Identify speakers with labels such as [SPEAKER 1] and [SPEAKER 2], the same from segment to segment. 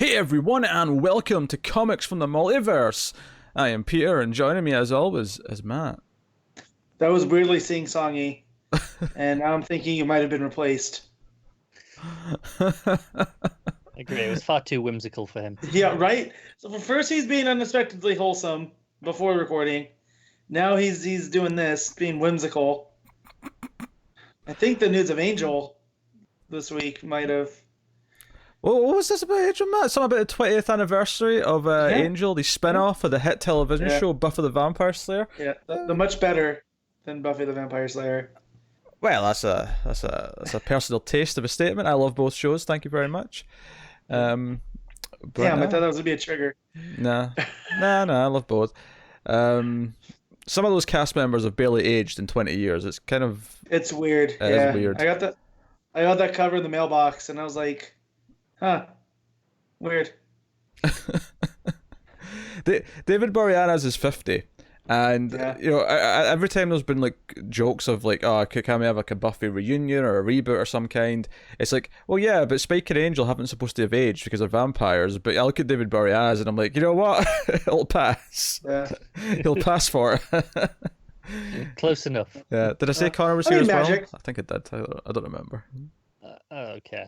[SPEAKER 1] Hey everyone, and welcome to Comics from the Multiverse. I am Peter, and joining me as always is Matt.
[SPEAKER 2] That was weirdly sing-songy, and now I'm thinking you might have been replaced.
[SPEAKER 3] I agree. It was far too whimsical for him.
[SPEAKER 2] Yeah, right? So first he's being unexpectedly wholesome before recording. Now he's doing this, being whimsical. I think the news of Angel this week might have...
[SPEAKER 1] Well, what was this about Angel, Matt? Something about the 20th anniversary of Angel, the spin-off of the hit television show Buffy the Vampire Slayer.
[SPEAKER 2] Yeah, the much better than Buffy the Vampire Slayer.
[SPEAKER 1] Well, that's a personal taste of a statement. I love both shows. Thank you very much.
[SPEAKER 2] Damn, I thought that was gonna be a trigger.
[SPEAKER 1] Nah, I love both. Some of those cast members have barely aged in 20 years. It's kind of...
[SPEAKER 2] It's weird.
[SPEAKER 1] It's weird.
[SPEAKER 2] I got that cover in the mailbox, and I was like, huh, weird.
[SPEAKER 1] David Boreanaz is 50. And, you know, every time there's been, like, jokes of, like, oh, can we have, like, a Buffy reunion or a reboot or some kind? It's like, well, yeah, but Spike and Angel haven't supposed to have aged because they're vampires. But I look at David Boreanaz and I'm like, you know what? It'll pass. Yeah. He'll pass for it.
[SPEAKER 3] Close enough.
[SPEAKER 1] Yeah. Did I say Connor was here as
[SPEAKER 2] magic.
[SPEAKER 1] well? I think I did. I don't remember.
[SPEAKER 3] Okay.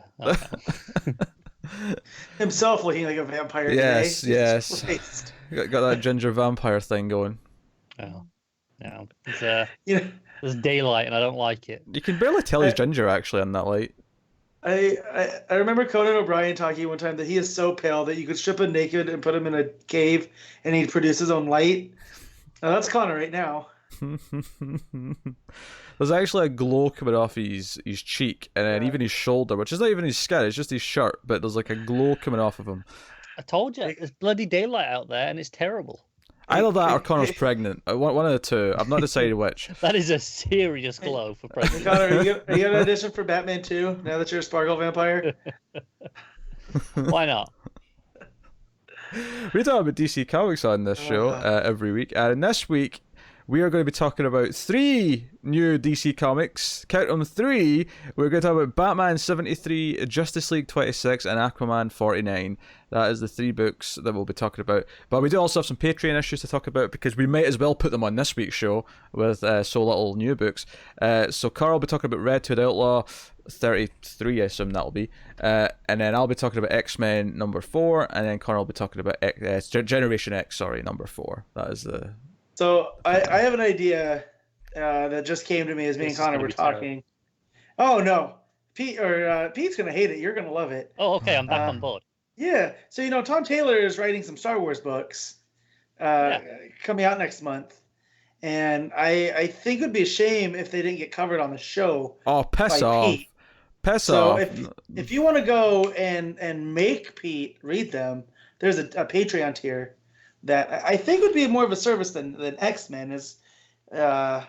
[SPEAKER 2] Himself looking like a vampire.
[SPEAKER 1] Yes,
[SPEAKER 2] today.
[SPEAKER 1] yes. Got that ginger vampire thing going.
[SPEAKER 3] Oh, no. There's daylight and I don't like it.
[SPEAKER 1] You can barely tell he's ginger actually on that light.
[SPEAKER 2] I remember Conan O'Brien talking one time that he is so pale that you could strip him naked and put him in a cave and he'd produce his own light. Now that's Connor right now.
[SPEAKER 1] There's actually a glow coming off his cheek and then even his shoulder, which is not even his skin, it's just his shirt, but there's like a glow coming off of him.
[SPEAKER 3] I told you, there's bloody daylight out there and it's terrible.
[SPEAKER 1] Either that or Connor's pregnant. One of the two. I've not decided which.
[SPEAKER 3] That is a serious glow for pregnant.
[SPEAKER 2] Connor, are you going to audition for Batman 2 now that you're a sparkle vampire?
[SPEAKER 3] Why not?
[SPEAKER 1] We talk about DC Comics on this show every week, and this week we are going to be talking about 3 new DC Comics. Count them 3. We're going to talk about Batman 73, Justice League 26, and Aquaman 49. That is the 3 books that we'll be talking about. But we do also have some Patreon issues to talk about because we might as well put them on this week's show with so little new books. So Carl will be talking about Red Hood Outlaw 33, I assume that'll be. And then I'll be talking about X-Men number 4, and then Carl will be talking about Generation X, number 4. That is the...
[SPEAKER 2] So I have an idea that just came to me as me and Connor were talking. Oh no, Pete's gonna hate it. You're gonna love it.
[SPEAKER 3] Oh, okay, I'm back on board.
[SPEAKER 2] Yeah. So Tom Taylor is writing some Star Wars books coming out next month, and I think it would be a shame if they didn't get covered on the show.
[SPEAKER 1] Oh, piss off!
[SPEAKER 2] Pete.
[SPEAKER 1] Piss off!
[SPEAKER 2] So if you want to go and make Pete read them, there's a Patreon tier that I think would be more of a service than X-Men is, but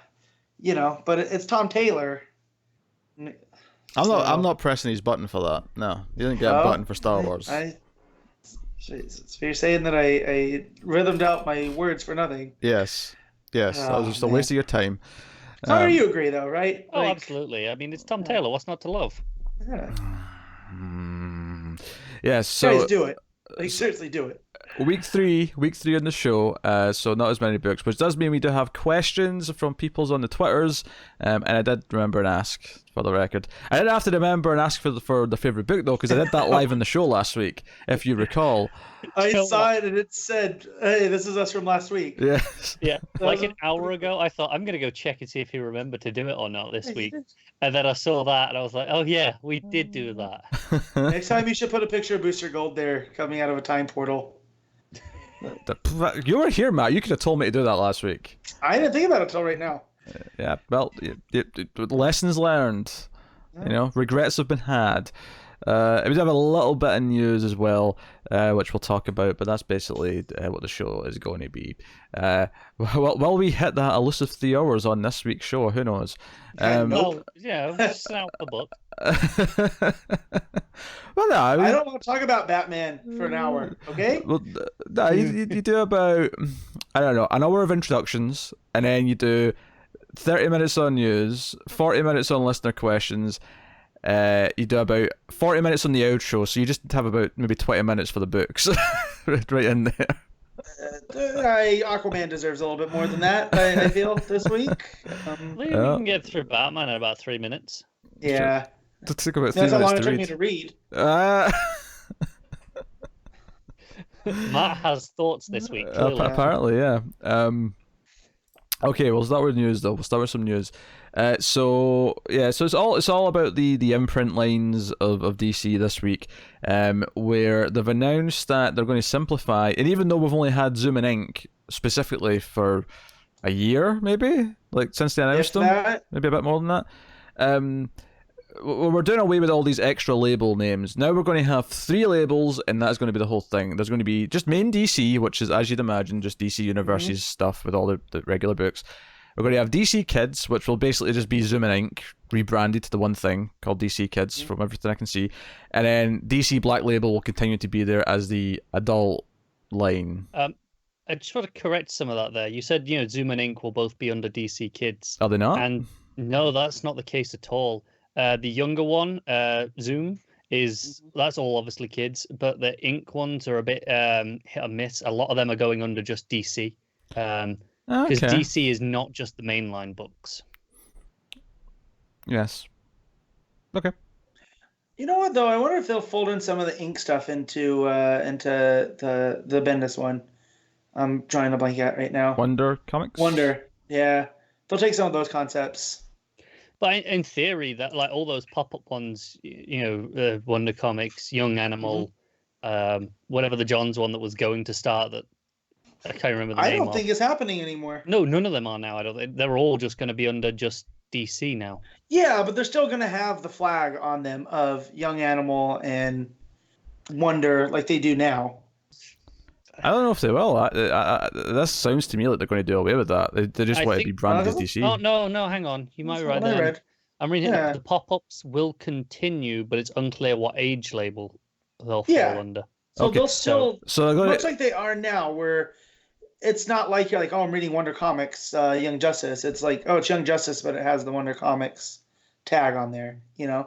[SPEAKER 2] it's Tom Taylor.
[SPEAKER 1] I'm not pressing his button for that. No, you didn't get a button for Star Wars.
[SPEAKER 2] So you're saying that I rhythmed out my words for nothing.
[SPEAKER 1] Yes, that was just a waste of your time.
[SPEAKER 2] Connor, you agree though, right?
[SPEAKER 3] Oh, absolutely. I mean, it's Tom Taylor. What's not to love?
[SPEAKER 2] Yeah.
[SPEAKER 1] Yes. So
[SPEAKER 2] guys, do it. Like, seriously, do it.
[SPEAKER 1] Week three on the show, so not as many books, which does mean we do have questions from people's on the Twitters, and I did remember and ask, for the record. I didn't have to remember and ask for the favourite book, though, because I did that live on the show last week, if you recall.
[SPEAKER 2] I saw it, and it said, hey, this is us from last week.
[SPEAKER 1] Yes.
[SPEAKER 3] Yeah, like an hour ago, I thought, I'm going to go check and see if he remembered to do it or not this week. And then I saw that, and I was like, oh, yeah, we did do that.
[SPEAKER 2] Next time, you should put a picture of Booster Gold there, coming out of a time portal.
[SPEAKER 1] You were here, Matt. You could have told me to do that last week.
[SPEAKER 2] I didn't think about it until right now.
[SPEAKER 1] Yeah, well, lessons learned. Regrets have been had. We do have a little bit of news as well, which we'll talk about, but that's basically what the show is going to be. Will we hit that elusive 3 hours on this week's show? Who knows?
[SPEAKER 2] Nope.
[SPEAKER 3] Just out the book.
[SPEAKER 1] Well, no,
[SPEAKER 2] I don't want to talk about Batman for an hour, okay?
[SPEAKER 1] Well, no, you do about, I don't know, an hour of introductions, and then you do 30 minutes on news, 40 minutes on listener questions, You do about 40 minutes on the outro, so you just have about maybe 20 minutes for the books right in there.
[SPEAKER 2] Aquaman deserves a little bit more than that, I feel, this week.
[SPEAKER 3] We can get through Batman in about 3 minutes.
[SPEAKER 2] Yeah.
[SPEAKER 1] It took about 3
[SPEAKER 2] That's how long
[SPEAKER 1] minutes
[SPEAKER 2] it
[SPEAKER 1] to
[SPEAKER 2] took me to read.
[SPEAKER 3] Matt has thoughts this week, clearly.
[SPEAKER 1] Apparently, yeah. Okay, we'll start with news though. We'll start with some news. So it's all about the imprint lines of DC this week, where they've announced that they're going to simplify. And even though we've only had Zoom and Ink specifically for a year, maybe like since they announced them, maybe a bit more than that. We're doing away with all these extra label names. Now we're going to have 3 labels, and that's going to be the whole thing. There's going to be just main DC, which is, as you'd imagine, just DC Universe's stuff with all the regular books. We're going to have DC Kids, which will basically just be Zoom and Ink rebranded to the one thing called DC Kids, from everything I can see. And then DC Black Label will continue to be there as the adult line.
[SPEAKER 3] I just want to correct some of that there. You said, Zoom and Ink will both be under DC Kids.
[SPEAKER 1] Are they not?
[SPEAKER 3] And no, that's not the case at all. The younger one, Zoom, that's all obviously kids, but the Ink ones are a bit hit or miss. A lot of them are going under just DC. Because DC is not just the mainline books.
[SPEAKER 1] Yes. Okay.
[SPEAKER 2] You know what though? I wonder if they'll fold in some of the Ink stuff into the Bendis one. I'm trying to blank out right now.
[SPEAKER 1] Wonder Comics.
[SPEAKER 2] Wonder, yeah. They'll take some of those concepts.
[SPEAKER 3] But in theory, that like all those pop-up ones, Wonder Comics, Young Animal, whatever the John's one that was going to start, that I can't remember the name.
[SPEAKER 2] I don't think it's happening anymore.
[SPEAKER 3] No, none of them are now. I don't think they're all just going to be under just DC now.
[SPEAKER 2] Yeah, but they're still going to have the flag on them of Young Animal and Wonder like they do now.
[SPEAKER 1] I don't know if they will. This sounds to me like they're going to do away with that. They just want to be branded as DC.
[SPEAKER 3] Oh, no, hang on. You might be right there. I'm reading the pop-ups will continue, but it's unclear what age label they'll fall under.
[SPEAKER 2] So they'll still, much like they are now, where it's not like you're like, oh, I'm reading Wonder Comics, Young Justice. It's like, oh, it's Young Justice, but it has the Wonder Comics tag on there, So,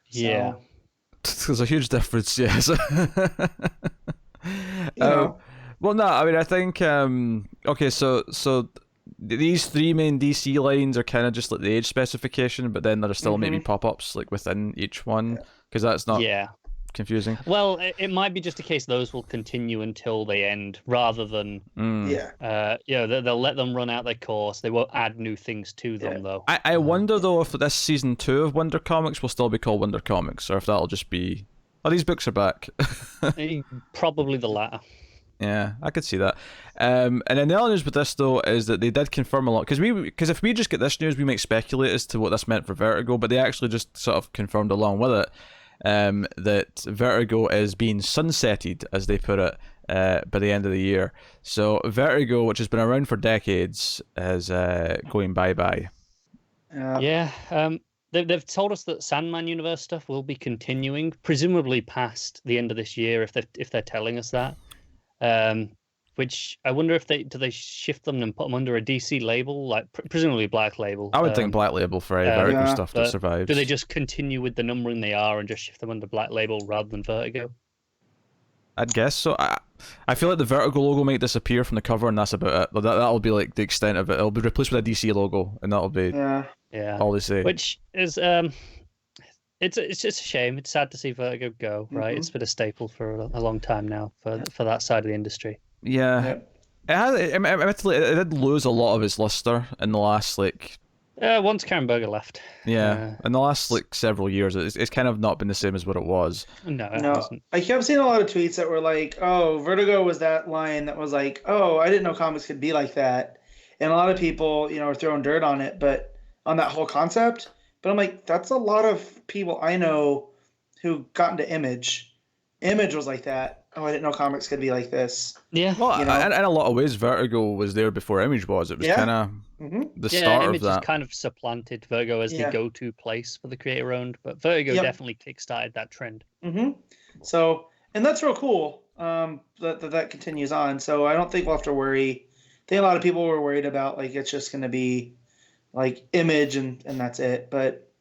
[SPEAKER 3] yeah.
[SPEAKER 1] There's a huge difference, yes. Well, no, I mean, I think, okay, so these 3 main DC lines are kind of just like the age specification, but then there are still maybe pop-ups like within each one, because that's not confusing.
[SPEAKER 3] Well, it might be just a case those will continue until they end, rather than, they'll let them run out their course. They won't add new things to them, though.
[SPEAKER 1] I wonder, though, if this season 2 of Wonder Comics will still be called Wonder Comics, or if that'll just be, oh, these books are back.
[SPEAKER 3] Probably the latter.
[SPEAKER 1] Yeah, I could see that. And then the other news with this, though, is that they did confirm a lot. Because if we just get this news, we might speculate as to what this meant for Vertigo, but they actually just sort of confirmed along with it that Vertigo is being sunsetted, as they put it, by the end of the year. So Vertigo, which has been around for decades, is going bye-bye.
[SPEAKER 3] They've told us that Sandman Universe stuff will be continuing, presumably past the end of this year, if they're telling us that. Which I wonder if they shift them and put them under a DC label, like presumably Black Label.
[SPEAKER 1] I would think Black Label for Vertigo stuff that survives.
[SPEAKER 3] Do they just continue with the numbering they are and just shift them under Black Label rather than Vertigo?
[SPEAKER 1] I'd guess so. I feel like the Vertigo logo might disappear from the cover, and that's about it. That'll be like the extent of it. It'll be replaced with a DC logo, and that'll be all they say.
[SPEAKER 3] Which is it's just a shame. It's sad to see Vertigo go. Right, It's been a staple for a long time now for that side of the industry.
[SPEAKER 1] Yeah. It did lose a lot of its luster in the last
[SPEAKER 3] once Karen Berger left.
[SPEAKER 1] In the last several years, it's kind of not been the same as what it was.
[SPEAKER 3] No, it hasn't.
[SPEAKER 2] I kept seeing a lot of tweets that were like, "Oh, Vertigo was that line that was like, oh, I didn't know comics could be like that," and a lot of people, are throwing dirt on it, but on that whole concept. But I'm like, that's a lot of people I know who got into Image. Image was like that. Oh, I didn't know comics could be like this.
[SPEAKER 3] Yeah.
[SPEAKER 1] Well, in a lot of ways, Vertigo was there before Image was. It was kind of the start
[SPEAKER 3] Image
[SPEAKER 1] of that.
[SPEAKER 3] Has kind of supplanted Vertigo as the go-to place for the creator-owned, but Vertigo definitely kickstarted that trend.
[SPEAKER 2] So, and that's real cool that continues on. So I don't think we'll have to worry. I think a lot of people were worried about, it's just going to be, Image and that's it. But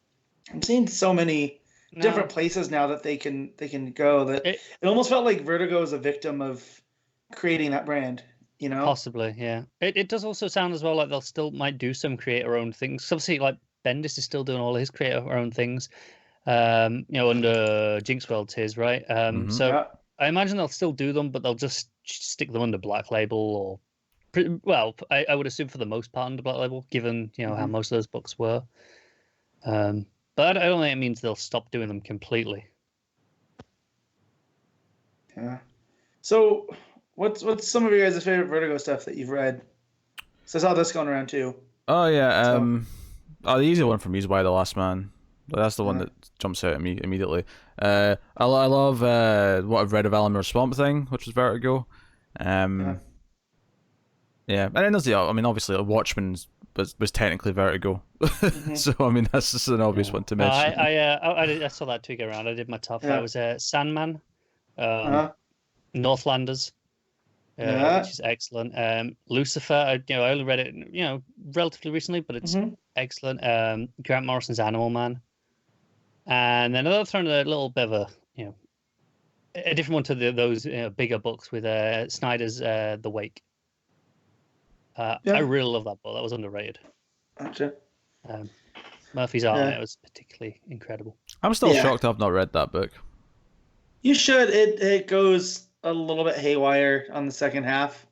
[SPEAKER 2] I'm seeing so many different places now that they can go. That it almost felt like Vertigo is a victim of creating that brand. You know,
[SPEAKER 3] possibly, yeah. It does also sound as well like they'll still might do some creator-owned things. Obviously, like Bendis is still doing all his creator-owned things. You know, under Jinx World's his, right? So
[SPEAKER 2] yeah.
[SPEAKER 3] I imagine they'll still do them, but they'll just stick them under Black Label or, well, I would assume for the most part under Black Label, given how most of those books were. But I don't think it means they'll stop doing them completely.
[SPEAKER 2] Yeah. So, what's some of your guys' favorite Vertigo stuff that you've read? So I saw this going around too.
[SPEAKER 1] Oh yeah. The easy one for me is Why the Last Man. That's the one that jumps out at me immediately. I love what I've read of Alan Moore's Swamp Thing, which was Vertigo. Yeah, and then there's obviously Watchmen was technically Vertigo, so I mean that's just an obvious one to mention.
[SPEAKER 3] I saw that too go around. I did my top five. It was Sandman, Northlanders, which is excellent. Lucifer, I only read it relatively recently, but it's excellent. Grant Morrison's Animal Man. And then I'll throw in a little bit of a different one to those bigger books with Snyder's The Wake. I really love that book. That was underrated.
[SPEAKER 2] Gotcha.
[SPEAKER 3] Murphy's art on it was particularly incredible.
[SPEAKER 1] I'm still shocked I've not read that book.
[SPEAKER 2] You should. It goes a little bit haywire on the second half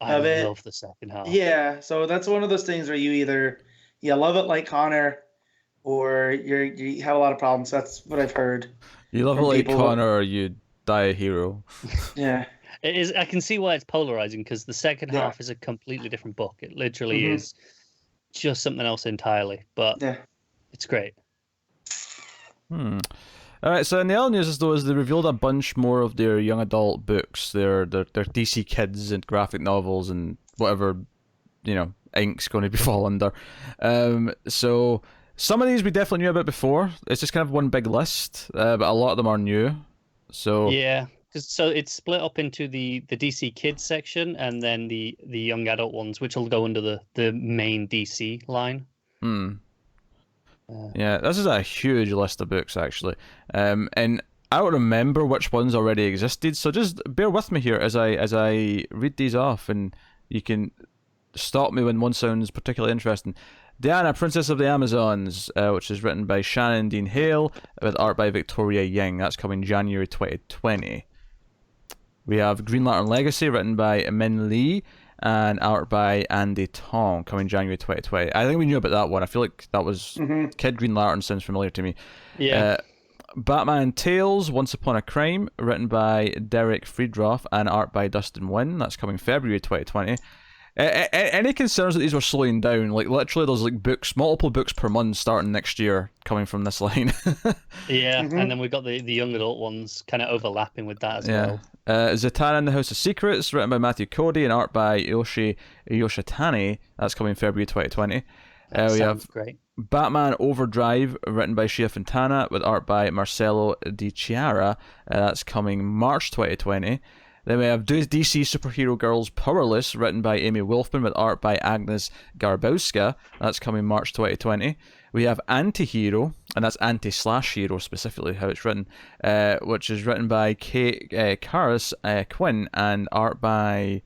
[SPEAKER 2] of it.
[SPEAKER 3] I love the second half.
[SPEAKER 2] Yeah, so that's one of those things where you love it like Connor, or you have a lot of problems. That's what I've heard.
[SPEAKER 1] You love it like Connor, or you die a hero.
[SPEAKER 2] Yeah.
[SPEAKER 3] It is. I can see why it's polarizing, because the second half is a completely different book. It literally is just something else entirely, but it's great.
[SPEAKER 1] All right, so in the other news is they revealed a bunch more of their young adult books, their DC Kids and graphic novels and whatever, Ink's going to be fall under. So some of these we definitely knew about before. It's just kind of one big list, but a lot of them are new. So
[SPEAKER 3] yeah, so it's split up into the DC Kids section and then the young adult ones, which will go under the main DC line.
[SPEAKER 1] Yeah, this is a huge list of books actually, and I don't remember which ones already existed. So just bear with me here as I read these off, and you can stop me when one sounds particularly interesting. Diana, Princess of the Amazons, which is written by Shannon Dean Hale with art by Victoria Ying. That's coming January 2020. We have Green Lantern Legacy, written by Min Lee and art by Andy Tong, coming January 2020. I think we knew about that one. I feel like that was Kid Green Lantern sounds familiar to me.
[SPEAKER 3] Yeah.
[SPEAKER 1] Batman Tales, Once Upon a Crime, written by Derek Friedroff and art by Dustin Wynn. That's coming February 2020. Any concerns that these were slowing down? Like literally, there's like multiple books per month starting next year coming from this line.
[SPEAKER 3] Yeah, and then we've got the young adult ones kind of overlapping with that as well.
[SPEAKER 1] Zatanna and the House of Secrets, written by Matthew Cody and art by Yoshi Yoshitani. That's coming February 2020. We have
[SPEAKER 3] great.
[SPEAKER 1] Batman Overdrive, written by Shia Fontana with art by Marcelo Di Chiara. That's coming March 2020. Then we have DC Superhero Girls Powerless, written by Amy Wolfman with art by Agnes Garbowska. That's coming March 2020. We have Anti-Hero, and that's anti-slash-hero specifically, how it's written, which is written by Kate Karas Quinn and art by...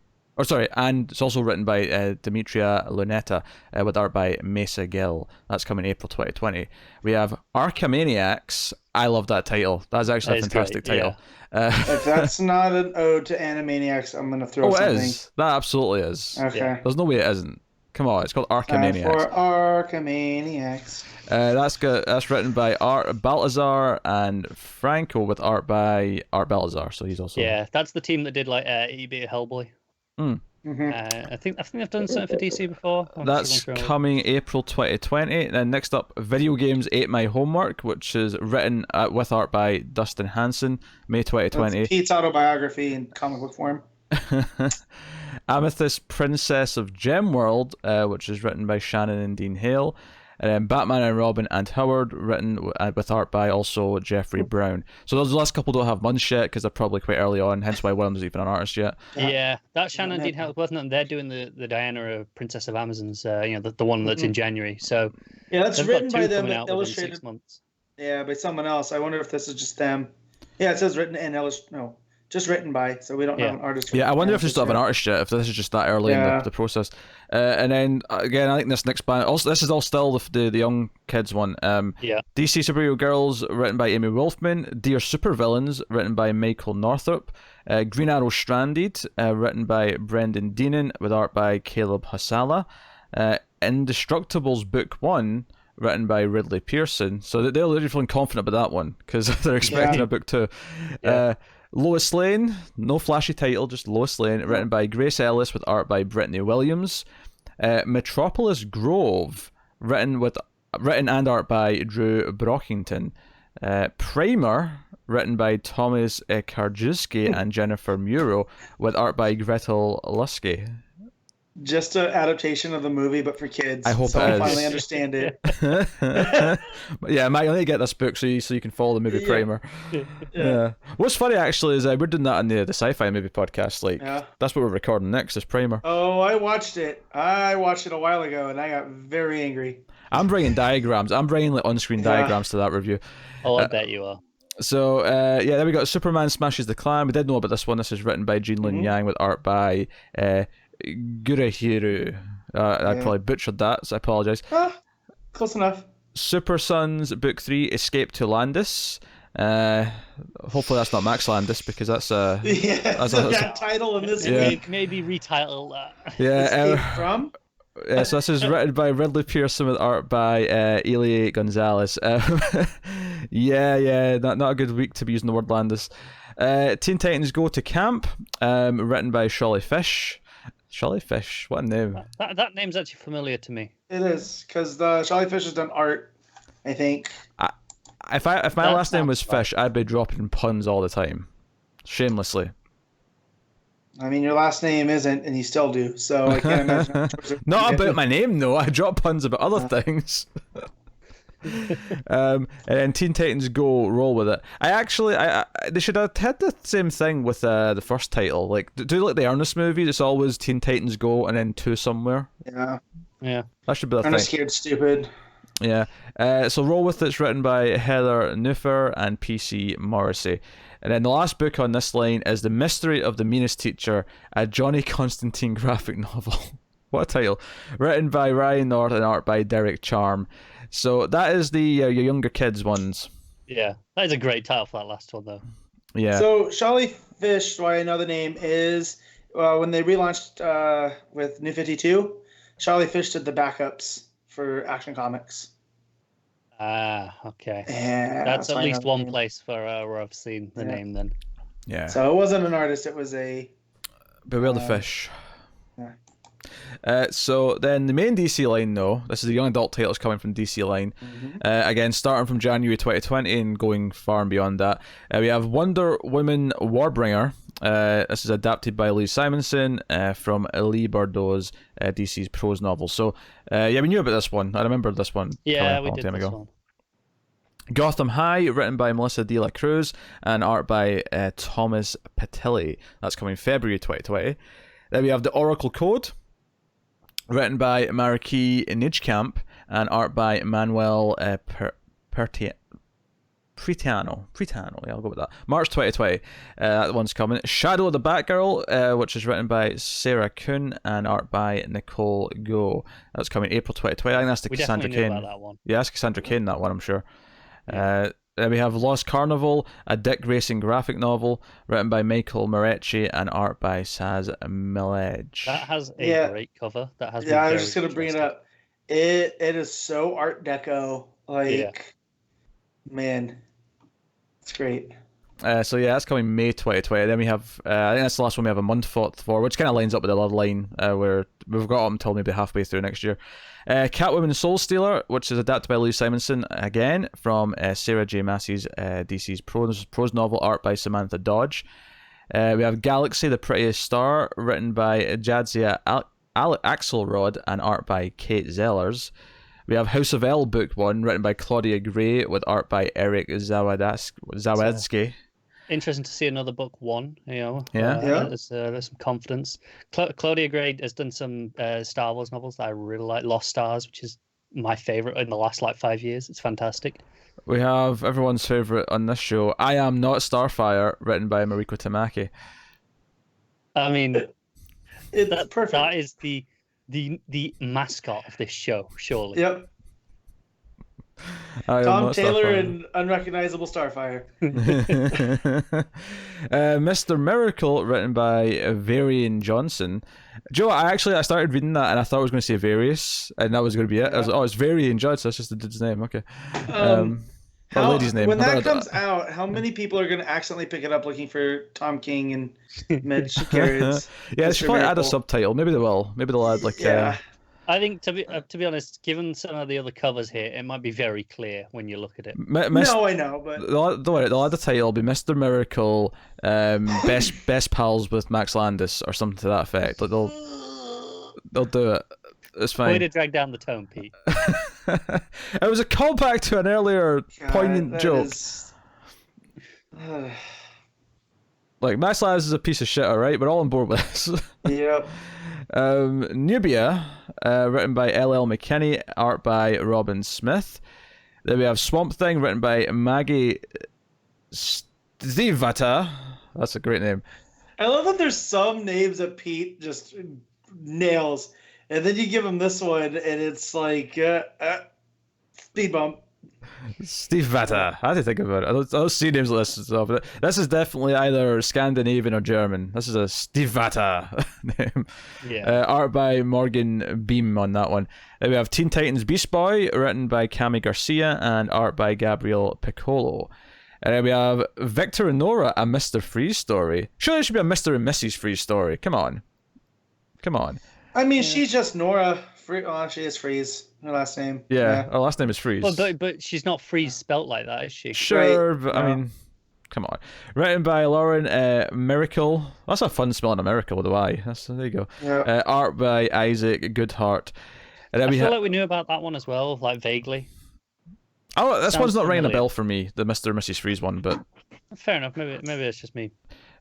[SPEAKER 1] and it's also written by Demetria Lunetta with art by Mesa Gill. That's coming April 2020. We have Archamaniacs. I love that title. That's actually a fantastic title.
[SPEAKER 3] Yeah.
[SPEAKER 2] If that's not an ode to Animaniacs, I'm going to throw something.
[SPEAKER 1] It is. That absolutely is.
[SPEAKER 2] Okay.
[SPEAKER 1] Yeah. There's no way it isn't. Come on, it's called Archamaniacs.
[SPEAKER 2] For Archamaniacs.
[SPEAKER 1] That's written by Art Baltazar and Franco with art by Art Baltazar. So he's also...
[SPEAKER 3] Yeah, that's the team that did like E.B. Hellboy. I think they've done something for DC before.
[SPEAKER 1] That's coming April 2020. Then next up, Video Games Ate My Homework, which is written with art by Dustin Hanson, May 2020.
[SPEAKER 2] That's Pete's autobiography in comic book form.
[SPEAKER 1] Amethyst Princess of Gemworld, which is written by Shannon and Dean Hale. And then Batman and Robin and Howard, written with art by also Jeffrey Brown. So those last couple don't have months yet because they're probably quite early on, hence why one of them is even an artist yet.
[SPEAKER 3] Yeah, that's Shannon Dean Hale, wasn't it? They're doing the Diana Princess of Amazons, the one that's in January. So
[SPEAKER 2] yeah, that's written by them.
[SPEAKER 3] Illustrated 6 months.
[SPEAKER 2] Yeah, by someone else. I wonder if this is just them. Yeah, it says written and just written by. So we don't have an artist.
[SPEAKER 1] Yeah, I wonder if they
[SPEAKER 2] just
[SPEAKER 1] still have an artist yet. If this is just that early in the process. And then again, I think this next band. Also, this is all still the young kids one.
[SPEAKER 3] Yeah.
[SPEAKER 1] DC Superhero Girls, written by Amy Wolfman. Dear Supervillains, written by Michael Northrop. Green Arrow Stranded, written by Brendan Deanon, with art by Caleb Hassala. Indestructibles Book 1, written by Ridley Pearson. So they're really feeling confident about that one because they're expecting a book 2. Yeah. Lois Lane, no flashy title, just Lois Lane, written by Grace Ellis with art by Brittany Williams. Metropolis Grove, written and art by Drew Brockington. Primer, written by Thomas Karczewski and Jennifer Muro, with art by Gretel Lusky.
[SPEAKER 2] Just an adaptation of the movie, but for kids.
[SPEAKER 1] I hope
[SPEAKER 2] so
[SPEAKER 1] it
[SPEAKER 2] I
[SPEAKER 1] is.
[SPEAKER 2] finally understand it.
[SPEAKER 1] Yeah, Mike, I need to get this book so you can follow the movie Primer. Yeah. What's funny actually is we're doing that on the sci-fi movie podcast. That's what we're recording next is Primer.
[SPEAKER 2] Oh, I watched it. A while ago, and I got very angry.
[SPEAKER 1] I'm bringing diagrams. I'm bringing on-screen diagrams to that review.
[SPEAKER 3] Oh, I bet you are.
[SPEAKER 1] So, then we got Superman Smashes the Clan. We did know about this one. This is written by Jean-Lin Yang with art by Gurahiru. I probably butchered that, so I apologise.
[SPEAKER 2] Close enough.
[SPEAKER 1] Super Sons Book 3, Escape to Landis. Hopefully that's not Max Landis, because that's that's
[SPEAKER 2] that title in this week.
[SPEAKER 3] Maybe retitle that.
[SPEAKER 1] Yeah.
[SPEAKER 2] Escape from?
[SPEAKER 1] Yeah, so this is written by Ridley Pearson with art by Elie Gonzalez. Not a good week to be using the word Landis. Teen Titans Go to Camp, written by Sholly Fish. Sholly Fish, what a name.
[SPEAKER 3] That name's actually familiar to me.
[SPEAKER 2] It is, because Sholly Fish has done art, I think.
[SPEAKER 1] If my last name was Fish, I'd be dropping puns all the time. Shamelessly.
[SPEAKER 2] I mean, your last name isn't, and you still do, so I can't imagine.
[SPEAKER 1] Not about my name, though. I drop puns about other things. And then Teen Titans Go, roll with it. They should have had the same thing with the first title. Like, do like the Ernest movies. It's always Teen Titans Go and then 2 somewhere.
[SPEAKER 3] Yeah.
[SPEAKER 1] That should be the thing.
[SPEAKER 2] Ernest Scared Stupid.
[SPEAKER 1] Yeah. So roll with it's written by Heather Newfer and PC Morrissey. And then the last book on this line is The Mystery of the Meanest Teacher, a Johnny Constantine graphic novel. What a title. Written by Ryan North and art by Derek Charm. So that is the your younger kids ones.
[SPEAKER 3] Yeah, that is a great title for that last one, though.
[SPEAKER 1] Yeah.
[SPEAKER 2] So Sholly Fish, why I know the name is when they relaunched with New 52, Sholly Fish did the backups for Action Comics.
[SPEAKER 3] Okay.
[SPEAKER 2] Yeah,
[SPEAKER 3] that's at least one place where I've seen the name then.
[SPEAKER 1] Yeah.
[SPEAKER 2] So it wasn't an artist, it was a...
[SPEAKER 1] Beware the Fish.
[SPEAKER 2] Yeah.
[SPEAKER 1] So then the main DC line, though, this is the young adult titles coming from DC line. Again, starting from January 2020 and going far and beyond that. We have Wonder Woman Warbringer. This is adapted by Lee Simonson from Lee Bordeaux's DC's prose novel. So, we knew about this one. I remember this one.
[SPEAKER 3] Yeah, we did this one.
[SPEAKER 1] Gotham High, written by Melissa De La Cruz and art by Thomas Patilli. That's coming February 2020. Then we have The Oracle Code, written by Marquis Nijkamp and art by Manuel Pretiano. Yeah, I'll go with that. March 2020. That one's coming. Shadow of the Batgirl, which is written by Sarah Kuhn and art by Nicole Go. That's coming April 2020. I think that's the Cassandra Cain.
[SPEAKER 3] About that one.
[SPEAKER 1] Yeah, that's Cassandra Cain, that one, I'm sure. Then we have Lost Carnival, a Dick Racing graphic novel written by Michael Moretti and art by Saz Milledge.
[SPEAKER 3] That has a great cover. That has.
[SPEAKER 2] Yeah, I was just gonna bring it up. It is so Art Deco. Man, it's great.
[SPEAKER 1] So that's coming May 2020. Then we have, I think that's the last one we have a month for, which kind of lines up with the love line, where we've got up until maybe halfway through next year. Catwoman Soul Stealer, which is adapted by Lee Simonson, again, from Sarah J. Massey's DC's prose novel, art by Samantha Dodge. We have Galaxy, the Prettiest Star, written by Jadzia Axelrod and art by Kate Zellers. We have House of L Book 1, written by Claudia Gray, with art by Eric Zawadzki.
[SPEAKER 3] Interesting to see another book 1,
[SPEAKER 1] Yeah.
[SPEAKER 3] There's some confidence. Claudia Gray has done some Star Wars novels that I really like. Lost Stars, which is my favorite in the last 5 years. It's fantastic.
[SPEAKER 1] We have everyone's favorite on this show, I Am Not Starfire, written by Mariko Tamaki.
[SPEAKER 3] I mean,
[SPEAKER 2] It's perfect.
[SPEAKER 3] That is the mascot of this show, surely.
[SPEAKER 2] Yep.
[SPEAKER 1] I Am
[SPEAKER 2] Tom
[SPEAKER 1] Not
[SPEAKER 2] Taylor
[SPEAKER 1] Starfire.
[SPEAKER 2] and Unrecognizable Starfire.
[SPEAKER 1] Mr. Miracle, written by Varian Johnson. Joe, I started reading that and I thought I was going to say Various, and that was going to be it. I was, it's Varian Johnson. That's just the dude's name. Okay. Or lady's name.
[SPEAKER 2] When that comes out, how many people are going to accidentally pick it up looking for Tom King and Mitch Garrett's?
[SPEAKER 1] Yeah, they should probably add a subtitle. Maybe they will. Maybe they'll add like.
[SPEAKER 2] Yeah.
[SPEAKER 3] I think to be honest, given some of the other covers here, it might be very clear when you look at it.
[SPEAKER 2] No, I know, but
[SPEAKER 1] don't worry, they'll add the title. It'll be Mr. Miracle, best pals with Max Landis or something to that effect. Like they'll do it. It's fine.
[SPEAKER 3] Way to drag down the tone, Pete.
[SPEAKER 1] It was a callback to an earlier poignant joke. Like, Max Landis is a piece of shit, alright? We're all on board with this.
[SPEAKER 2] Yep.
[SPEAKER 1] Nubia, written by L.L. McKinney, art by Robin Smith. Then we have Swamp Thing, written by Maggie Stevata. That's a great name.
[SPEAKER 2] I love that there's some names that Pete just nails, and then you give him this one, and it's like speed bump.
[SPEAKER 1] Steve Vata. I had to think about it. I don't see names like this and stuff. But this is definitely either Scandinavian or German. This is a Steve Vata name.
[SPEAKER 3] Yeah.
[SPEAKER 1] Art by Morgan Beam on that one. Then we have Teen Titans Beast Boy, written by Cami Garcia, and art by Gabriel Piccolo. And then we have Victor and Nora, a Mr. Freeze story. Surely it should be a Mr. and Mrs. Freeze story. Come on.
[SPEAKER 2] I mean, she's just Nora. She is Freeze. Her last name.
[SPEAKER 1] Yeah, her last name is Freeze.
[SPEAKER 3] But she's not Freeze spelt like that, is she?
[SPEAKER 1] Sure,
[SPEAKER 2] Right.
[SPEAKER 1] but I mean, come on. Written by Lauren Miracle. That's a fun spelling of Miracle with a Y. There you go.
[SPEAKER 2] Yeah.
[SPEAKER 1] Art by Isaac Goodhart. And then
[SPEAKER 3] I feel like we knew about that one as well, like vaguely.
[SPEAKER 1] Oh, this one's
[SPEAKER 3] Sounds
[SPEAKER 1] not ringing a
[SPEAKER 3] familiar.
[SPEAKER 1] bell for me, the Mr. and Mrs. Freeze one, but
[SPEAKER 3] Fair enough. Maybe it's just me.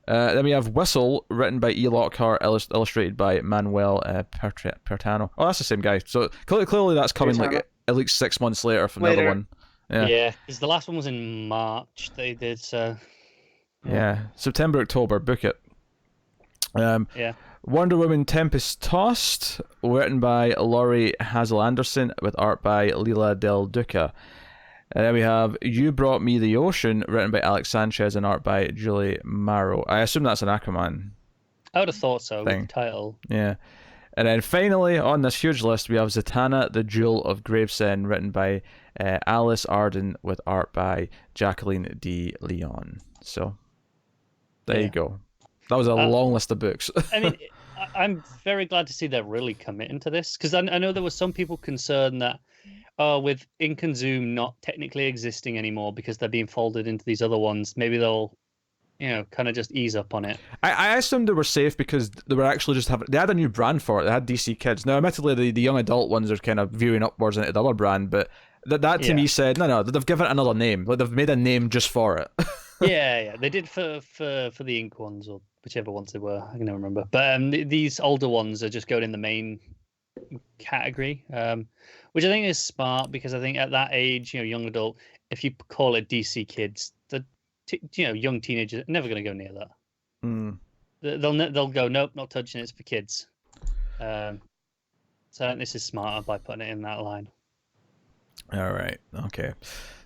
[SPEAKER 1] then we have Whistle, written by E. Lockhart, illustrated by Manuel Pertano. Oh, that's the same guy. So clearly that's coming like at least 6 months later from the other one.
[SPEAKER 3] Yeah, because the last one was in March. They did so.
[SPEAKER 1] Yeah, September, October, book it.
[SPEAKER 3] Yeah.
[SPEAKER 1] Wonder Woman Tempest Tossed, written by Laurie Hazel Anderson, with art by Lila Del Duca. And then we have You Brought Me the Ocean, written by Alex Sanchez, and art by Julie Marrow. I assume that's an Aquaman
[SPEAKER 3] I would have thought so
[SPEAKER 1] thing.
[SPEAKER 3] with the title.
[SPEAKER 1] Yeah. And then finally, on this huge list, we have Zatanna, the Jewel of Gravesend, written by Alice Arden, with art by Jacqueline D. Leon. So, there you go. That was a long list of books.
[SPEAKER 3] I mean, I'm very glad to see they're really committing to this, because I know there were some people concerned that, with Ink and Zoom not technically existing anymore because they're being folded into these other ones, maybe they'll, kind of just ease up on it.
[SPEAKER 1] I assumed they were safe because they were actually they had a new brand for it. They had DC Kids. Now, admittedly, the young adult ones are kind of veering upwards into the other brand, but that to me said, no, they've given it another name. Like, they've made a name just for it.
[SPEAKER 3] yeah, they did for the Ink ones, or whichever ones they were. I can never remember. But these older ones are just going in the main category, which I think is smart, because I think at that age, young adult, if you call it DC Kids, the young teenagers are never going to go near that. They'll go, nope, not touching it. It's for kids. So I think this is smarter by putting it in that line.
[SPEAKER 1] All right. Okay.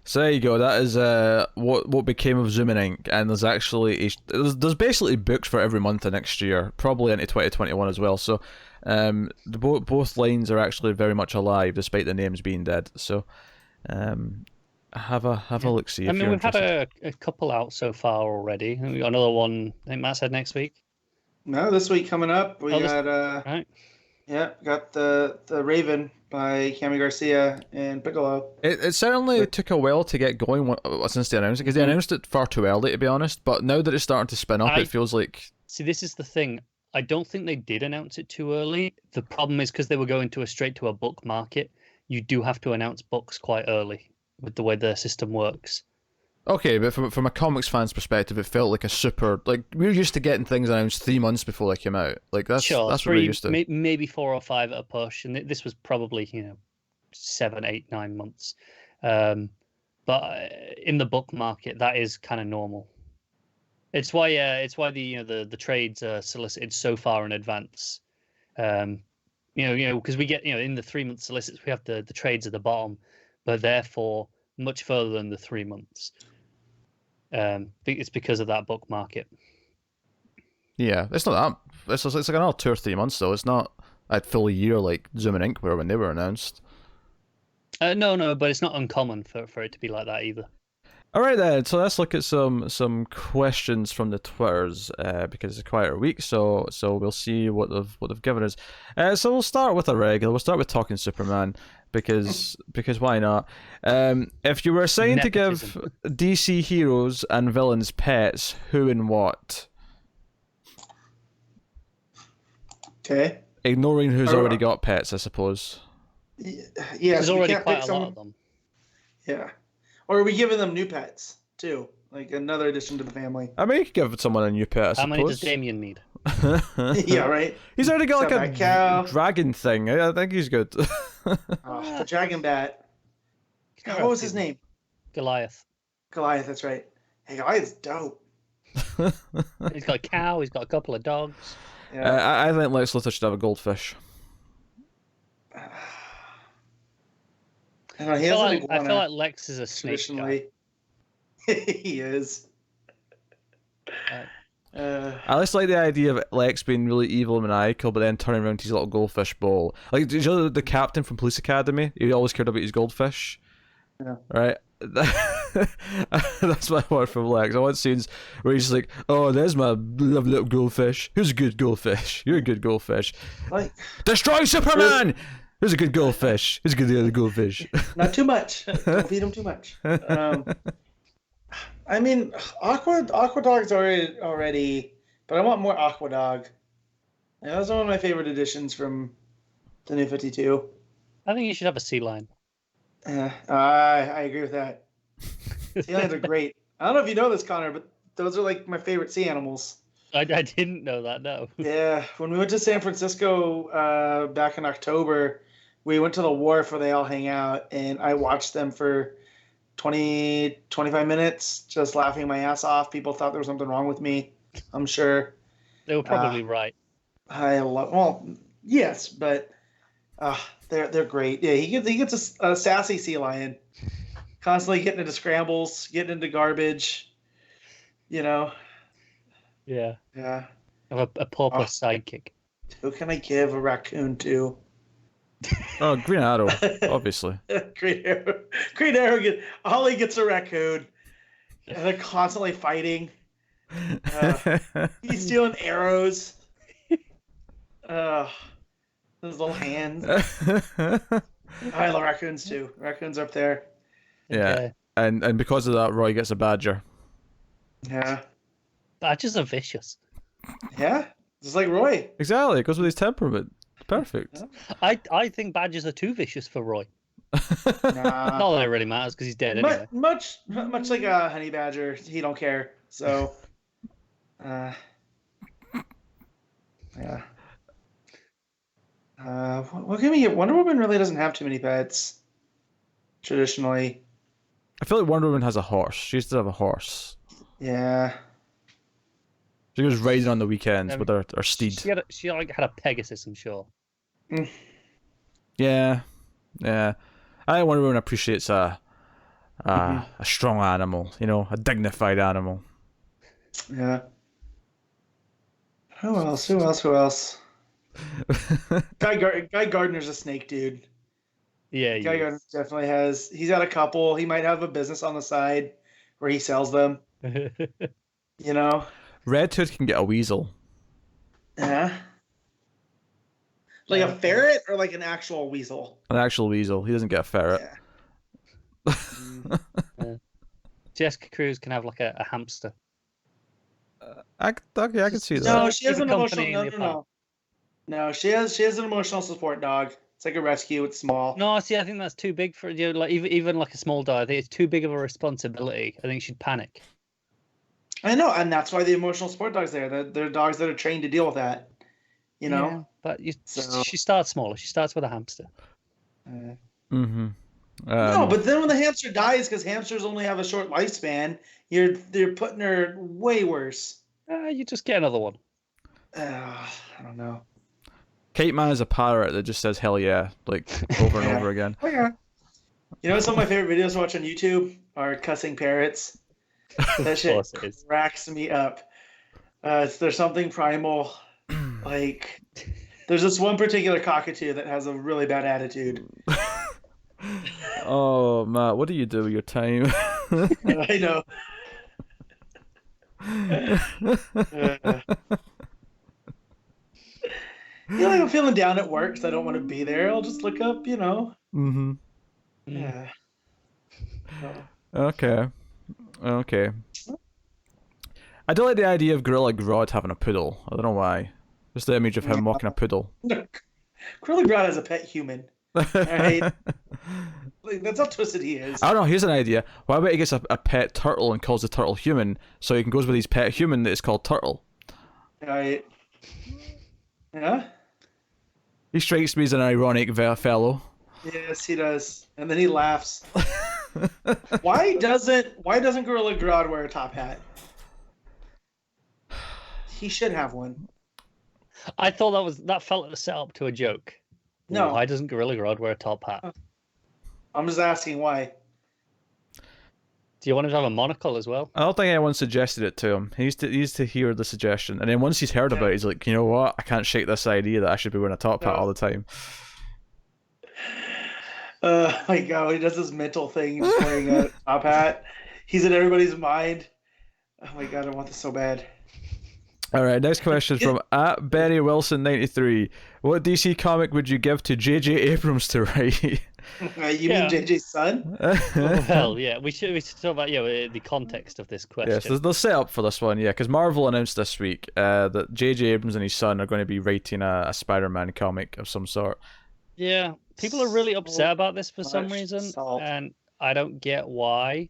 [SPEAKER 1] So there you go. That is what became of Zoom and Ink, and there's actually there's basically books for every month of next year, probably into 2021 as well. So both lines are actually very much alive, despite the names being dead. So have a look. See.
[SPEAKER 3] I mean, we've had a couple out so far already. And we got another one. I think Matt said next week.
[SPEAKER 2] No, this week coming up, we got
[SPEAKER 3] right.
[SPEAKER 2] Yeah, got the Raven by Cami Garcia and Piccolo.
[SPEAKER 1] It certainly took a while to get going since they announced it, because they announced it far too early, to be honest. But now that it's starting to spin up, it feels like...
[SPEAKER 3] See, this is the thing. I don't think they did announce it too early. The problem is because they were going straight to a book market, you do have to announce books quite early with the way the system works.
[SPEAKER 1] Okay, but from a comics fan's perspective, it felt like a super... Like, we're used to getting things announced 3 months before they came out. Like, that's what we're used to.
[SPEAKER 3] Maybe 4 or 5 at a push, and this was probably, 7, 8, 9 months. But but in the book market, that is kind of normal. It's why the trades are solicited so far in advance. Because we get in the 3-month solicits we have the trades at the bottom, but therefore much further than the 3 months. It's because of that book market.
[SPEAKER 1] Yeah, it's not that. It's like another 2 or 3 months though. It's not a full year like Zoom and Ink were when they were announced.
[SPEAKER 3] No, but it's not uncommon for it to be like that either.
[SPEAKER 1] All right then, so let's look at some questions from the Twitters because it's a quieter week. So we'll see what they've given us. So we'll start with a regular. We'll start with Talking Superman because why not? If you were assigned to give DC heroes and villains pets, who and what?
[SPEAKER 2] Okay.
[SPEAKER 1] Ignoring who's already got pets, I suppose.
[SPEAKER 2] Yeah,
[SPEAKER 3] there's already quite a lot of them.
[SPEAKER 2] Yeah. Or are we giving them new pets too? Like another addition to the family.
[SPEAKER 1] I mean, you could give someone a new pet, I suppose.
[SPEAKER 3] How many does Damien need?
[SPEAKER 2] Yeah, right.
[SPEAKER 1] He's already got like a
[SPEAKER 2] cow.
[SPEAKER 1] dragon thing. I think he's good.
[SPEAKER 2] The dragon bat. What was his name?
[SPEAKER 3] Goliath.
[SPEAKER 2] Goliath, that's right. Hey, Goliath's dope.
[SPEAKER 3] He's got a cow. He's got a couple of dogs.
[SPEAKER 2] Yeah.
[SPEAKER 1] I think Lex Luthor should have a goldfish.
[SPEAKER 2] I feel
[SPEAKER 3] like Lex is a snake guy.
[SPEAKER 2] He is.
[SPEAKER 1] I just like the idea of Lex being really evil and maniacal, but then turning around to his little goldfish bowl. Like, do you know the captain from Police Academy? He always cared about his goldfish.
[SPEAKER 2] Yeah.
[SPEAKER 1] Right? That's what I want from Lex. I want scenes where he's like, "Oh, there's my lovely little goldfish. Who's a good goldfish? You're a good goldfish.
[SPEAKER 2] Like,
[SPEAKER 1] destroy Superman! Who's a good goldfish? Who's a good goldfish?"
[SPEAKER 2] Not too much. Don't feed him too much. I mean, Aqua Dog's already, but I want more Aqua Dog. And that was one of my favorite additions from the New 52.
[SPEAKER 3] I think you should have a sea lion.
[SPEAKER 2] I agree with that. Sea lions are great. I don't know if you know this, Connor, but those are like my favorite sea animals.
[SPEAKER 3] I didn't know that, no.
[SPEAKER 2] Yeah, when we went to San Francisco back in October, we went to the wharf where they all hang out, and I watched them for 20, 25 minutes, just laughing my ass off. People thought there was something wrong with me, I'm sure.
[SPEAKER 3] They were probably right.
[SPEAKER 2] Yes, but they're great. Yeah, he gets a sassy sea lion, constantly getting into scrambles, getting into garbage,
[SPEAKER 3] Yeah.
[SPEAKER 2] Yeah.
[SPEAKER 3] Have a pauper sidekick.
[SPEAKER 2] Who can I give a raccoon to?
[SPEAKER 1] Oh, Green Arrow, obviously.
[SPEAKER 2] Green Arrow. Ollie gets a raccoon, and they're constantly fighting. He's stealing arrows. Those little hands. I love raccoons too. Raccoons are up there.
[SPEAKER 1] Yeah,
[SPEAKER 3] Okay.
[SPEAKER 1] and because of that, Roy gets a badger.
[SPEAKER 2] Yeah.
[SPEAKER 3] Badgers are vicious.
[SPEAKER 2] Yeah. Just like Roy.
[SPEAKER 1] Exactly, it goes with his temperament. Perfect.
[SPEAKER 3] I think badgers are too vicious for Roy.
[SPEAKER 2] Nah.
[SPEAKER 3] Not that it really matters because he's dead anyway.
[SPEAKER 2] Much like a honey badger, he don't care. So, yeah. What can we get? Wonder Woman really doesn't have too many pets. Traditionally.
[SPEAKER 1] I feel like Wonder Woman has a horse. She used to have a horse.
[SPEAKER 2] Yeah.
[SPEAKER 1] She was riding on the weekends with her steed.
[SPEAKER 3] She had a Pegasus, I'm sure.
[SPEAKER 1] Yeah. I think Wonder Woman appreciates a strong animal, a dignified animal.
[SPEAKER 2] Yeah. Who else? Guy Gardner's a snake dude.
[SPEAKER 3] Yeah,
[SPEAKER 2] Guy Gardner definitely has. He's got a couple. He might have a business on the side where he sells them.
[SPEAKER 1] Red Hood can get a weasel.
[SPEAKER 2] Yeah. Like a ferret or like an actual weasel?
[SPEAKER 1] An actual weasel. He doesn't get a ferret.
[SPEAKER 2] Yeah.
[SPEAKER 3] Jessica Cruz can have like a hamster.
[SPEAKER 1] I can see that.
[SPEAKER 2] No, she has an
[SPEAKER 3] company
[SPEAKER 2] emotional.
[SPEAKER 3] in the
[SPEAKER 2] No. No, she has an emotional support dog. It's like a rescue. It's small.
[SPEAKER 3] No, see, I think that's too big for like even like a small dog. I think it's too big of a responsibility. I think she'd panic.
[SPEAKER 2] I know, and that's why the emotional support dog's there. They're dogs that are trained to deal with that.
[SPEAKER 3] Yeah, but she starts smaller. She starts with a hamster.
[SPEAKER 2] No, but then when the hamster dies, because hamsters only have a short lifespan, you're putting her way worse.
[SPEAKER 3] You just get another one.
[SPEAKER 2] I don't know.
[SPEAKER 1] Kite Man is a parrot that just says "hell yeah" like over and over again.
[SPEAKER 2] Oh yeah. You know, some of my favorite videos to watch on YouTube are cussing parrots. That shit cracks me up. There's something primal. Like, there's this one particular cockatoo that has a really bad attitude.
[SPEAKER 1] Oh, Matt, what do you do with your time?
[SPEAKER 2] I know. Like I'm feeling down at work because I don't want to be there. I'll just look up,
[SPEAKER 1] Mm-hmm.
[SPEAKER 2] Yeah.
[SPEAKER 1] Okay. I don't like the idea of Gorilla Grodd having a poodle. I don't know why. Just the image of him walking a poodle.
[SPEAKER 2] Gorilla Grodd has a pet human. Right? Like, that's how twisted he is.
[SPEAKER 1] I don't know, here's an idea. Why about he gets a pet turtle and calls the turtle human, so he can goes with his pet human that is called Turtle?
[SPEAKER 2] Right. Yeah?
[SPEAKER 1] He strikes me as an ironic fellow.
[SPEAKER 2] Yes, he does. And then he laughs. Why doesn't Gorilla Grodd wear a top hat? He should have one.
[SPEAKER 3] I thought that felt like a setup to a joke.
[SPEAKER 2] No.
[SPEAKER 3] Why doesn't Gorilla Grodd wear a top hat?
[SPEAKER 2] I'm just asking why.
[SPEAKER 3] Do you want him to have a monocle as well?
[SPEAKER 1] I don't think anyone suggested it to him. He used to hear the suggestion, and then once he's heard about it, he's like, you know what? I can't shake this idea that I should be wearing a top hat all the time.
[SPEAKER 2] My God, he does this mental thing, just wearing a top hat. He's in everybody's mind. Oh my God, I want this so bad.
[SPEAKER 1] All right, next question from @BennyWilson93. What DC comic would you give to J.J. Abrams to write?
[SPEAKER 2] You mean JJ's son?
[SPEAKER 3] Well, yeah, we should talk about the context of this question.
[SPEAKER 1] Yes, there's set up for this one, yeah, because Marvel announced this week that J.J. Abrams and his son are going to be writing a Spider-Man comic of some sort.
[SPEAKER 3] Yeah, people are really upset about this for some reason, and I don't get why.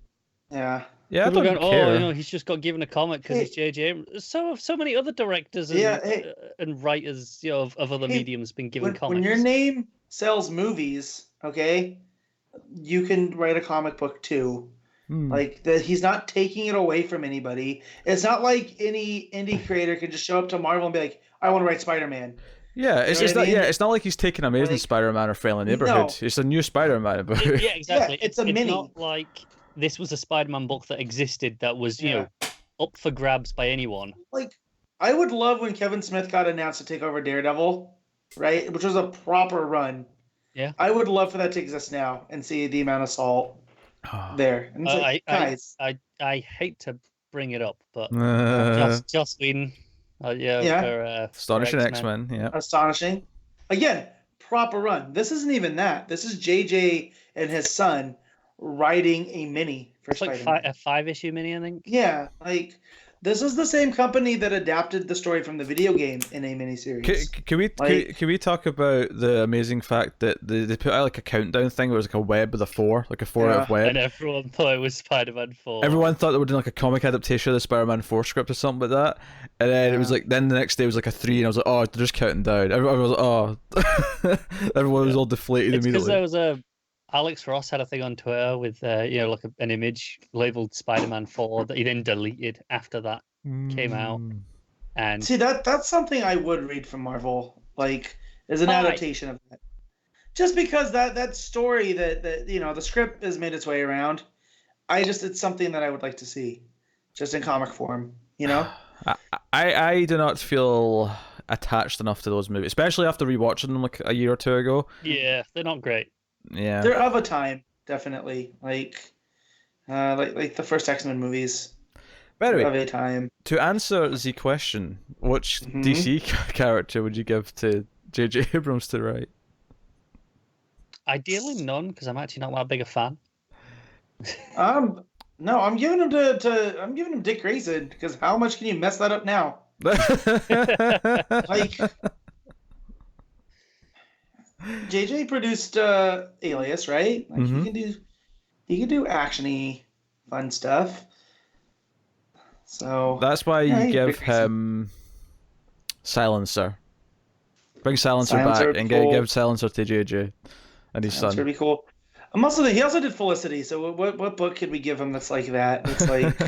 [SPEAKER 2] Yeah.
[SPEAKER 1] Yeah,
[SPEAKER 3] people
[SPEAKER 1] I don't care.
[SPEAKER 3] He's just got given a comic because he's J.J. Abrams. So many other directors and writers, of other mediums been given comics.
[SPEAKER 2] When your name sells movies, okay, you can write a comic book too. Like that, he's not taking it away from anybody. It's not like any indie creator can just show up to Marvel and be like, "I want to write Spider-Man."
[SPEAKER 1] Yeah, it's not like he's taking Amazing Spider-Man or Friendly Neighborhood. No. It's a new Spider-Man.
[SPEAKER 3] Yeah, exactly.
[SPEAKER 2] Yeah, it's mini.
[SPEAKER 3] Not like this was a Spider-Man book that existed that was, up for grabs by anyone.
[SPEAKER 2] Like, I would love when Kevin Smith got announced to take over Daredevil, right? Which was a proper run.
[SPEAKER 3] Yeah.
[SPEAKER 2] I would love for that to exist now and see the amount of salt there. And guys.
[SPEAKER 3] I hate to bring it up, but Joss Whedon.
[SPEAKER 1] Astonishing X-Men. Yeah.
[SPEAKER 2] Astonishing. Again, proper run. This isn't even that. This is JJ and his son writing a mini for Spider-Man.
[SPEAKER 3] Like a 5-issue mini, I think.
[SPEAKER 2] Yeah, like this is the same company that adapted the story from the video game in a miniseries.
[SPEAKER 1] Can we talk about the amazing fact that they put out like a countdown thing where it was like a web with a 4, like a 4 out of web,
[SPEAKER 3] and everyone thought it was Spider-Man 4.
[SPEAKER 1] Everyone thought they were doing like a comic adaptation of the Spider-Man 4 script or something like that, and then it was like then the next day it was like a 3, and I was like, oh, they're just counting down. Everyone was like, oh, everyone was all deflated immediately.
[SPEAKER 3] Because there was Alex Ross had a thing on Twitter with like an image labeled Spider-Man 4 that he then deleted after that came out. And
[SPEAKER 2] see that's something I would read from Marvel, like as an adaptation of that. Just because that story that the script has made its way around, it's something that I would like to see, just in comic form.
[SPEAKER 1] I do not feel attached enough to those movies, especially after rewatching them like a year or two ago.
[SPEAKER 3] Yeah, they're not great.
[SPEAKER 1] Yeah,
[SPEAKER 2] they're of a time, definitely. Like the first X-Men movies.
[SPEAKER 1] By the way,
[SPEAKER 2] of a time.
[SPEAKER 1] To answer the question, which DC character would you give to J.J. Abrams to write?
[SPEAKER 3] Ideally, none, because I'm actually not that big a fan.
[SPEAKER 2] No, I'm giving him Dick Grayson, because how much can you mess that up now? Like, JJ produced Alias, right? Like he can do actiony, fun stuff. So
[SPEAKER 1] that's why you give him Silencer. Bring Silencer back and give Silencer to JJ and his son.
[SPEAKER 2] That's really cool. He also did Felicity. So what book could we give him that's like that? It's like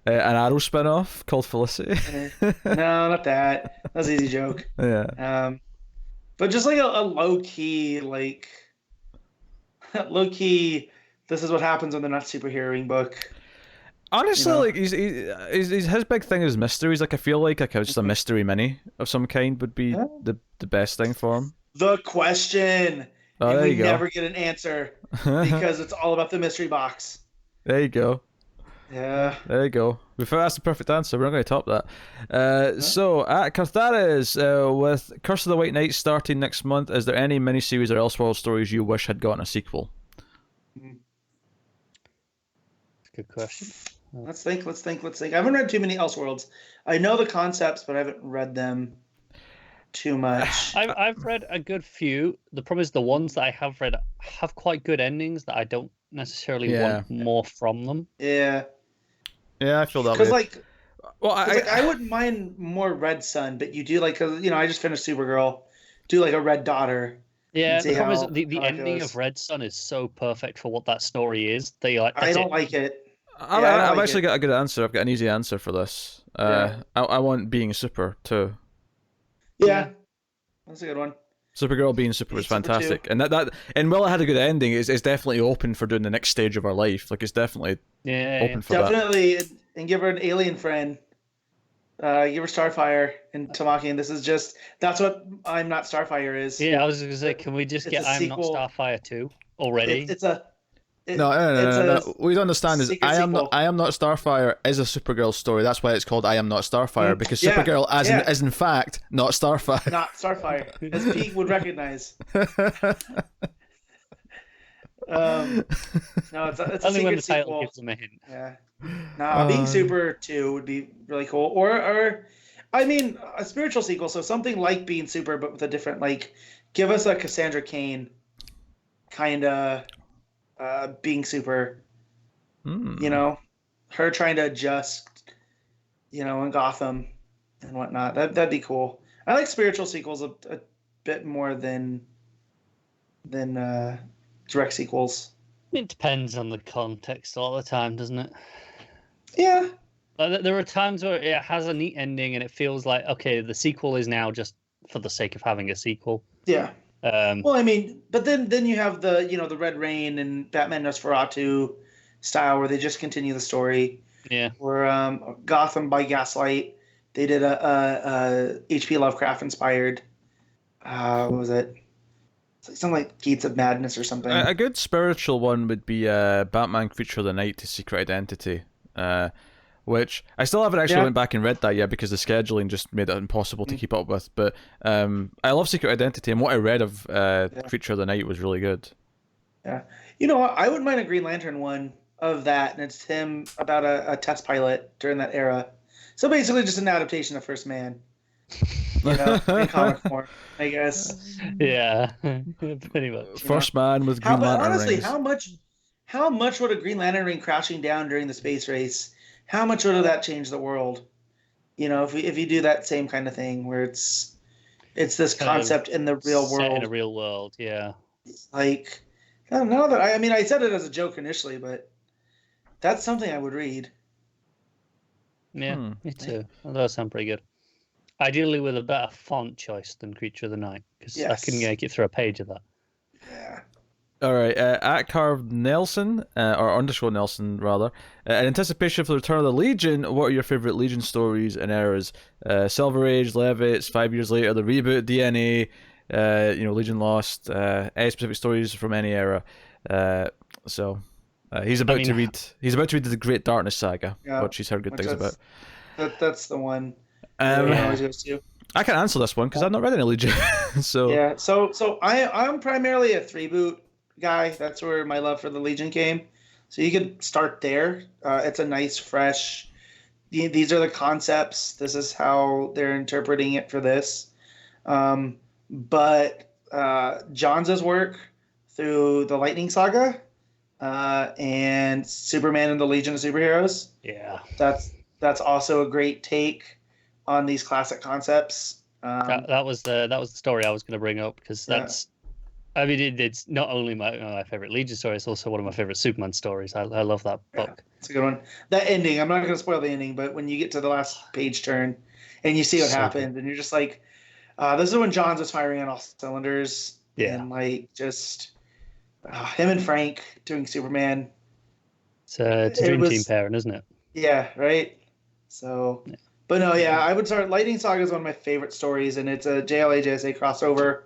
[SPEAKER 1] an Arrow spin-off called Felicity.
[SPEAKER 2] no, not that. That's an easy joke.
[SPEAKER 1] Yeah.
[SPEAKER 2] But just like a low key, this is what happens when they're not superheroing book.
[SPEAKER 1] Honestly, like he's his big thing is mysteries. Like I feel like just a mystery mini of some kind would be the best thing for him.
[SPEAKER 2] The question.
[SPEAKER 1] Oh,
[SPEAKER 2] and
[SPEAKER 1] there
[SPEAKER 2] we
[SPEAKER 1] you go.
[SPEAKER 2] never get an answer because it's all about the mystery box.
[SPEAKER 1] There you go.
[SPEAKER 2] Yeah.
[SPEAKER 1] There you go. That's the perfect answer. We're not going to top that. So, at Carthares, with Curse of the White Knight starting next month, is there any miniseries or Elseworld stories you wish had gotten a sequel?
[SPEAKER 3] Good question.
[SPEAKER 2] Let's think. I haven't read too many Elseworlds. I know the concepts, but I haven't read them too much.
[SPEAKER 3] I've read a good few. The problem is the ones that I have read have quite good endings that I don't necessarily want more from them.
[SPEAKER 2] Yeah.
[SPEAKER 1] Yeah, I feel that way.
[SPEAKER 2] Because I wouldn't mind more Red Sun, but you do I just finished Supergirl. Do like a Red Daughter.
[SPEAKER 3] Yeah, the problem is the ending of Red Sun is so perfect for what that story is. I
[SPEAKER 2] don't like it.
[SPEAKER 1] I've actually got a good answer. I've got an easy answer for this. I want Being Super too.
[SPEAKER 2] Yeah, that's a good one.
[SPEAKER 1] Supergirl being super was fantastic, and and while it had a good ending, it's definitely open for doing the next stage of her life. Like it's definitely open for
[SPEAKER 2] that. And give her an alien friend. Give her Starfire and Tamaki, and that's what I'm Not Starfire is.
[SPEAKER 3] Yeah, I was gonna say, can we just get I'm Not Starfire 2 already?
[SPEAKER 1] No. We don't understand is I am not Starfire is a Supergirl story. That's why it's called I Am Not Starfire, because Supergirl is in fact not Starfire.
[SPEAKER 2] Not Starfire, as Pete would recognize. No, it's a
[SPEAKER 3] only when
[SPEAKER 2] secret
[SPEAKER 3] the title
[SPEAKER 2] sequel.
[SPEAKER 3] gives them a hint.
[SPEAKER 2] Yeah. No, Being Super 2 would be really cool. Or I mean, a spiritual sequel, so something like Being Super, but with a different, give us a Cassandra Cain kind of Being Super. Her trying to adjust, in Gotham and whatnot. That'd be cool. I like spiritual sequels a bit more than direct sequels.
[SPEAKER 3] It depends on the context all the time, doesn't it?
[SPEAKER 2] Yeah.
[SPEAKER 3] There are times where it has a neat ending and it feels like, okay, the sequel is now just for the sake of having a sequel.
[SPEAKER 2] Yeah. Well, I mean, but then you have the Red Rain and Batman Nosferatu style where they just continue the story.
[SPEAKER 3] Yeah.
[SPEAKER 2] Or Gotham by Gaslight, they did a H.P. Lovecraft inspired. What was it? It's like something like Gates of Madness or something.
[SPEAKER 1] A good spiritual one would be Batman Creature of the Night to Secret Identity, which I still haven't actually went back and read that yet because the scheduling just made it impossible to keep up with. But I love Secret Identity, and what I read of Creature of the Night was really good.
[SPEAKER 2] Yeah. You know what? I wouldn't mind a Green Lantern one of that, and it's him about a test pilot during that era. So basically just an adaptation of First Man. In comic form, I guess.
[SPEAKER 3] Yeah, pretty much.
[SPEAKER 1] First Man with Green Lantern
[SPEAKER 2] honestly,
[SPEAKER 1] rings.
[SPEAKER 2] how much would a Green Lantern ring crashing down during the space race? How much would that change the world? If you do that same kind of thing where it's this concept in the real world.
[SPEAKER 3] In a real world, yeah.
[SPEAKER 2] I don't know that. I said it as a joke initially, but that's something I would read.
[SPEAKER 3] Yeah, me too. That does sound pretty good. Ideally with a better font choice than Creature of the Night, because I couldn't make it through a page of that.
[SPEAKER 2] Yeah.
[SPEAKER 1] All right, at Carve Nelson, or underscore Nelson rather, in anticipation for the return of the Legion, what are your favorite Legion stories and eras? Silver Age, Levitts, 5 years later, the reboot, DNA, Legion Lost, any specific stories from any era. He's about to read the Great Darkness Saga, which he's heard good things about.
[SPEAKER 2] That's the one.
[SPEAKER 1] I can answer this one because I've not read any Legion.
[SPEAKER 2] So I'm primarily a 3-boot guy. That's where my love for the Legion came. So you could start there. It's a nice, fresh. These are the concepts. This is how they're interpreting it for this. But Johns' work through the Lightning Saga and Superman and the Legion of Superheroes.
[SPEAKER 3] Yeah,
[SPEAKER 2] that's also a great take on these classic concepts.
[SPEAKER 3] That was the story I was going to bring up because I mean, it's not only my favorite Legion story; it's also one of my favorite Superman stories. I love that book.
[SPEAKER 2] It's a good one. That ending, I'm not going to spoil the ending, but when you get to the last page turn and you see what happened, and you're just like, this is when Johns was firing on all cylinders.
[SPEAKER 3] Yeah.
[SPEAKER 2] And like just him and Frank doing Superman.
[SPEAKER 3] It's a dream team pairing, isn't it?
[SPEAKER 2] Yeah, right. So, yeah. But no, yeah, I would start. Lightning Saga is one of my favorite stories, and it's a JLA JSA crossover,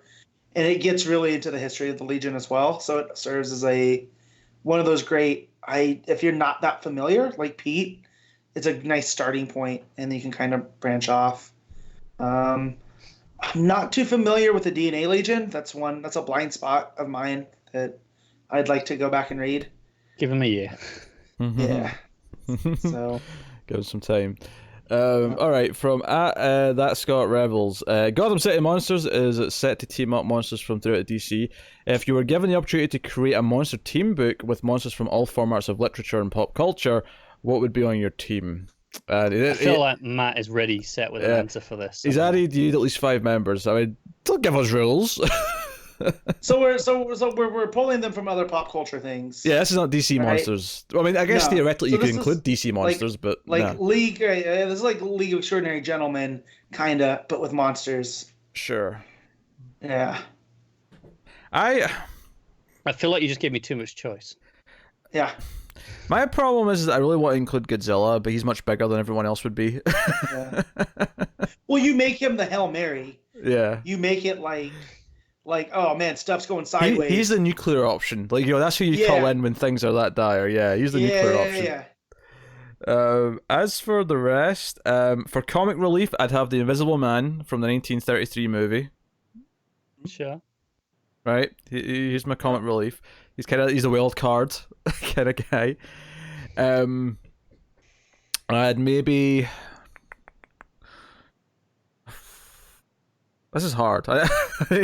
[SPEAKER 2] and it gets really into the history of the Legion as well. So it serves as one of those great. If you're not that familiar, like Pete, it's a nice starting point, and you can kind of branch off. I'm not too familiar with the DNA Legion. That's a blind spot of mine that I'd like to go back and read.
[SPEAKER 3] Give him a year.
[SPEAKER 2] Yeah. So
[SPEAKER 1] give him some time. All right, from that Scot Rebels, Gotham City Monsters is set to team up monsters from throughout DC. If you were given the opportunity to create a monster team book with monsters from all formats of literature and pop culture, what would be on your team?
[SPEAKER 3] I feel like Matt is ready, set with an answer for this.
[SPEAKER 1] He's added you at least 5 members. I mean, don't give us rules.
[SPEAKER 2] So we're pulling them from other pop culture things.
[SPEAKER 1] Yeah, this is not DC monsters. I mean, I guess theoretically you could include DC monsters, but
[SPEAKER 2] League. This is like League of Extraordinary Gentlemen, kinda, but with monsters.
[SPEAKER 1] Sure.
[SPEAKER 2] Yeah.
[SPEAKER 3] I feel like you just gave me too much choice.
[SPEAKER 2] Yeah.
[SPEAKER 1] My problem is that I really want to include Godzilla, but he's much bigger than everyone else would be.
[SPEAKER 2] Yeah. Well, you make him the Hail Mary.
[SPEAKER 1] Yeah.
[SPEAKER 2] You make it like, oh man, stuff's going sideways.
[SPEAKER 1] He's the nuclear option. Like, that's who you call in when things are that dire. Yeah, he's the nuclear option. Yeah. As for the rest, for comic relief, I'd have the Invisible Man from the 1933 movie.
[SPEAKER 3] Sure.
[SPEAKER 1] Right? He's my comic relief. He's a wild card kind of guy. I'd maybe. This is hard. I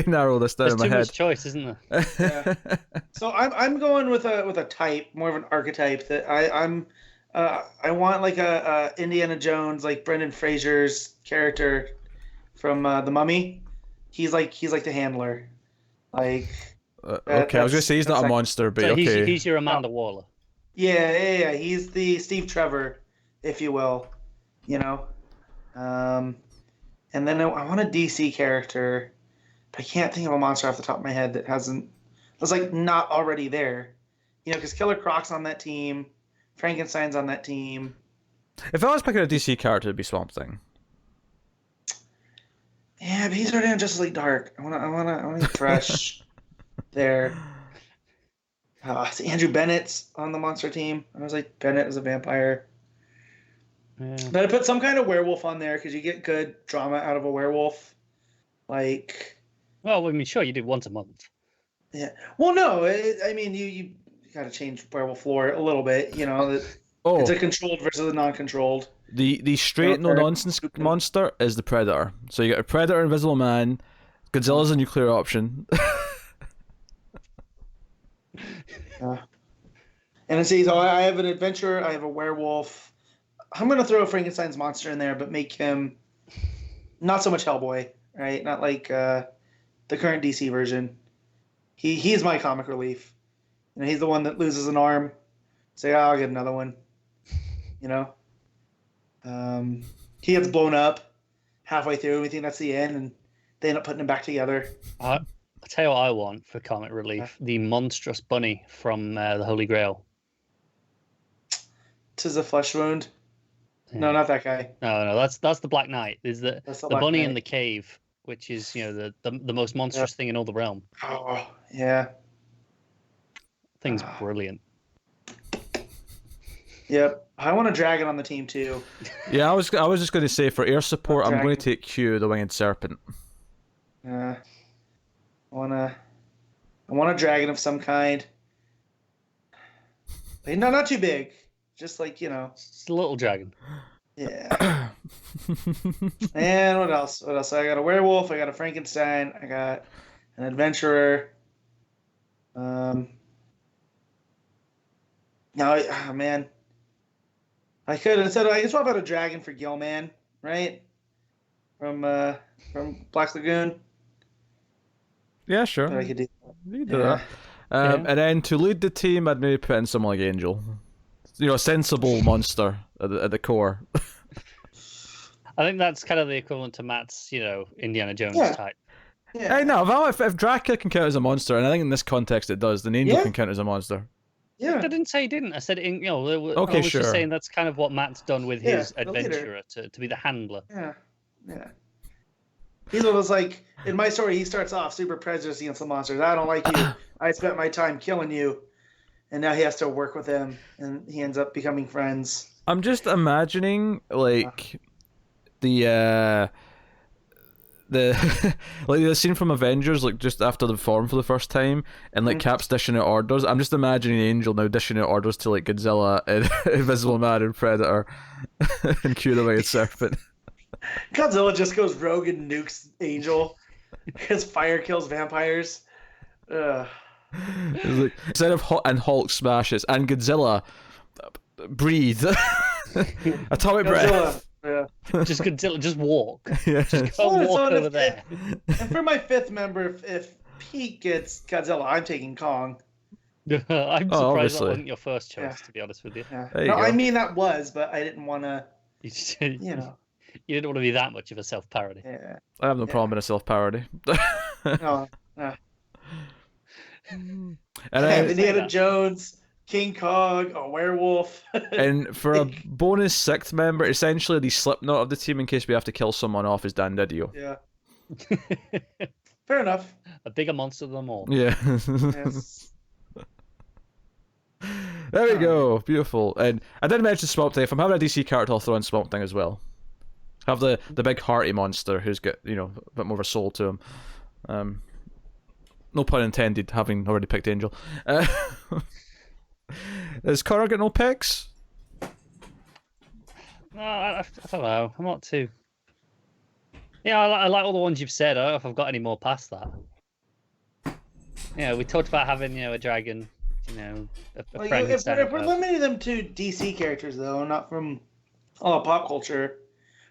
[SPEAKER 1] narrow this down in my head.
[SPEAKER 3] There's too much choice, isn't there?
[SPEAKER 2] Yeah. So I'm going with a type, more of an archetype that I want like a Indiana Jones, like Brendan Fraser's character from The Mummy. He's like the handler. Like.
[SPEAKER 1] Okay, I was gonna say he's not a monster, but
[SPEAKER 3] so
[SPEAKER 1] okay.
[SPEAKER 3] He's your Amanda Waller.
[SPEAKER 2] Yeah. He's the Steve Trevor, if you will. You know. And then I want a DC character, but I can't think of a monster off the top of my head that's like not already there. You know, because Killer Croc's on that team, Frankenstein's on that team.
[SPEAKER 1] If I was picking a DC character, it'd be Swamp Thing.
[SPEAKER 2] Yeah, but he's already on Justice League Dark. I want to fresh there. See, Andrew Bennett's on the monster team. I was like, Bennett is a vampire. Yeah. But I put some kind of werewolf on there because you get good drama out of a werewolf. Like.
[SPEAKER 3] Well, I mean, sure, you do once a month.
[SPEAKER 2] Yeah. Well, no, I mean, you got to change werewolf lore a little bit. You know, it's a controlled versus a non-controlled.
[SPEAKER 1] The straight no nonsense monster is the Predator. So you got a Predator, Invisible Man, Godzilla's a nuclear option.
[SPEAKER 2] And so I have an adventurer, I have a werewolf. I'm gonna throw a Frankenstein's monster in there, but make him not so much Hellboy, right? Not like the current DC version. He's my comic relief. You know, he's the one that loses an arm. Say, I'll get another one. You know, he gets blown up halfway through, and we think that's the end, and they end up putting him back together.
[SPEAKER 3] I'll tell you what I want for comic relief: the monstrous bunny from the Holy Grail.
[SPEAKER 2] 'Tis a flesh wound. Yeah. No, not that guy.
[SPEAKER 3] No, that's the Black Knight. There's the bunny Knight in the cave, which is the most monstrous thing in all the realm.
[SPEAKER 2] Oh yeah,
[SPEAKER 3] thing's brilliant.
[SPEAKER 2] Yep, I want a dragon on the team too.
[SPEAKER 1] Yeah, I was just going to say for air support, I'm going to take Q, the Winged Serpent.
[SPEAKER 2] I want a dragon of some kind. No, not too big. Just like,
[SPEAKER 3] Just a little dragon.
[SPEAKER 2] Yeah. And what else? So I got a werewolf, I got a Frankenstein, I got an adventurer. Now, man. I could swap out a dragon for Gilman, right? From Black Lagoon.
[SPEAKER 1] Yeah, sure.
[SPEAKER 2] But I could do
[SPEAKER 1] You can do that. And then to lead the team, I'd maybe put in someone like Angel. A sensible monster at the core.
[SPEAKER 3] I think that's kind of the equivalent to Matt's, Indiana Jones type.
[SPEAKER 2] Yeah.
[SPEAKER 1] Hey, no, if Dracula can count as a monster, and I think in this context it does, then Angel can count as a monster.
[SPEAKER 2] Yeah.
[SPEAKER 3] I didn't say he didn't. I said,
[SPEAKER 1] Okay,
[SPEAKER 3] I was
[SPEAKER 1] sure.
[SPEAKER 3] just saying that's kind of what Matt's done with his adventurer to be the handler.
[SPEAKER 2] Yeah. He's one of those, like, in my story, he starts off super prejudiced against the monsters. I don't like you. I spent my time killing you. And now he has to work with them, and he ends up becoming friends.
[SPEAKER 1] I'm just imagining, like, the like the scene from Avengers, like just after the form for the first time, and like Cap's dishing out orders. I'm just imagining Angel now dishing out orders to like Godzilla and Invisible Man and Predator and Cure Serpent.
[SPEAKER 2] Godzilla just goes rogue and nukes Angel because fire kills vampires.
[SPEAKER 1] Like, instead of Hulk smashes and Godzilla breathe atomic breath.
[SPEAKER 2] Yeah.
[SPEAKER 3] Just Godzilla, just walk.
[SPEAKER 1] Yeah.
[SPEAKER 3] Just go walk over there.
[SPEAKER 2] And for my fifth member, if Pete gets Godzilla, I'm taking Kong.
[SPEAKER 3] I'm surprised
[SPEAKER 1] obviously.
[SPEAKER 3] that wasn't your first choice, to be honest with you.
[SPEAKER 2] Yeah.
[SPEAKER 1] There you
[SPEAKER 2] No,
[SPEAKER 1] go.
[SPEAKER 2] I mean that was, but I didn't want to.
[SPEAKER 3] You didn't want to be that much of a self-parody.
[SPEAKER 2] Yeah.
[SPEAKER 1] I have no problem in a self-parody.
[SPEAKER 2] No.
[SPEAKER 1] And
[SPEAKER 2] Indiana Jones, King Kong, a werewolf.
[SPEAKER 1] and for a bonus sixth member, essentially the Slipknot of the team in case we have to kill someone off is Dan Didio.
[SPEAKER 2] Yeah. Fair enough.
[SPEAKER 3] A bigger monster than them all.
[SPEAKER 1] Yeah.
[SPEAKER 2] Yes.
[SPEAKER 1] There we go. Beautiful. And I did mention Swamp Thing. If I'm having a DC character, I'll throw in Swamp Thing as well. Have the big hearty monster who's got, a bit more of a soul to him. No pun intended, having already picked Angel. Has Connor got no picks?
[SPEAKER 3] No, I don't know. I'm not too. Yeah, I like all the ones you've said. I don't know if I've got any more past that. Yeah, we talked about having, a dragon, a
[SPEAKER 2] Like,
[SPEAKER 3] Frankenstein.
[SPEAKER 2] if we're limiting them to DC characters, though, not from all pop culture,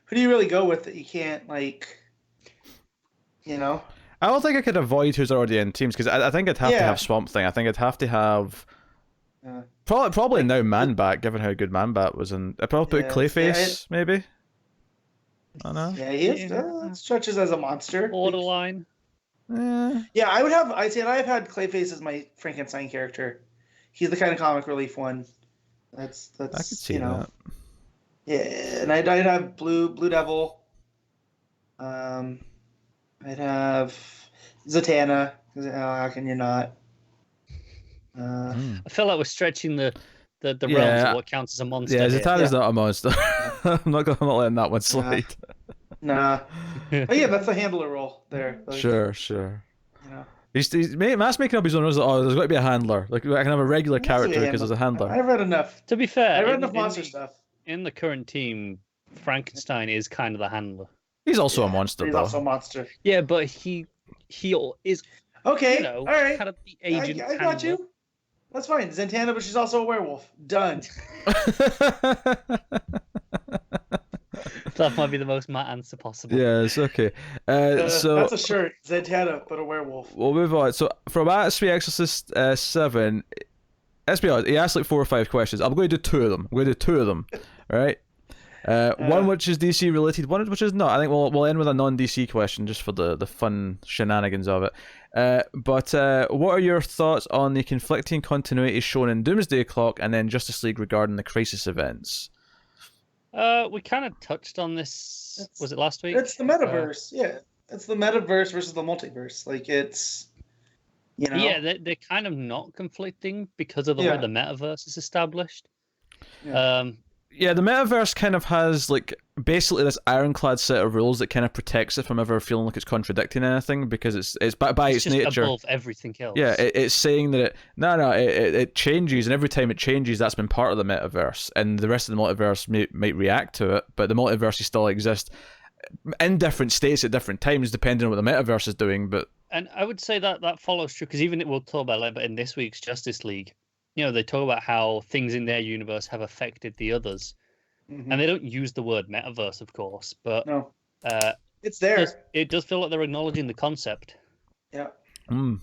[SPEAKER 2] who do you really go with that you can't,
[SPEAKER 1] I don't think I could avoid who's already in teams, because I think I'd have to have Swamp Thing. I think I'd have to have... Probably now Man-Bat, given how good Man-Bat was in... I'd probably put Clayface, maybe? I don't know.
[SPEAKER 2] Yeah, he is. Stretches as a monster.
[SPEAKER 3] Borderline.
[SPEAKER 2] Yeah, I'd say I've had Clayface as my Frankenstein character. He's the kind of comic relief one. That's
[SPEAKER 1] I could see that.
[SPEAKER 2] Yeah, and I'd have Blue Devil. I'd have Zatanna. How can you not?
[SPEAKER 3] I feel like we're stretching the realms of what counts as a monster.
[SPEAKER 1] Yeah,
[SPEAKER 3] here.
[SPEAKER 1] Zatanna's not a monster. I'm not letting that one slide.
[SPEAKER 2] Nah. But yeah, that's the handler role there.
[SPEAKER 1] Sure. Matt's making up his own rules. There's got to be a handler. Like, I can have a regular character because there's a handler.
[SPEAKER 2] I've read enough.
[SPEAKER 3] To be fair,
[SPEAKER 2] I read enough monster stuff.
[SPEAKER 3] In the current team, Frankenstein is kind of the handler.
[SPEAKER 1] He's also a monster,
[SPEAKER 2] He's
[SPEAKER 1] though.
[SPEAKER 2] also a monster.
[SPEAKER 3] Yeah, but he is.
[SPEAKER 2] Okay, all right.
[SPEAKER 3] Kind of the agent.
[SPEAKER 2] I got you. That's fine. Zatanna, but she's also a werewolf. Done.
[SPEAKER 3] That might be the most Matt answer possible.
[SPEAKER 1] Yeah, it's okay. So
[SPEAKER 2] that's a shirt. Zatanna, but a werewolf.
[SPEAKER 1] We'll move on. So from At Sweet Exorcist 7, let's be honest, he asked like 4 or 5 questions. I'm going to do 2 of them. Right? One which is DC related, one which is not. I think we'll end with a non-DC question just for the fun shenanigans of it. But what are your thoughts on the conflicting continuity shown in Doomsday Clock and then Justice League regarding the Crisis events?
[SPEAKER 3] We kind of touched on this. Was it last week?
[SPEAKER 2] It's the metaverse. Yeah, it's the metaverse versus the multiverse. Like it's,
[SPEAKER 3] Yeah, they're kind of not conflicting because of the way the metaverse is established.
[SPEAKER 1] Yeah, the metaverse kind of has like basically this ironclad set of rules that kind of protects it from ever feeling like it's contradicting anything, because it's by its
[SPEAKER 3] just
[SPEAKER 1] nature
[SPEAKER 3] above everything else.
[SPEAKER 1] Yeah, it's saying that it changes, and every time it changes, that's been part of the metaverse, and the rest of the multiverse might react to it, but the multiverse still exists in different states at different times, depending on what the metaverse is doing. But
[SPEAKER 3] and I would say that follows true, because even we'll talk about it later, in this week's Justice League, they talk about how things in their universe have affected the others. Mm-hmm. And they don't use the word metaverse, of course, but
[SPEAKER 2] no, it's there.
[SPEAKER 3] It does feel like they're acknowledging the concept.
[SPEAKER 2] Yeah.
[SPEAKER 1] Mm.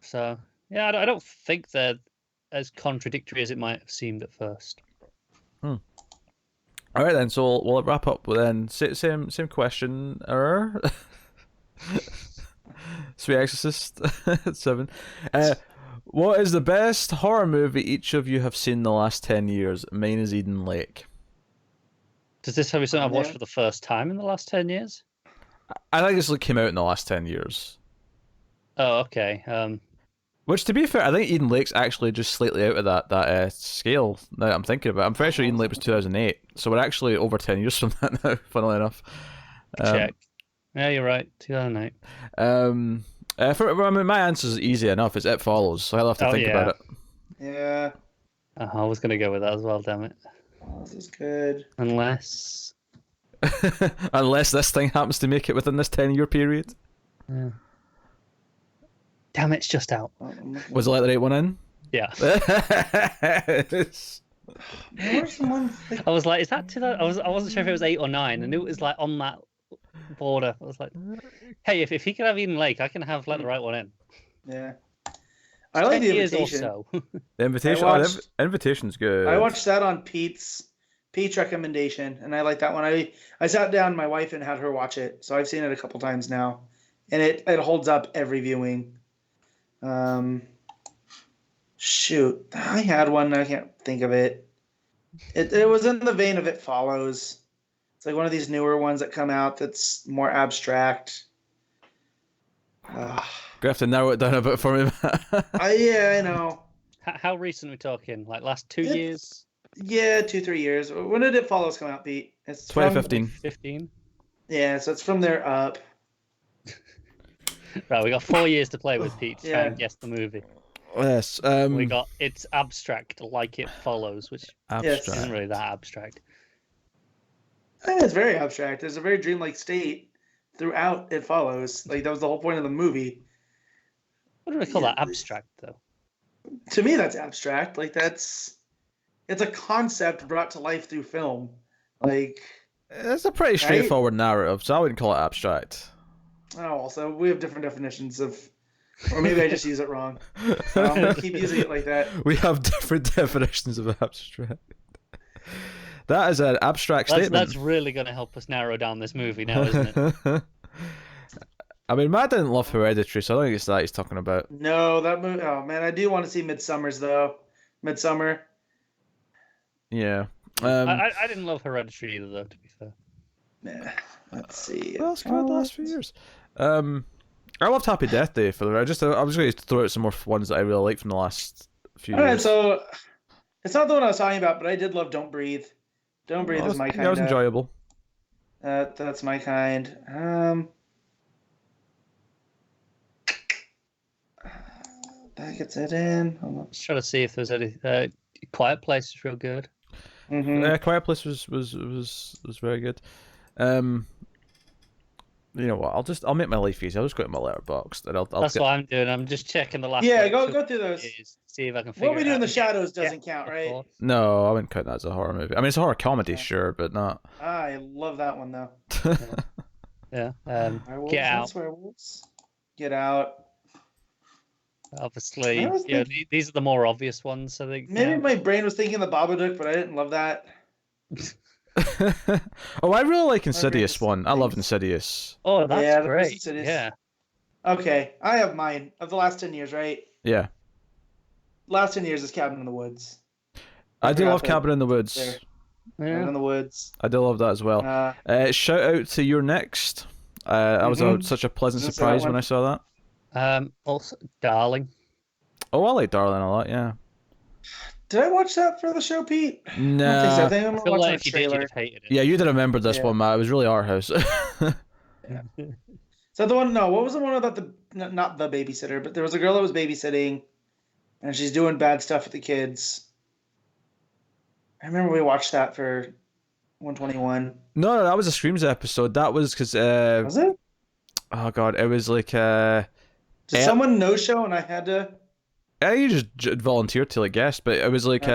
[SPEAKER 3] So yeah, I don't think they're as contradictory as it might have seemed at first.
[SPEAKER 1] All right then. So we'll wrap up with then same question. Sweet Exorcist 7. What is the best horror movie each of you have seen in the last 10 years? Mine is Eden Lake.
[SPEAKER 3] Does this have something I've watched for the first time in the last 10 years?
[SPEAKER 1] I think this came out in the last 10 years.
[SPEAKER 3] Oh, okay.
[SPEAKER 1] Which, to be fair, I think Eden Lake's actually just slightly out of that scale now that I'm thinking about it. I'm pretty sure Eden Lake was 2008, so we're actually over 10 years from that now, funnily enough.
[SPEAKER 3] Check. Yeah, you're right. 2008.
[SPEAKER 1] I mean, my answer is easy enough. It's It Follows, so I'll have to think about it.
[SPEAKER 2] Yeah.
[SPEAKER 3] I was going to go with that as well, damn it.
[SPEAKER 2] Oh, this is good.
[SPEAKER 3] Unless
[SPEAKER 1] this thing happens to make it within this 10-year period.
[SPEAKER 3] Yeah. Damn, it's just out.
[SPEAKER 1] Was it Let the Right One In?
[SPEAKER 3] Yeah.
[SPEAKER 2] Where's the one?
[SPEAKER 3] I was like, is that 2000? I wasn't sure if it was 8 or 9. I knew it was like on that border. I was like, hey, if he can have Eden Lake, I can have Let the Right One In.
[SPEAKER 2] Yeah. I like The Invitation.
[SPEAKER 3] Also.
[SPEAKER 1] The Invitation. Invitation's good.
[SPEAKER 2] I watched that on Pete's recommendation, and I like that one. I sat down with my wife and had her watch it, so I've seen it a couple times now, and it holds up every viewing. Shoot, I had one. I can't think of it. It was in the vein of It Follows. It's like one of these newer ones that come out that's more abstract.
[SPEAKER 1] You have to narrow it down a bit for me.
[SPEAKER 2] Yeah, I know.
[SPEAKER 3] How recent are we talking? Like last 2 years?
[SPEAKER 2] Yeah, 2-3 years. When did It Follows come out, Pete? It's
[SPEAKER 1] 2015.
[SPEAKER 3] 15.
[SPEAKER 2] Yeah, so it's from there up.
[SPEAKER 3] Right, we got 4 years to play with Pete to try and guess the movie.
[SPEAKER 1] Yes.
[SPEAKER 3] We got It's Abstract, Like It Follows, which isn't really that abstract.
[SPEAKER 2] I think it's very abstract. There's a very dreamlike state throughout It Follows. Like, that was the whole point of the movie.
[SPEAKER 3] What do we call that abstract, though?
[SPEAKER 2] To me, that's abstract. Like, it's a concept brought to life through film. Like,
[SPEAKER 1] it's a pretty straightforward narrative, so I wouldn't call it abstract.
[SPEAKER 2] Oh, also, we have different definitions of... Or maybe I just use it wrong. I'm going to keep using it like that.
[SPEAKER 1] We have different definitions of abstract. That is an abstract statement.
[SPEAKER 3] That's really going to help us narrow down this movie now, isn't it?
[SPEAKER 1] I mean, Matt didn't love Hereditary, so I don't think it's that he's talking about.
[SPEAKER 2] No, that movie... Oh, man, I do want to see Midsommar, though. Midsommar.
[SPEAKER 1] Yeah.
[SPEAKER 3] I didn't love Hereditary either, though, to be fair.
[SPEAKER 2] Yeah. Let's see.
[SPEAKER 1] Well, it's come out the last few years. I loved Happy Death Day for the I was going to throw out some more ones that I really like from the last few years.
[SPEAKER 2] Alright, so it's not the one I was talking about, but I did love Don't Breathe. Don't Breathe is my kind.
[SPEAKER 1] That was enjoyable.
[SPEAKER 2] That's my kind. That gets it in. Hold on.
[SPEAKER 3] Just trying to see if there's any. Quiet Place is real good.
[SPEAKER 2] Mm-hmm.
[SPEAKER 1] Quiet Place was very good. You know what? I'll make my life easy. I'll just go to my letterbox and
[SPEAKER 3] That's what I'm doing. I'm just checking the last.
[SPEAKER 2] Yeah, go through those.
[SPEAKER 3] See if I can figure.
[SPEAKER 2] What We Do in
[SPEAKER 3] out.
[SPEAKER 2] the Shadows doesn't count, right?
[SPEAKER 1] No, I wouldn't count that as a horror movie. I mean, it's a horror comedy, sure, but not.
[SPEAKER 2] I love that one though.
[SPEAKER 3] Yeah.
[SPEAKER 2] Werewolves,
[SPEAKER 3] Get Out.
[SPEAKER 2] Werewolves. Get Out.
[SPEAKER 3] Obviously, these are the more obvious ones. I think.
[SPEAKER 2] Maybe my brain was thinking the Babadook, but I didn't love that.
[SPEAKER 1] Oh, I really like Insidious one. I love Insidious.
[SPEAKER 3] Oh, that's great.
[SPEAKER 2] Insidious.
[SPEAKER 3] Yeah.
[SPEAKER 2] Okay, I have mine of the last 10 years, right?
[SPEAKER 1] Yeah.
[SPEAKER 2] Last 10 years is Cabin in the Woods.
[SPEAKER 1] I do love Cabin in the Woods.
[SPEAKER 2] Cabin in the Woods.
[SPEAKER 1] I do love that as well. Shout out to You're Next. That was such a pleasant surprise when I saw
[SPEAKER 3] that. Also, Darling.
[SPEAKER 1] Oh, I like Darling a lot, yeah.
[SPEAKER 2] Did I watch that for the show, Pete?
[SPEAKER 1] No.
[SPEAKER 2] I think I'm
[SPEAKER 3] feel like
[SPEAKER 2] the
[SPEAKER 3] if you did, you'd have hated it.
[SPEAKER 1] Yeah, you did remember this one, Matt. It was really art house.
[SPEAKER 2] Yeah. Is that the one? No, what was the one about not the babysitter, but there was a girl that was babysitting, and she's doing bad stuff with the kids. I remember we watched that for 121.
[SPEAKER 1] No, that was a Screams episode. That was because...
[SPEAKER 2] was it?
[SPEAKER 1] Oh, God. It was like...
[SPEAKER 2] Did someone no-show and I had to...
[SPEAKER 1] You just volunteered to guest, but it was like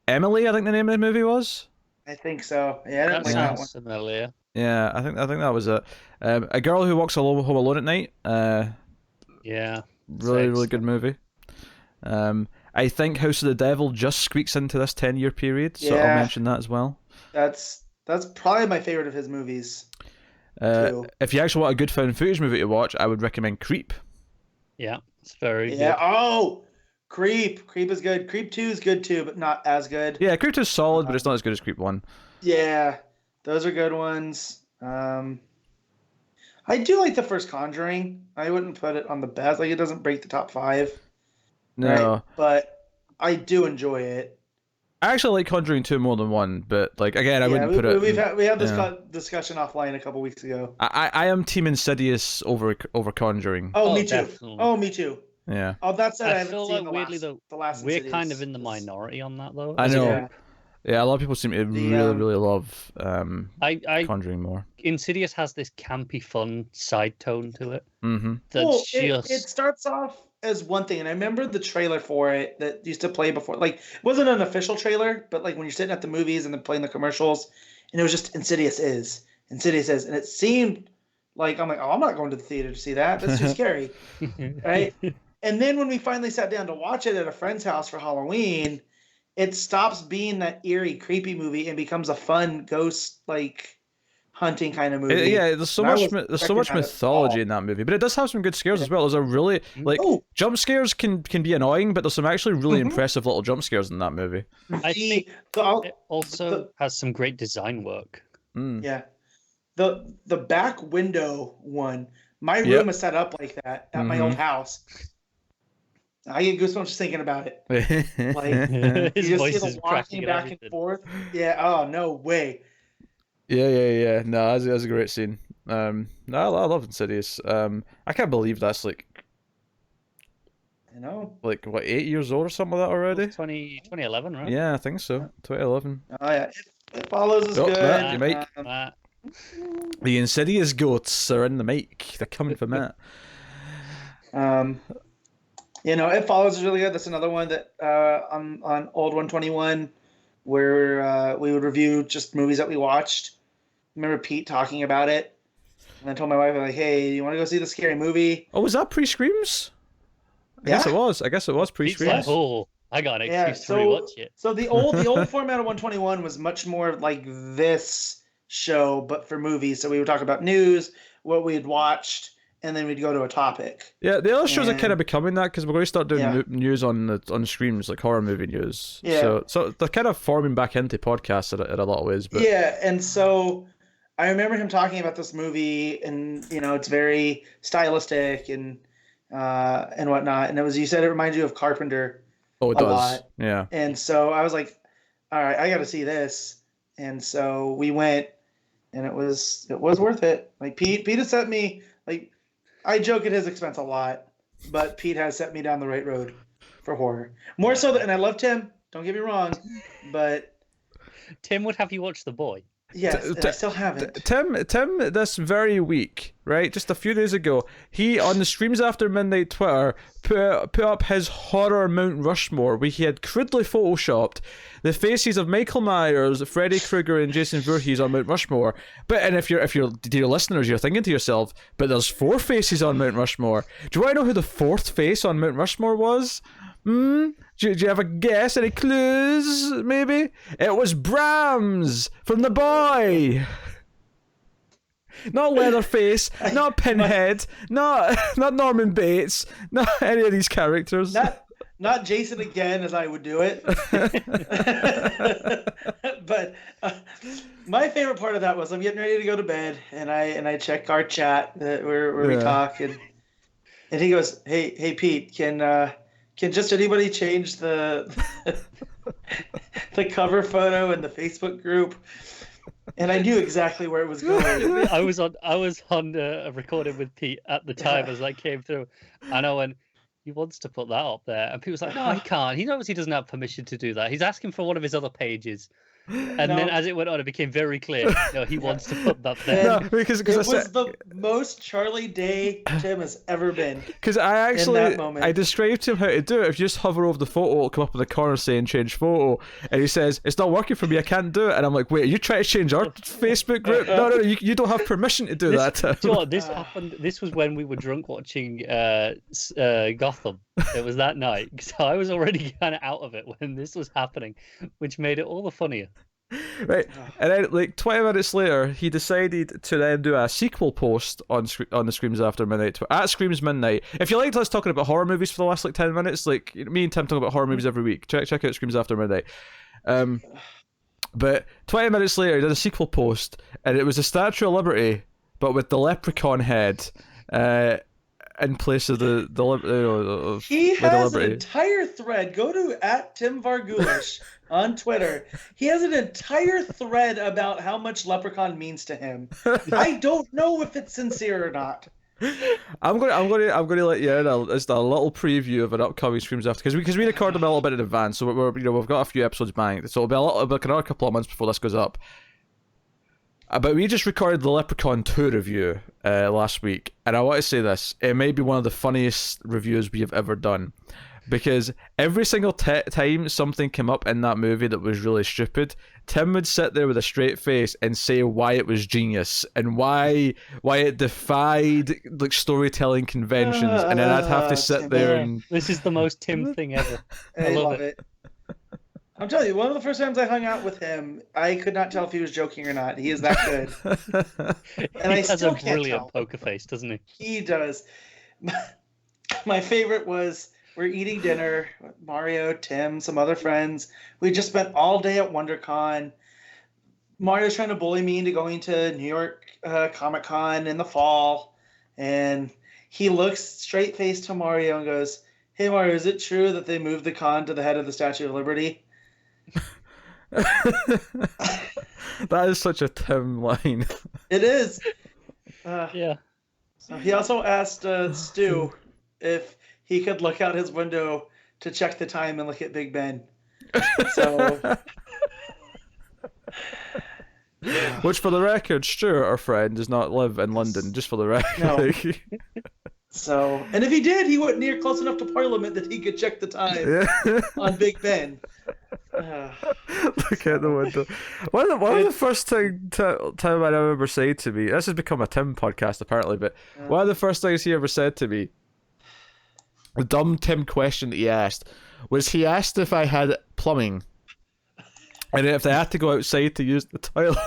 [SPEAKER 1] Emily, I think the name of the movie was.
[SPEAKER 2] I think so. Yeah,
[SPEAKER 3] that sounds familiar.
[SPEAKER 1] Yeah, I think that was it. A girl who walks home alone at night.
[SPEAKER 3] Yeah.
[SPEAKER 1] Really good movie. I think House of the Devil just squeaks into this 10-year period, so I'll mention that as well.
[SPEAKER 2] That's probably my favorite of his movies. Too.
[SPEAKER 1] If you actually want a good found footage movie to watch, I would recommend Creep.
[SPEAKER 3] Yeah, it's very good.
[SPEAKER 2] Yeah. Oh, Creep. Creep is good. Creep 2 is good too, but not as good.
[SPEAKER 1] Yeah, Creep 2 is solid, but it's not as good as Creep 1.
[SPEAKER 2] Yeah, those are good ones. I do like the first Conjuring. I wouldn't put it on the best. Like, it doesn't break the top 5.
[SPEAKER 1] No.
[SPEAKER 2] Right? But I do enjoy it.
[SPEAKER 1] I actually like Conjuring 2 more than 1, but like again, I wouldn't put it.
[SPEAKER 2] We had this discussion offline a couple weeks ago.
[SPEAKER 1] I am Team Insidious over Conjuring.
[SPEAKER 2] Oh, me too.
[SPEAKER 3] Definitely.
[SPEAKER 2] Oh, me too.
[SPEAKER 1] Yeah.
[SPEAKER 2] Oh, that said, I haven't
[SPEAKER 3] feel
[SPEAKER 2] seen
[SPEAKER 3] like weirdly though,
[SPEAKER 2] the last
[SPEAKER 3] we're
[SPEAKER 2] Insidious.
[SPEAKER 3] kind of in the minority on that though.
[SPEAKER 1] I know.
[SPEAKER 2] Yeah.
[SPEAKER 1] Yeah, a lot of people seem to really love Conjuring more.
[SPEAKER 3] Insidious has this campy, fun side tone to it.
[SPEAKER 1] Mm-hmm.
[SPEAKER 3] That's
[SPEAKER 2] it starts off as one thing, and I remember the trailer for it that used to play before. Like, it wasn't an official trailer, but like when you're sitting at the movies and they're playing the commercials, and it was just Insidious is, and it seemed like I'm not going to the theater to see that. That's too scary, right? And then when we finally sat down to watch it at a friend's house for Halloween, it stops being that eerie, creepy movie and becomes a fun ghost hunting kind of movie.
[SPEAKER 1] Yeah, there's so much mythology in that movie, but it does have some good scares as well. There's a really jump scares can be annoying, but there's some actually really impressive little jump scares in that movie.
[SPEAKER 3] I think it also has some great design work.
[SPEAKER 2] Yeah, the back window one. My room is set up like that at my old house. I get goosebumps just thinking about it. Like
[SPEAKER 3] His
[SPEAKER 2] you
[SPEAKER 3] voice
[SPEAKER 2] just see
[SPEAKER 3] is
[SPEAKER 2] them walking back and forth. Yeah. Oh no way.
[SPEAKER 1] Yeah. No, that's a great scene. No, I love Insidious. I can't believe that's like,
[SPEAKER 2] I know.
[SPEAKER 1] like what, 8 years old or something like that already?
[SPEAKER 3] 2011, right?
[SPEAKER 1] Yeah, I think so. 2011.
[SPEAKER 2] Oh yeah, it follows is good.
[SPEAKER 1] Matt, your mic. The Insidious goats are in the mic. They're coming for Matt.
[SPEAKER 2] It follows is really good. That's another one that on Old 121 where we would review just movies that we watched. I remember Pete talking about it, and I told my wife, like, "Hey, you want to go see the scary movie?"
[SPEAKER 1] Oh, was that pre-Screams? I guess it was pre-Screams.
[SPEAKER 3] Like, I got an excuse to rewatch it.
[SPEAKER 2] So the old format of 121 was much more like this show, but for movies. So we would talk about news, what we had watched, and then we'd go to a topic.
[SPEAKER 1] Yeah, the other shows are kind of becoming that because we're going to start doing news on Screams, like horror movie news.
[SPEAKER 2] Yeah.
[SPEAKER 1] So they're kind of forming back into podcasts in a lot of ways. But
[SPEAKER 2] yeah, and so I remember him talking about this movie, and it's very stylistic and whatnot. And you said it reminds you of Carpenter.
[SPEAKER 1] Oh, it does. Lot. Yeah.
[SPEAKER 2] And so I was like, all right, I got to see this. And so we went, and it was worth it. Like Pete has set me, like, I joke at his expense a lot, but Pete has set me down the right road for horror. More so and I love Tim. Don't get me wrong, but
[SPEAKER 3] Tim would have you watch The Boy.
[SPEAKER 2] Yes, I still haven't.
[SPEAKER 1] Tim, this very week, right? Just a few days ago, he on the Streams After Midnight Twitter put up his horror Mount Rushmore, where he had crudely photoshopped the faces of Michael Myers, Freddy Krueger, and Jason Voorhees on Mount Rushmore. And if you're dear listeners, you're thinking to yourself, but there's 4 faces on Mount Rushmore. Do you want to know who the 4th face on Mount Rushmore was? Do you have a guess? Any clues, maybe? It was Brahms from The Boy. Not Leatherface, not Pinhead, not Norman Bates, not any of these characters.
[SPEAKER 2] Not Jason again, as I would do it. But my favorite part of that was I'm getting ready to go to bed, and I check our chat where we talk, and he goes, "Hey Pete, can just anybody change the the cover photo in the Facebook group?" And I knew exactly where it was going.
[SPEAKER 3] I was on a recording with Pete at the time as that came through, and I went, "He wants to put that up there," and people was like, "No, he can't. He knows he doesn't have permission to do that. He's asking for one of his other pages." And then as it went on, it became very clear. No, he wants to put that there.
[SPEAKER 1] No, because
[SPEAKER 2] it was the most Charlie Day Tim has ever been.
[SPEAKER 1] Because I described to him how to do it. If you just hover over the photo, it'll come up in the corner saying change photo, and he says it's not working for me. I can't do it. And I'm like, wait, are you trying to change our Facebook group? No, you don't have permission to do that.
[SPEAKER 3] You know what, this happened. This was when we were drunk watching Gotham. It was that night, so I was already kind of out of it when this was happening, which made it all the funnier.
[SPEAKER 1] Right, and then like 20 minutes later, he decided to then do a sequel post on the Screams After Midnight at Screams Midnight. If you liked us talking about horror movies for the last like 10 minutes, like me and Tim talk about horror movies every week. Check out Screams After Midnight. But 20 minutes later, he did a sequel post, and it was the Statue of Liberty, but with the leprechaun head. In place of
[SPEAKER 2] he has an entire thread. Go to @TimVargulish on Twitter. He has an entire thread about how much leprechaun means to him. I don't know if it's sincere or not.
[SPEAKER 1] I'm gonna let you in just a little preview of an upcoming Screams After, because we record them a little bit in advance, so we've got a few episodes banked, so it'll be another couple of months before this goes up. But we just recorded the Leprechaun 2 review last week, and I want to say this, it may be one of the funniest reviews we have ever done, because every single time something came up in that movie that was really stupid, Tim would sit there with a straight face and say why it was genius, and why it defied like storytelling conventions, and then I'd have to sit there and...
[SPEAKER 3] This is the most Tim thing ever. I love it.
[SPEAKER 2] I'm telling you, one of the first times I hung out with him, I could not tell if he was joking or not. He is that good. And
[SPEAKER 3] he has a brilliant poker face, doesn't he?
[SPEAKER 2] He does. My favorite was we're eating dinner, Mario, Tim, some other friends. We just spent all day at WonderCon. Mario's trying to bully me into going to New York Comic Con in the fall. And he looks straight-faced to Mario and goes, "Hey, Mario, is it true that they moved the con to the head of the Statue of Liberty?"
[SPEAKER 1] That is such a Tim line.
[SPEAKER 2] It is.
[SPEAKER 3] Yeah.
[SPEAKER 2] So he also asked Stu if he could look out his window to check the time and look at Big Ben. So,
[SPEAKER 1] which, for the record, Stuart, our friend, does not live in London. Just for the record.
[SPEAKER 2] No. So, and if he did, he wasn't near close enough to Parliament that he could check the time on Big Ben.
[SPEAKER 1] Look out the window. One of the first thing Tim I ever said to me, this has become a Tim podcast apparently, but one of the first things he ever said to me, the dumb Tim question that he asked, was he asked if I had plumbing, and if they had to go outside to use the toilet.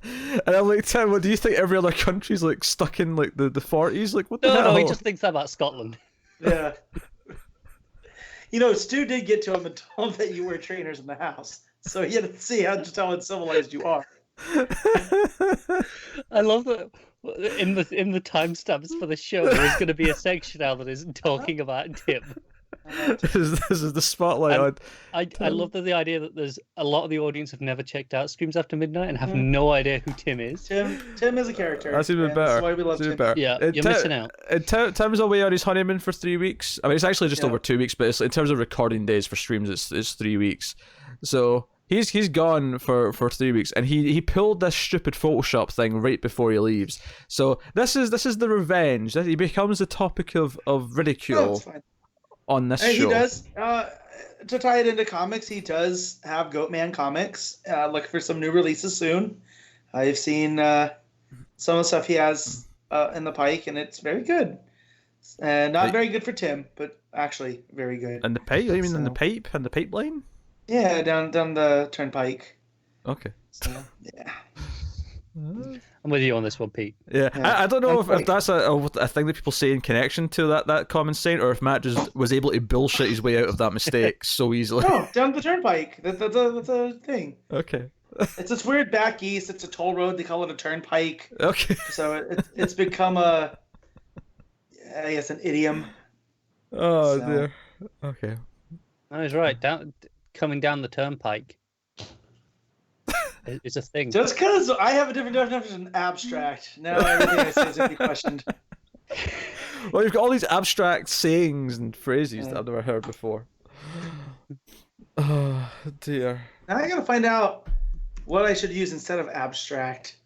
[SPEAKER 1] And I'm like, Tim, what do you think every other country's like stuck in like the 40s? Like, what the hell?
[SPEAKER 3] No, he just thinks that about Scotland.
[SPEAKER 2] Yeah. You know, Stu did get to him and told him that you wear trainers in the house. So he had to see how uncivilized you are.
[SPEAKER 3] I love that in the timestamps for the show, there's going to be a section now that isn't talking about Tim.
[SPEAKER 1] This is the spotlight on.
[SPEAKER 3] I love the idea that there's a lot of the audience have never checked out Screams After Midnight and have no idea who Tim is.
[SPEAKER 2] Tim is a character.
[SPEAKER 1] That's even better.
[SPEAKER 2] That's why we love Tim.
[SPEAKER 3] Yeah, you're missing out.
[SPEAKER 1] Tim's away on his honeymoon for 3 weeks. I mean, it's actually just over 2 weeks, but it's, in terms of recording days for streams, it's 3 weeks. So he's gone for 3 weeks, and he pulled this stupid Photoshop thing right before he leaves. So this is the revenge. He becomes the topic of ridicule.
[SPEAKER 2] Oh,
[SPEAKER 1] on this show.
[SPEAKER 2] He does, to tie it into comics, he does have Goatman comics. Look for some new releases soon. I've seen some of the stuff he has in the pike, and it's very good. Not very good for Tim, but actually very good.
[SPEAKER 1] And the pipe? You mean in the pipe? And the pipeline?
[SPEAKER 2] Yeah, down the turnpike.
[SPEAKER 1] Okay.
[SPEAKER 2] So, yeah.
[SPEAKER 3] I'm with you on this one, Pete.
[SPEAKER 1] Yeah. I don't know if that's a thing that people say in connection to that common saying, or if Matt just was able to bullshit his way out of that mistake so easily.
[SPEAKER 2] No, down the turnpike. That's a thing.
[SPEAKER 1] Okay.
[SPEAKER 2] It's this weird back east. It's a toll road. They call it a turnpike.
[SPEAKER 1] Okay.
[SPEAKER 2] So it's become I guess, an idiom.
[SPEAKER 1] Oh, dear. Okay.
[SPEAKER 3] No, he's right. Coming down the turnpike. It's a thing.
[SPEAKER 2] Just because I have a different definition than abstract, now everything I say is going to be questioned.
[SPEAKER 1] Well, you've got all these abstract sayings and phrases that I've never heard before. dear.
[SPEAKER 2] Now I gotta find out what I should use instead of abstract,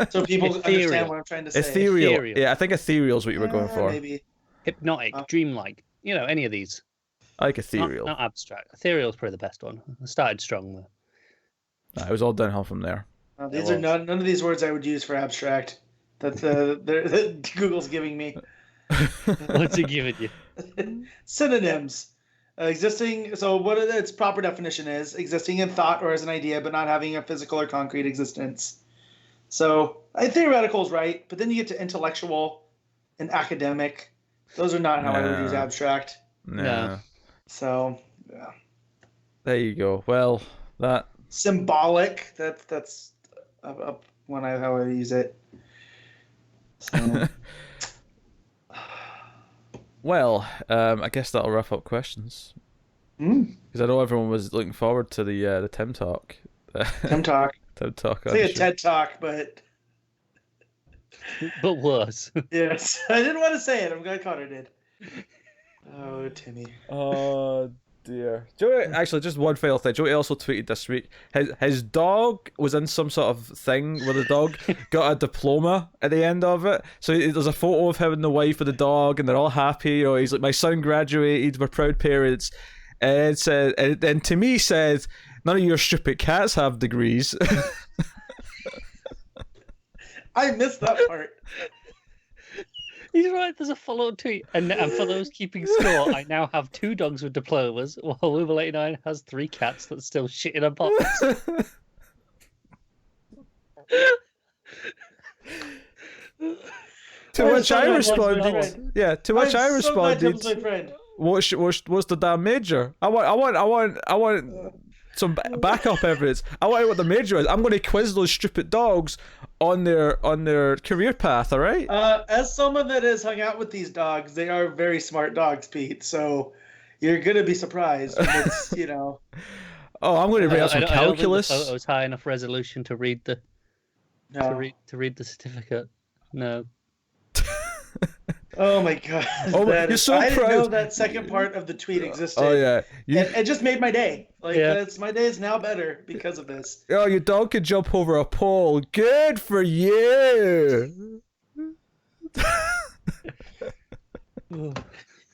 [SPEAKER 2] so people understand what I'm trying to say.
[SPEAKER 1] Ethereal. Yeah, I think ethereal is what you were going for.
[SPEAKER 2] Maybe
[SPEAKER 3] Hypnotic, dreamlike. You know, any of these.
[SPEAKER 1] I like ethereal.
[SPEAKER 3] Not abstract. Ethereal is probably the best one. I started strong though.
[SPEAKER 1] Nah, it was all downhill from there.
[SPEAKER 2] These are none of these words I would use for abstract. That Google's giving me.
[SPEAKER 3] What's it giving you?
[SPEAKER 2] Synonyms. Existing. So what its proper definition is: existing in thought or as an idea, but not having a physical or concrete existence. So theoretical is right, but then you get to intellectual and academic. Those are not how I would use abstract.
[SPEAKER 1] No.
[SPEAKER 2] So yeah.
[SPEAKER 1] There you go. Well, that
[SPEAKER 2] symbolic. That's how I use it. So.
[SPEAKER 1] Well, I guess that'll wrap up questions. Because I know everyone was looking forward to the Tim Talk.
[SPEAKER 2] Tim Talk.
[SPEAKER 1] Tim Talk.
[SPEAKER 2] It's like a TED Talk, but
[SPEAKER 3] worse.
[SPEAKER 2] Yes, I didn't want to say it. I'm glad Connor did. Oh, Timmy.
[SPEAKER 1] Oh dear. Joey, actually, just one final thing. Joey also tweeted this week. His dog was in some sort of thing where the dog got a diploma at the end of it. So there's a photo of him and the wife with the dog, and they're all happy. You know, he's like, my son graduated. We're proud parents. And it said, and then to me said, none of your stupid cats have degrees.
[SPEAKER 2] I missed that part.
[SPEAKER 3] He's right, there's a follow-up tweet. And for those keeping score, I now have 2 dogs with diplomas, while Uber89 has 3 cats that still shit in a box.
[SPEAKER 1] To which I responded, what's the damn major? I want some backup evidence. I want to know what the major is. I'm going to quiz those stupid dogs on their career path. All right.
[SPEAKER 2] As someone that has hung out with these dogs, they are very smart dogs, Pete. So you're going to be surprised. It's, you know.
[SPEAKER 1] Oh, I'm going to bring out some calculus.
[SPEAKER 3] I was high enough resolution to read the to read the certificate. No.
[SPEAKER 2] Oh my god!
[SPEAKER 1] You're so
[SPEAKER 2] I
[SPEAKER 1] proud.
[SPEAKER 2] didn't know that second part of the tweet existed.
[SPEAKER 1] Oh yeah,
[SPEAKER 2] it just made my day. Like my day is now better because of this.
[SPEAKER 1] Oh, your dog could jump over a pole. Good for you.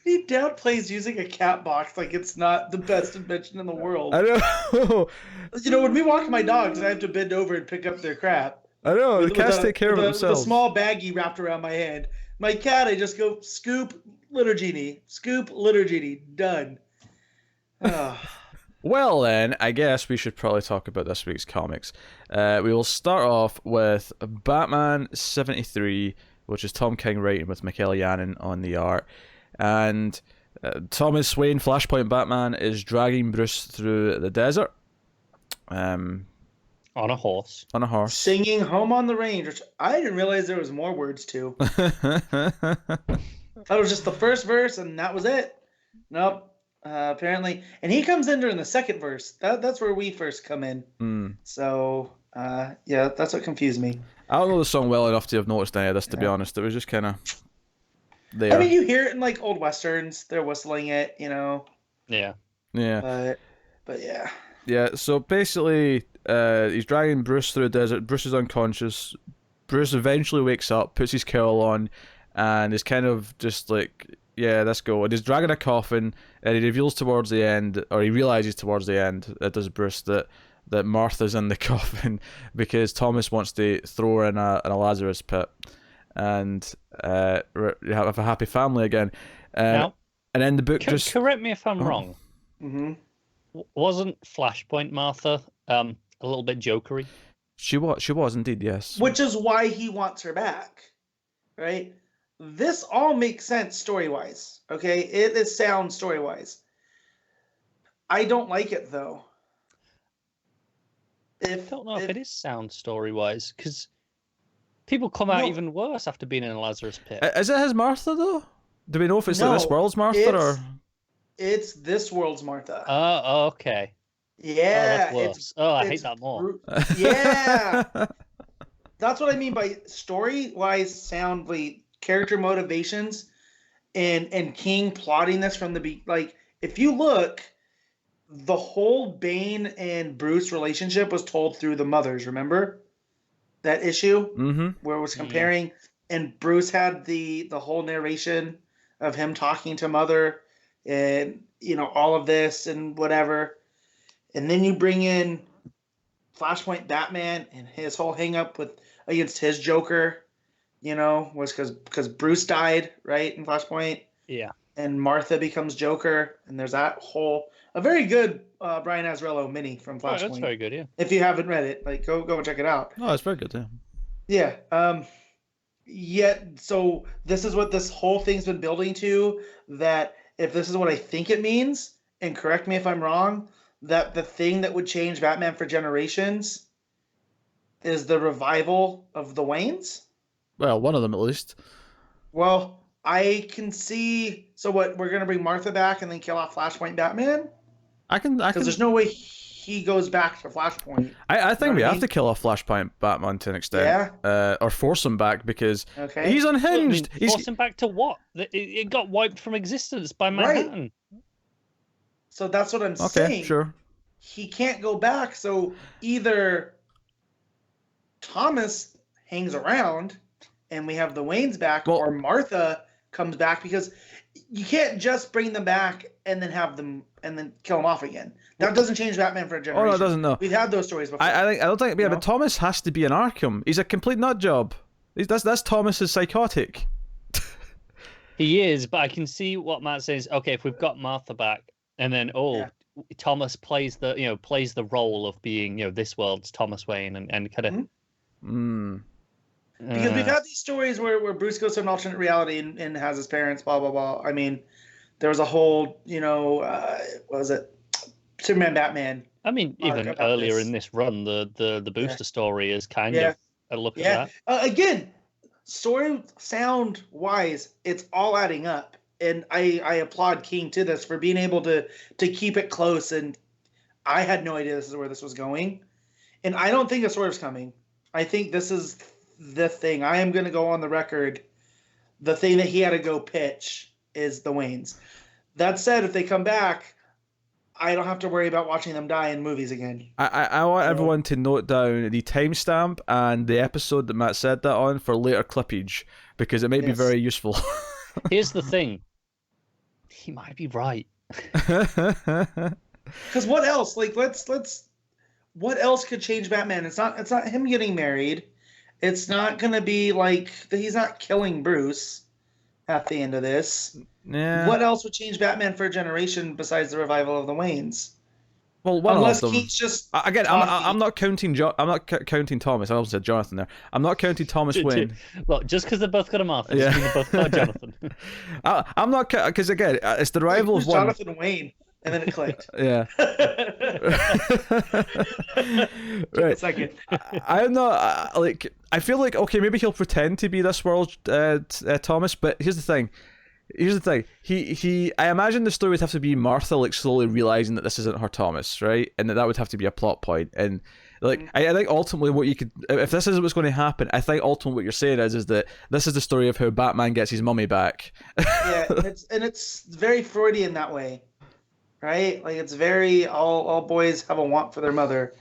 [SPEAKER 2] He downplays using a cat box like it's not the best invention in the world.
[SPEAKER 1] I know.
[SPEAKER 2] You know, when we walk my dogs and I have to bend over and pick up their crap.
[SPEAKER 1] I know. The cats take care of themselves.
[SPEAKER 2] With a small baggie wrapped around my hand. My cat, I just go scoop litter genie, done.
[SPEAKER 1] Well then, I guess we should probably talk about this week's comics. We will start off with Batman 73, which is Tom King writing with Mikel Janin on the art. And Thomas Wayne, Flashpoint Batman, is dragging Bruce through the desert.
[SPEAKER 3] On a horse.
[SPEAKER 2] Singing Home on the Range, which I didn't realize there was more words to. That was just the first verse and that was it. Nope. Apparently. And he comes in during the second verse. That's where we first come in. So, yeah, that's what confused me.
[SPEAKER 1] I don't know the song well enough to have noticed any of this, to be honest. It was just kind of there.
[SPEAKER 2] I mean, you hear it in like old westerns. They're whistling it, you know.
[SPEAKER 3] Yeah.
[SPEAKER 1] Yeah.
[SPEAKER 2] But yeah.
[SPEAKER 1] Yeah, so basically, he's dragging Bruce through the desert. Bruce is unconscious. Bruce eventually wakes up, puts his cowl on, and is kind of just like, yeah, let's go. And he's dragging a coffin, and he reveals towards the end, or he realizes towards the end, it does Bruce, that Martha's in the coffin because Thomas wants to throw her in a Lazarus pit and have a happy family again.
[SPEAKER 3] Now,
[SPEAKER 1] and then the book
[SPEAKER 3] correct me if I'm wrong.
[SPEAKER 2] Mm-hmm.
[SPEAKER 3] Wasn't Flashpoint Martha a little bit jokery?
[SPEAKER 1] She was indeed, yes.
[SPEAKER 2] Which is why he wants her back, right? This all makes sense story-wise, okay? It is sound story-wise. I don't like it, though.
[SPEAKER 3] I don't know if it is sound story-wise, because people come out even worse after being in a Lazarus pit.
[SPEAKER 1] Is it his Martha, though? Do we know if it's like this world's Martha, or...?
[SPEAKER 2] It's this world's Martha.
[SPEAKER 3] Oh, okay.
[SPEAKER 2] Yeah.
[SPEAKER 3] Oh, that's worse. I hate that more.
[SPEAKER 2] Yeah. That's what I mean by story-wise, soundly, character motivations, and King plotting this from the like. If you look, the whole Bane and Bruce relationship was told through the mothers. Remember that issue where it was comparing, and Bruce had the whole narration of him talking to Mother, and all of this and whatever, and then you bring in Flashpoint Batman and his whole hang up against his Joker, was because Bruce died, right, in Flashpoint.
[SPEAKER 3] Yeah.
[SPEAKER 2] And Martha becomes Joker, and there's that a very good Brian Azzarello mini from Flashpoint.
[SPEAKER 3] Oh, that's very good, yeah.
[SPEAKER 2] If you haven't read it, go and check it out.
[SPEAKER 1] Oh, it's very good,
[SPEAKER 2] yeah. Yeah. So this is what this whole thing's been building to. That if this is what I think it means, and correct me if I'm wrong, that the thing that would change Batman for generations is the revival of the Waynes. Well,
[SPEAKER 1] one of them at least.
[SPEAKER 2] Well, I can see. So what? We're gonna bring Martha back and then kill off Flashpoint Batman.
[SPEAKER 1] I can.
[SPEAKER 2] Because there's no way he goes back to Flashpoint.
[SPEAKER 1] I think we have to kill off Flashpoint Batman to an extent.
[SPEAKER 2] Yeah.
[SPEAKER 1] Or force him back because he's unhinged.
[SPEAKER 3] Force him back to what? It got wiped from existence by Manhattan.
[SPEAKER 2] Right. So that's what I'm saying.
[SPEAKER 1] Okay, sure.
[SPEAKER 2] He can't go back. So either Thomas hangs around and we have the Waynes back, or Martha comes back, because you can't just bring them back and then have them and then kill them off again. That doesn't change Batman for a generation.
[SPEAKER 1] Oh, no, it doesn't. No,
[SPEAKER 2] we've had those stories before.
[SPEAKER 1] I don't think. Yeah, but Thomas has to be in Arkham. He's a complete nut job. That's Thomas is psychotic.
[SPEAKER 3] He is, but I can see what Matt says. Okay, if we've got Martha back, and then Thomas plays the role of being this world's Thomas Wayne and kind of.
[SPEAKER 2] Because we've had these stories where Bruce goes to an alternate reality and has his parents, blah, blah, blah. I mean, there was a whole, what was it? Superman, Batman.
[SPEAKER 3] I mean, even earlier in this run, the Booster story is kind of a look at that.
[SPEAKER 2] Again, story sound wise, it's all adding up. And I applaud King to this for being able to keep it close. And I had no idea this is where this was going. And I don't think a swerve's coming. I think this is the thing. I am going to go on the record. The thing that he had to go pitch is the Waynes. That said, if they come back, I don't have to worry about watching them die in movies again.
[SPEAKER 1] I want everyone to note down the timestamp and the episode that Matt said that on for later clippage, because it may be very useful.
[SPEAKER 3] Here's the thing. He might be right.
[SPEAKER 2] Because what else? What else could change Batman? It's not him getting married. It's not going to be he's not killing Bruce at the end of this.
[SPEAKER 1] Yeah.
[SPEAKER 2] What else would change Batman for a generation besides the revival of the Waynes?
[SPEAKER 1] Well, unless Keith's just again, I'm not counting. I'm not counting Thomas. I also said Jonathan there. I'm not counting Thomas Wayne.
[SPEAKER 3] Look, just because they both got a Martha, doesn't mean they both got a Jonathan.
[SPEAKER 1] I'm not because again, it's the rival of one.
[SPEAKER 2] Jonathan Wayne. And then it clicked.
[SPEAKER 1] Yeah.
[SPEAKER 2] Right. Second.
[SPEAKER 1] I'm not I feel like maybe he'll pretend to be this world Thomas, but here's the thing. I imagine the story would have to be Martha slowly realizing that this isn't her Thomas, right? And that would have to be a plot point. And I think ultimately what you could, if this is what's going to happen, I think ultimately what you're saying is that this is the story of how Batman gets his mummy back.
[SPEAKER 2] Yeah, it's very Freudian that way. Right? It's very all boys have a want for their mother.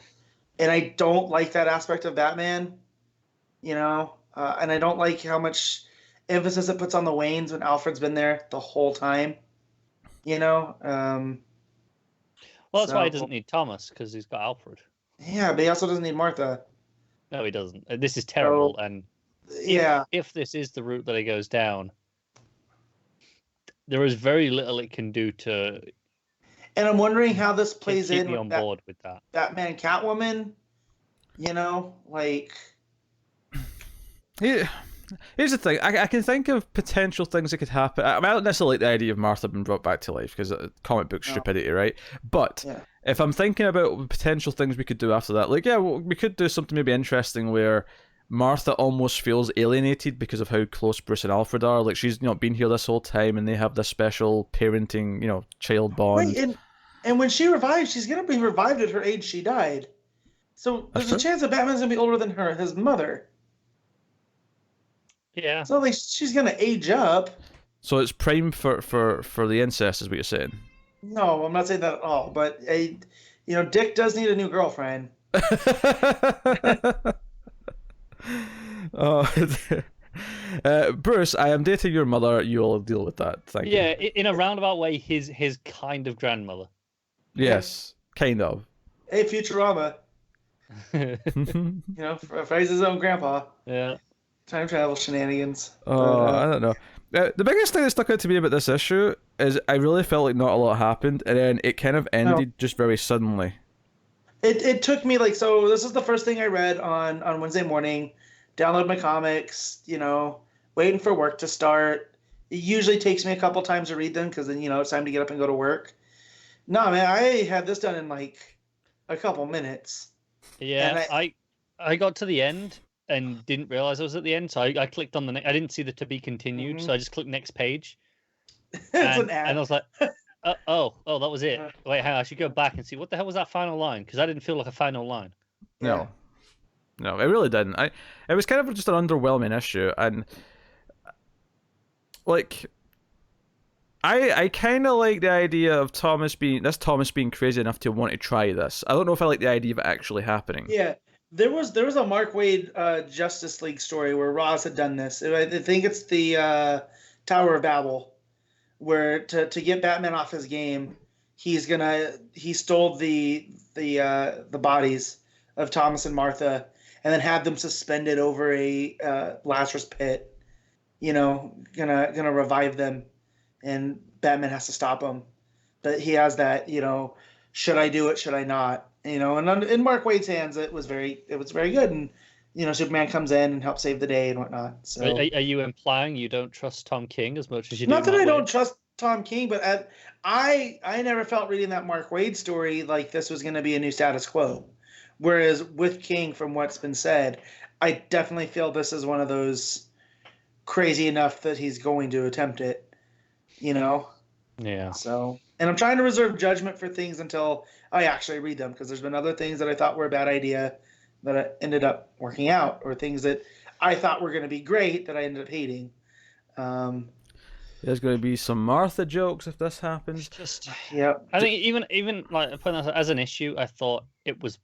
[SPEAKER 2] And I don't like that aspect of Batman, and I don't like how much emphasis it puts on the Waynes when Alfred's been there the whole time, Well,
[SPEAKER 3] that's why he doesn't need Thomas, because he's got Alfred.
[SPEAKER 2] Yeah, but he also doesn't need Martha.
[SPEAKER 3] No, he doesn't. This is terrible, and if this is the route that he goes down, there is very little it can do to...
[SPEAKER 2] And I'm wondering how this plays in
[SPEAKER 3] on board with that.
[SPEAKER 2] Batman, Catwoman,
[SPEAKER 1] Yeah. Here's the thing. I can think of potential things that could happen. I don't necessarily like the idea of Martha being brought back to life, because comic book stupidity, right? But if I'm thinking about potential things we could do after that, we could do something maybe interesting where Martha almost feels alienated because of how close Bruce and Alfred are. She's been here this whole time, and they have this special parenting, child bond.
[SPEAKER 2] Right, and when she revives, she's gonna be revived at her age she died. So there's a chance that Batman's gonna be older than his mother.
[SPEAKER 3] Yeah.
[SPEAKER 2] So she's gonna age up.
[SPEAKER 1] So it's prime for the incest, is what you're saying.
[SPEAKER 2] No, I'm not saying that at all. But Dick does need a new girlfriend.
[SPEAKER 1] Oh, Bruce, I am dating your mother. You'll deal with that. Thank you.
[SPEAKER 3] Yeah, in a roundabout way, his kind of grandmother.
[SPEAKER 1] Yes, kind of.
[SPEAKER 2] Hey, Futurama. Fraser's his own grandpa.
[SPEAKER 3] Yeah.
[SPEAKER 2] Time travel shenanigans.
[SPEAKER 1] Oh, I don't know. The biggest thing that stuck out to me about this issue is I really felt like not a lot happened, and then it kind of ended just very suddenly.
[SPEAKER 2] It took me so this is the first thing I read on Wednesday morning. Download my comics, waiting for work to start. It usually takes me a couple times to read them because then it's time to get up and go to work. No, man, I had this done in a couple minutes.
[SPEAKER 3] Yeah, I got to the end and didn't realize I was at the end, so I clicked on the next. I didn't see the to be continued, so I just clicked next page.
[SPEAKER 2] It's an ad.
[SPEAKER 3] And I was like, oh, that was it. Wait, hang on, I should go back and see what the hell was that final line, because I didn't feel like a final line.
[SPEAKER 1] No, it really didn't. It was kind of just an underwhelming issue, and I kind of like the idea of Thomas being crazy enough to want to try this. I don't know if I like the idea of it actually happening.
[SPEAKER 2] Yeah, there was a Mark Waid Justice League story where Ross had done this. I think it's the Tower of Babel, where to get Batman off his game, he stole the bodies of Thomas and Martha, and then had them suspended over a Lazarus pit. Gonna revive them. And Batman has to stop him. But he has that, should I do it? Should I not? And in Mark Waid's hands, it was very good. And, Superman comes in and helps save the day and whatnot. So
[SPEAKER 3] Are you implying you don't trust Tom King as much as you do?
[SPEAKER 2] Not that I don't trust Tom King, but I never felt reading that Mark Waid story like this was going to be a new status quo. Whereas with King, from what's been said, I definitely feel this is one of those crazy enough that he's going to attempt it.
[SPEAKER 3] Yeah.
[SPEAKER 2] So, and I'm trying to reserve judgment for things until I actually read them, because there's been other things that I thought were a bad idea that ended up working out, or things that I thought were going to be great that I ended up hating.
[SPEAKER 1] There's going to be some Martha jokes if this happens.
[SPEAKER 2] Yeah.
[SPEAKER 3] I think even like putting that as an issue, I thought it was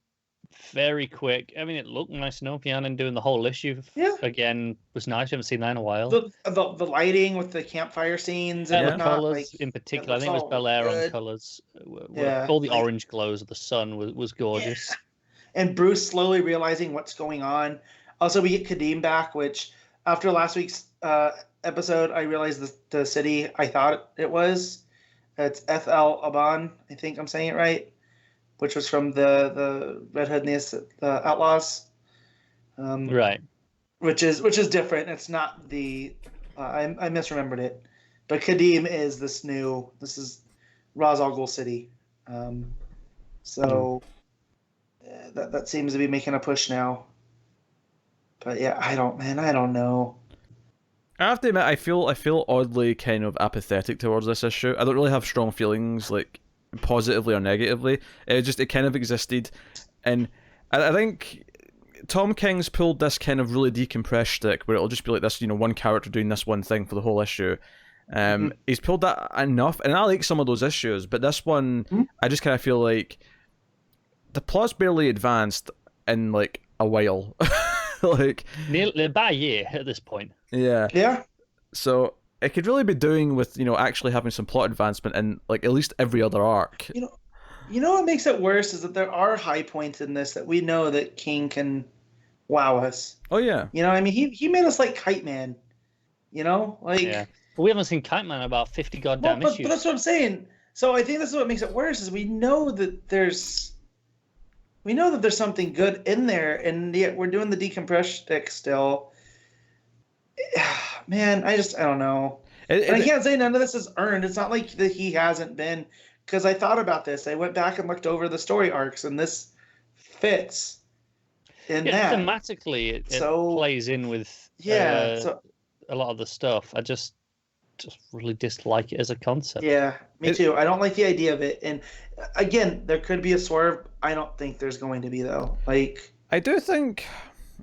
[SPEAKER 3] very quick. I mean, it looked nice enough. Janin doing the whole issue again was nice. We haven't seen that in a while.
[SPEAKER 2] The lighting with the campfire scenes and
[SPEAKER 3] the colors in particular. I think it was Bel-Air on colors. All the orange glows of the sun was gorgeous.
[SPEAKER 2] Yeah. And Bruce slowly realizing what's going on. Also, we get Kadeem back, which after last week's episode, I realized the city I thought it was. It's Ethel Aban. I think I'm saying it right. Which was from the Red Hood and the Outlaws,
[SPEAKER 3] right?
[SPEAKER 2] Which is different. It's not the I misremembered it, but Kadeem is this is Ra's al Ghul City, so that seems to be making a push now. But yeah, I don't know.
[SPEAKER 1] I have to admit, I feel oddly kind of apathetic towards this issue. I don't really have strong feelings positively or negatively. It kind of existed, and I think Tom King's pulled this kind of really decompressed shtick where it'll just be like this, one character doing this one thing for the whole issue. He's pulled that enough, and I like some of those issues, but this one, I just kind of feel like the plot's barely advanced in a while.
[SPEAKER 3] Nearly about a year at this point.
[SPEAKER 1] Yeah. So it could really be doing with actually having some plot advancement in at least every other arc.
[SPEAKER 2] What makes it worse is that there are high points in this that we know that King can wow us.
[SPEAKER 1] Oh yeah.
[SPEAKER 2] I mean, he made us like Kite Man.
[SPEAKER 3] Yeah. But we haven't seen Kite Man in about 50 goddamn issues.
[SPEAKER 2] But that's what I'm saying. So I think this is what makes it worse is we know that there's something good in there, and yet we're doing the decompressed stick still. Man, I don't know. I can't say none of this is earned. It's not like that he hasn't been, because I thought about this. I went back and looked over the story arcs, and this fits in that.
[SPEAKER 3] Thematically, it plays in with a lot of the stuff. I just really dislike it as a concept.
[SPEAKER 2] Yeah, me too. I don't like the idea of it. And again, there could be a swerve. I don't think there's going to be, though.
[SPEAKER 1] I do think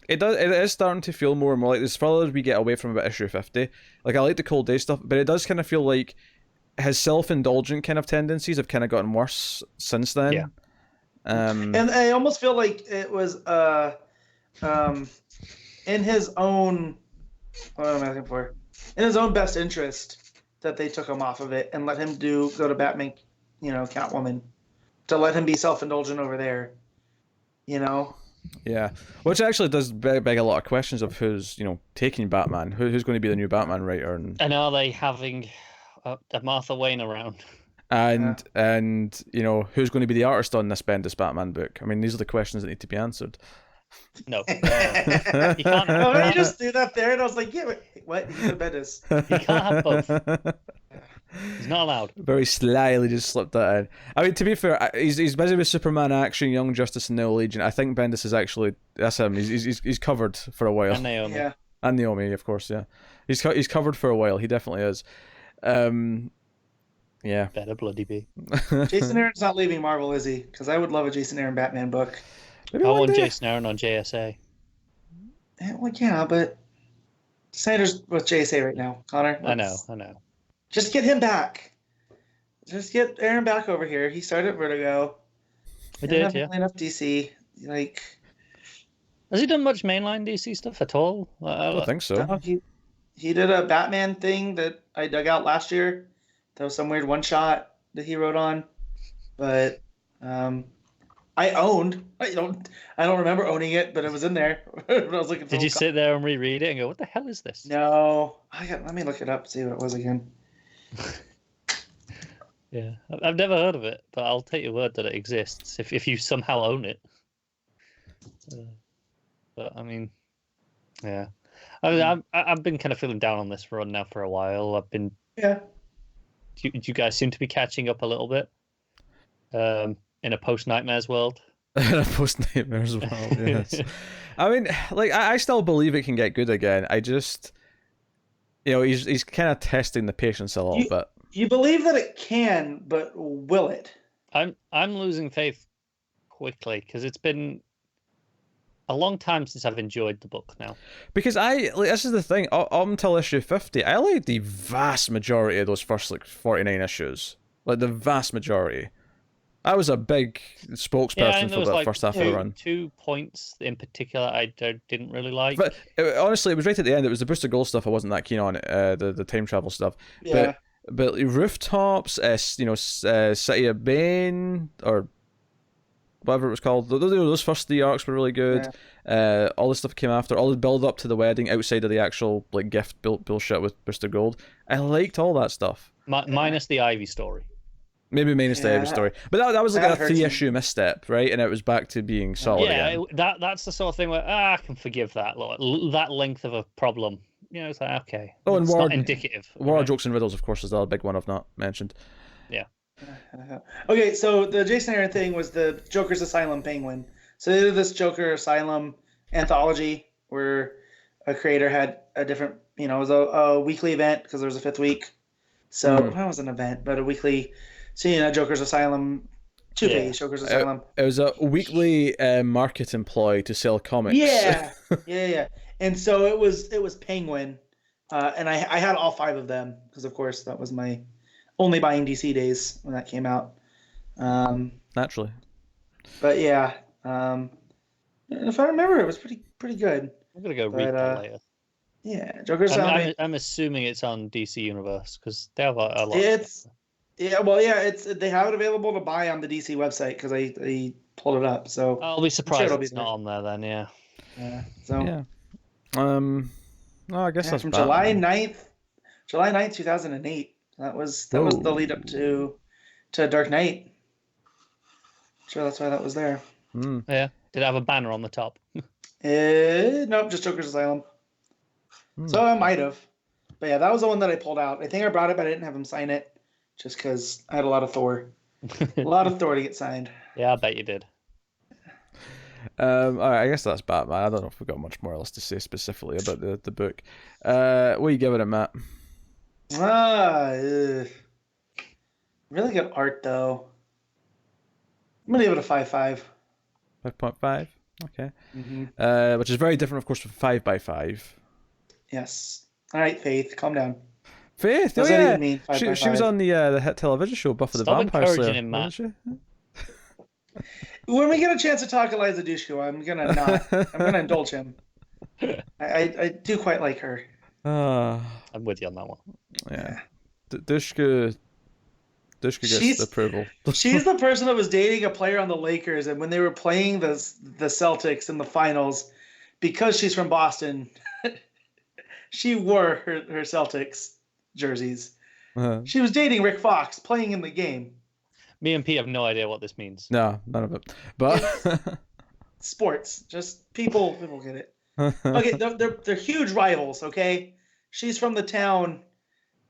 [SPEAKER 1] it is starting to feel more and more like this further as we get away from about issue 50. I like the Cold Day stuff, but it does kind of feel like his self-indulgent kind of tendencies have kind of gotten worse since then.
[SPEAKER 3] Yeah.
[SPEAKER 2] And I almost feel like it was in his own, what am I looking for? In his own best interest that they took him off of it and let him go to Batman, Catwoman, to let him be self-indulgent over there,
[SPEAKER 1] Yeah, which actually does beg a lot of questions of who's taking Batman, who's going to be the new Batman writer, and
[SPEAKER 3] are they having a Martha Wayne around?
[SPEAKER 1] and who's going to be the artist on this Bendis Batman book? I mean, these are the questions that need to be answered.
[SPEAKER 3] No, you
[SPEAKER 2] can't. Oh, you just threw that there, and I was like, "Yeah, what? He's a Bendis.
[SPEAKER 3] You can't have both. He's not allowed."
[SPEAKER 1] Very slyly just slipped that in. I mean, to be fair, he's busy with Superman Action, Young Justice, and New Legion. I think Bendis is actually that's him. He's covered for a while.
[SPEAKER 3] And Naomi.
[SPEAKER 2] Yeah.
[SPEAKER 1] And Naomi, of course. Yeah, he's covered for a while. He definitely is. Yeah.
[SPEAKER 3] Better bloody be.
[SPEAKER 2] Jason Aaron's not leaving Marvel, is he? Because I would love a Jason Aaron Batman book.
[SPEAKER 1] Maybe
[SPEAKER 3] I
[SPEAKER 1] one
[SPEAKER 3] want
[SPEAKER 1] day.
[SPEAKER 3] Jason Aaron on JSA.
[SPEAKER 2] Well, yeah, but Snyder's with JSA right now, Connor.
[SPEAKER 3] I know.
[SPEAKER 2] Just get him back. Just get Aaron back over here. He started at Vertigo.
[SPEAKER 3] I did, yeah.
[SPEAKER 2] Enough DC.
[SPEAKER 3] Has he done much mainline DC stuff at all?
[SPEAKER 1] I don't think so.
[SPEAKER 2] No, he did a Batman thing that I dug out last year. That was some weird one shot that he wrote on, but I don't remember owning it, but it was in there when I was looking for.
[SPEAKER 3] Did you sit there and reread it and go, "What the hell is this?"
[SPEAKER 2] No, let me look it up, see what it was again.
[SPEAKER 3] Yeah, I've never heard of it, but I'll take your word that it exists if you somehow own it. But I mean, yeah, I've been kind of feeling down on this run now for a while.
[SPEAKER 2] Yeah.
[SPEAKER 3] You guys seem to be catching up a little bit. In a post-Nightmares world.
[SPEAKER 1] Post-Nightmares world, yes. I mean, I still believe it can get good again. I just, he's kind of testing the patience a little bit.
[SPEAKER 2] You believe that it can, but will it?
[SPEAKER 3] I'm losing faith quickly because it's been a long time since I've enjoyed the book now.
[SPEAKER 1] Because this is the thing, up until issue 50, I liked the vast majority of those first 49 issues. Like the vast majority. I was a big spokesperson for that first half of the run.
[SPEAKER 3] 2 points in particular I didn't really like.
[SPEAKER 1] But honestly, it was right at the end. It was the Booster Gold stuff I wasn't that keen on. The time travel stuff.
[SPEAKER 2] Yeah.
[SPEAKER 1] But Rooftops, City of Bane, or whatever it was called. Those first 3 arcs were really good. Yeah. All the stuff came after. All the build up to the wedding outside of the actual gift bullshit with Booster Gold. I liked all that stuff.
[SPEAKER 3] Minus the Ivy story.
[SPEAKER 1] Maybe minus the Ivy story, but that was like a 3-issue misstep, right? And it was back to being solid again.
[SPEAKER 3] That's the sort of thing where I can forgive that. That length of a problem, it's like okay.
[SPEAKER 1] Oh, and
[SPEAKER 3] it's not indicative.
[SPEAKER 1] War Jokes and Riddles, of course, is the other big one I've not mentioned.
[SPEAKER 3] Yeah.
[SPEAKER 2] Okay, so the Jason Aaron thing was the Joker's Asylum Penguin. So they did this Joker Asylum anthology where a creator had a different, it was a weekly event because there was a 5th week. So it wasn't an event, but a weekly. So Joker's Asylum, 2-page Joker's Asylum.
[SPEAKER 1] It was a weekly market employ to sell comics.
[SPEAKER 2] Yeah. And so it was Penguin, and I had all 5 of them because of course that was my only buying DC days when that came out.
[SPEAKER 1] Naturally.
[SPEAKER 2] But yeah, if I remember, it was pretty good.
[SPEAKER 3] I'm gonna go read that later.
[SPEAKER 2] Yeah, Joker's Asylum.
[SPEAKER 3] I'm assuming it's on DC Universe because they have a lot.
[SPEAKER 2] They have it available to buy on the DC website because I pulled it up. So
[SPEAKER 3] I'll be surprised if it's not on there then. Yeah.
[SPEAKER 2] Yeah. So.
[SPEAKER 1] Yeah. I guess that's
[SPEAKER 2] from
[SPEAKER 1] Batman.
[SPEAKER 2] July 9th, 2008. That was the lead up to Dark Knight. Sure, that's why that was there.
[SPEAKER 3] Yeah. Did it have a banner on the top?
[SPEAKER 2] Nope, just Joker's Asylum. So I might have. But yeah, that was the one that I pulled out. I think I brought it, but I didn't have him sign it. Just because I had a lot of Thor. A lot of Thor to get signed.
[SPEAKER 3] Yeah, I bet you did.
[SPEAKER 1] All right, I guess that's Batman. I don't know if we've got much more else to say specifically about the book. What are you giving it, Matt?
[SPEAKER 2] Really good art, though. I'm going to give it a 5.5.
[SPEAKER 1] 5.5? Okay. Which is very different, of course, from 5x5.
[SPEAKER 2] Yes. All right, Faith, calm down.
[SPEAKER 1] Faith.
[SPEAKER 2] What
[SPEAKER 1] Oh
[SPEAKER 2] does that
[SPEAKER 1] yeah,
[SPEAKER 2] even mean? 5 by
[SPEAKER 1] she was
[SPEAKER 2] 5?
[SPEAKER 1] on the hit television show Buffy the
[SPEAKER 3] Stop
[SPEAKER 1] Vampire
[SPEAKER 3] encouraging
[SPEAKER 1] Slayer,
[SPEAKER 3] him, Matt.
[SPEAKER 1] wasn't
[SPEAKER 2] When we get a chance to talk Eliza Dushku, I'm gonna not. I'm gonna indulge him. I do quite like her.
[SPEAKER 3] I'm with you on that one.
[SPEAKER 1] Yeah. Dushku gets
[SPEAKER 2] She's-
[SPEAKER 1] the approval.
[SPEAKER 2] She's the person that was dating a player on the Lakers, and when they were playing the Celtics in the finals, because she's from Boston, she wore her Celtics jerseys. She was dating Rick Fox, playing in the game.
[SPEAKER 3] Me and Pete have no idea what this means.
[SPEAKER 1] No, none of it. But
[SPEAKER 2] Sports, just people get it. Okay, they're huge rivals. Okay, she's from the town,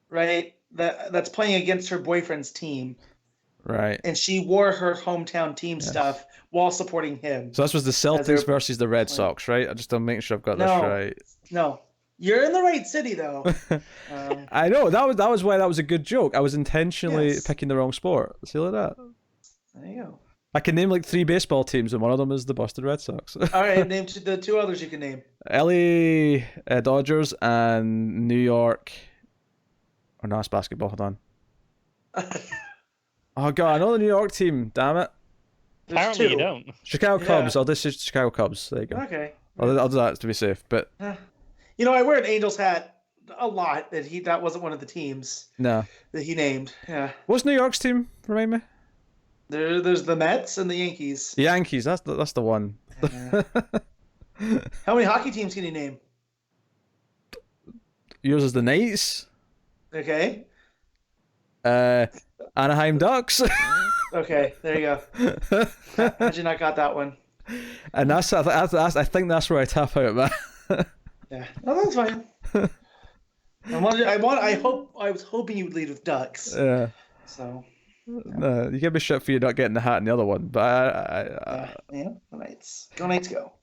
[SPEAKER 2] right? That's playing against her boyfriend's team,
[SPEAKER 1] right.
[SPEAKER 2] and she wore her hometown team stuff while supporting him.
[SPEAKER 1] So this was the Celtics
[SPEAKER 2] their-
[SPEAKER 1] versus the Red Sox, right? I just don't make sure I've got this
[SPEAKER 2] No.
[SPEAKER 1] right.
[SPEAKER 2] No, you're in the right city though.
[SPEAKER 1] I know that was why that was a good joke. I was intentionally
[SPEAKER 2] Yes.
[SPEAKER 1] picking the wrong sport. See like that.
[SPEAKER 2] There you go.
[SPEAKER 1] I can name like 3 baseball teams, and one of them is the Boston Red Sox.
[SPEAKER 2] All right, name the 2 others you can name.
[SPEAKER 1] LA Dodgers and New York. Oh no, it's basketball. Hold on. Oh god, I know the New York team. Damn it.
[SPEAKER 2] There's
[SPEAKER 3] Apparently
[SPEAKER 2] 2.
[SPEAKER 3] you don't.
[SPEAKER 1] Chicago
[SPEAKER 2] Yeah.
[SPEAKER 1] Cubs. I'll just say Chicago Cubs. There you go.
[SPEAKER 2] Okay.
[SPEAKER 1] I'll do that to be safe. But
[SPEAKER 2] You know, I wear an Angels hat a lot. That wasn't one of the teams
[SPEAKER 1] no.
[SPEAKER 2] that he named. Yeah.
[SPEAKER 1] What's New York's team? Remind me.
[SPEAKER 2] There's the Mets and the Yankees.
[SPEAKER 1] The Yankees. That's the one.
[SPEAKER 2] Yeah. How many hockey teams can you name?
[SPEAKER 1] Yours is the Knights.
[SPEAKER 2] Okay.
[SPEAKER 1] Anaheim Ducks.
[SPEAKER 2] Okay, there you go. How'd you not got that one?
[SPEAKER 1] And I think that's where I tap out, man.
[SPEAKER 2] Yeah. No, that's fine. I was hoping you would lead with Ducks.
[SPEAKER 1] Yeah.
[SPEAKER 2] So.
[SPEAKER 1] No, you give me shit for you not getting the hat in the other one, but
[SPEAKER 2] Yeah, the Knights. Go Knights, go.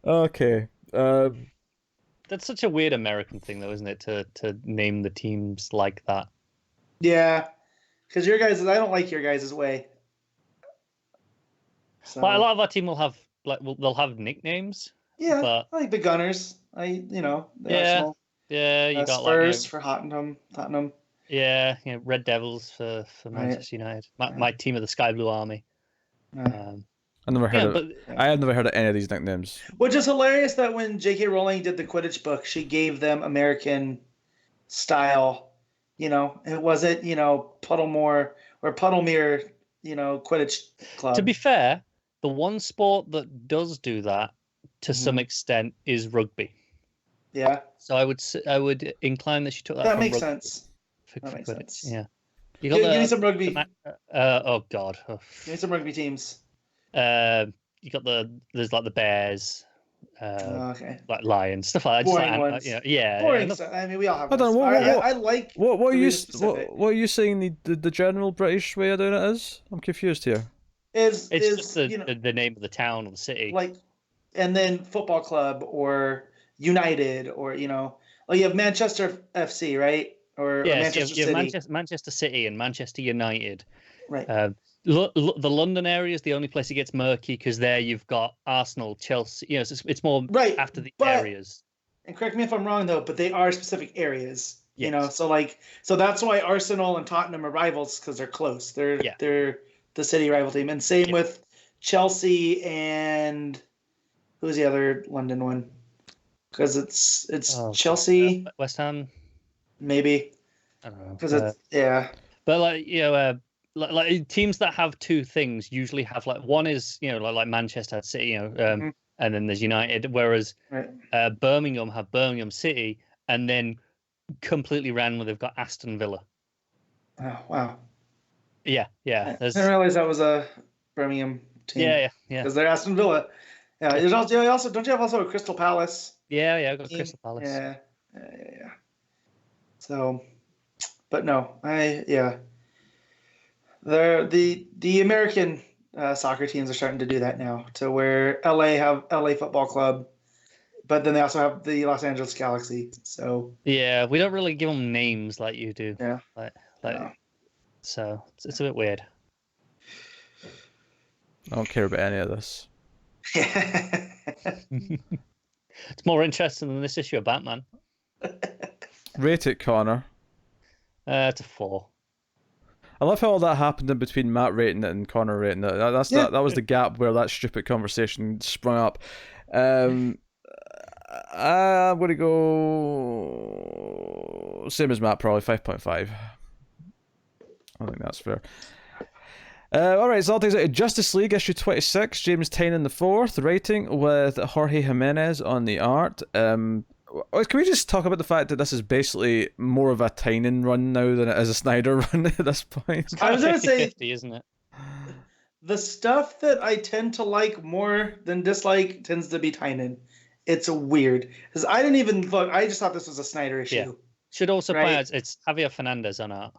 [SPEAKER 1] Okay.
[SPEAKER 3] That's such a weird American thing, though, isn't it? To name the teams like that.
[SPEAKER 2] Yeah, because your guys, I don't like your guys' way. So,
[SPEAKER 3] Like, a lot of our team will have they'll have nicknames.
[SPEAKER 2] yeah,
[SPEAKER 3] but-
[SPEAKER 2] I like the Gunners. The
[SPEAKER 3] Yeah,
[SPEAKER 2] Arsenal.
[SPEAKER 3] Yeah, you got
[SPEAKER 2] Spurs
[SPEAKER 3] like
[SPEAKER 2] for Tottenham.
[SPEAKER 3] yeah, Red Devils for Manchester United. My team of the Sky Blue Army.
[SPEAKER 1] I never heard
[SPEAKER 3] Yeah,
[SPEAKER 1] of.
[SPEAKER 3] but
[SPEAKER 1] I had never heard of any of these nicknames.
[SPEAKER 2] Which is hilarious that when J.K. Rowling did the Quidditch book, she gave them American style. It wasn't Puddlemore or Puddlemere. Quidditch club.
[SPEAKER 3] to be fair, the one sport that does do that to some extent is rugby.
[SPEAKER 2] Yeah,
[SPEAKER 3] So I would incline that she took that.
[SPEAKER 2] that
[SPEAKER 3] from
[SPEAKER 2] makes
[SPEAKER 3] rugby
[SPEAKER 2] sense.
[SPEAKER 3] for
[SPEAKER 2] That makes
[SPEAKER 3] Quidditch.
[SPEAKER 2] sense.
[SPEAKER 3] Yeah. You
[SPEAKER 2] Give
[SPEAKER 3] got
[SPEAKER 2] me some rugby.
[SPEAKER 3] oh God. Oh.
[SPEAKER 2] Give me some rugby teams.
[SPEAKER 3] You got there's like the Bears,
[SPEAKER 2] Okay.
[SPEAKER 3] like Lions, stuff like that.
[SPEAKER 2] Boring
[SPEAKER 3] Just like,
[SPEAKER 2] ones.
[SPEAKER 3] yeah.
[SPEAKER 2] Boring
[SPEAKER 3] yeah.
[SPEAKER 2] stuff. I mean, we all have.
[SPEAKER 1] Hold on,
[SPEAKER 2] those.
[SPEAKER 1] what-
[SPEAKER 2] I like.
[SPEAKER 1] What are
[SPEAKER 2] the
[SPEAKER 1] you
[SPEAKER 2] really specific.
[SPEAKER 1] what are you saying the general British way of doing it is? I'm confused here.
[SPEAKER 2] It's
[SPEAKER 3] Just the name of the town or the city.
[SPEAKER 2] like, and then football club or United or like you have Manchester FC, right? Or
[SPEAKER 3] yes,
[SPEAKER 2] Manchester
[SPEAKER 3] you have
[SPEAKER 2] City.
[SPEAKER 3] Manchester City and Manchester United.
[SPEAKER 2] Right.
[SPEAKER 3] The London area is the only place it gets murky because there you've got Arsenal, Chelsea. It's more
[SPEAKER 2] Right,
[SPEAKER 3] after the
[SPEAKER 2] but-
[SPEAKER 3] areas.
[SPEAKER 2] And correct me if I'm wrong though, but they are specific areas.
[SPEAKER 3] Yes.
[SPEAKER 2] So that's why Arsenal and Tottenham are rivals because they're close. They're the city rival team, and same with Chelsea and who's the other London one? Because it's Chelsea,
[SPEAKER 3] West Ham.
[SPEAKER 2] maybe.
[SPEAKER 3] I don't know.
[SPEAKER 2] Because it's
[SPEAKER 3] But like teams that have two things usually have like one is like Manchester City, and then there's United. Whereas
[SPEAKER 2] right.
[SPEAKER 3] Birmingham have Birmingham City, and then completely random they've got Aston Villa.
[SPEAKER 2] Oh wow.
[SPEAKER 3] Yeah.
[SPEAKER 2] I didn't realize that was a Birmingham team.
[SPEAKER 3] Yeah.
[SPEAKER 2] Because they're Aston Villa. Yeah. There's also don't you have also a Crystal Palace?
[SPEAKER 3] Yeah. I've got
[SPEAKER 2] team?
[SPEAKER 3] Crystal Palace.
[SPEAKER 2] Yeah. So, but no, the American soccer teams are starting to do that now, to where LA have LA Football Club, but then they also have the Los Angeles Galaxy. So
[SPEAKER 3] Yeah, we don't really give them names like you do.
[SPEAKER 2] Yeah.
[SPEAKER 3] Like so it's a bit weird.
[SPEAKER 1] I don't care about any of this.
[SPEAKER 3] It's more interesting than this issue of Batman.
[SPEAKER 1] Rate it, Connor.
[SPEAKER 3] It's a 4.
[SPEAKER 1] I love how all that happened in between Matt rating it and Connor rating it. That was the gap where that stupid conversation sprung up. I'm going to go same as Matt, probably 5.5. I think that's fair. All right, so I'll take it. Justice League issue 26, James Tynion the fourth, writing with Jorge Jimenez on the art. Can we just talk about the fact that this is basically more of a Tynion run now than it is a Snyder run at this point?
[SPEAKER 3] It's kind of 50-50, isn't it?
[SPEAKER 2] The stuff that I tend to like more than dislike tends to be Tynion. It's weird because I didn't even look. I just thought this was a Snyder issue.
[SPEAKER 3] Yeah. Should also point out it's Javier Fernandez on art.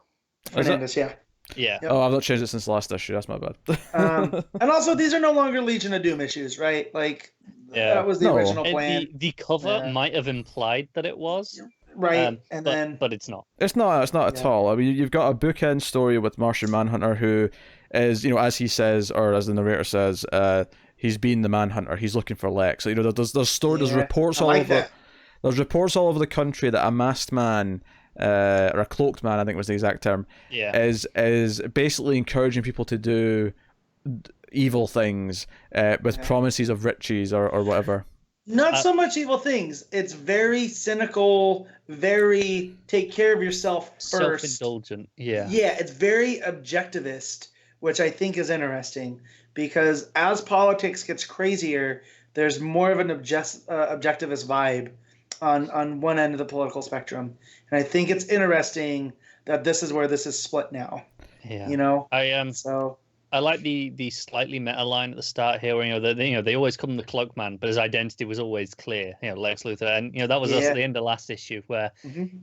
[SPEAKER 2] Fernandez, yeah.
[SPEAKER 3] Yeah.
[SPEAKER 2] Yep.
[SPEAKER 1] Oh, I've not changed it since the last issue. That's my bad.
[SPEAKER 2] And also, these are no longer Legion of Doom issues, right? Like, that was the original plan.
[SPEAKER 3] The cover might have implied that it was.
[SPEAKER 2] Right,
[SPEAKER 3] but it's not.
[SPEAKER 1] It's not at all. I mean, you've got a bookend story with Martian Manhunter, who is, as he says, or as the narrator says, he's been the Manhunter. He's looking for Lex. So, there's reports all over. There's reports all over the country that a masked man, or a cloaked man, I think was the exact term, is basically encouraging people to do evil things with promises of riches or whatever.
[SPEAKER 2] Not so much evil things. It's very cynical, very take care of yourself first.
[SPEAKER 3] Self-indulgent, yeah. Yeah,
[SPEAKER 2] it's very objectivist, which I think is interesting because as politics gets crazier, there's more of an objectivist vibe on one end of the political spectrum. And I think it's interesting that this is where this is split now.
[SPEAKER 3] Yeah. I like the slightly meta line at the start here, where they always call him the Cloak Man, but his identity was always clear. Lex Luthor, and that was us at the end of last issue where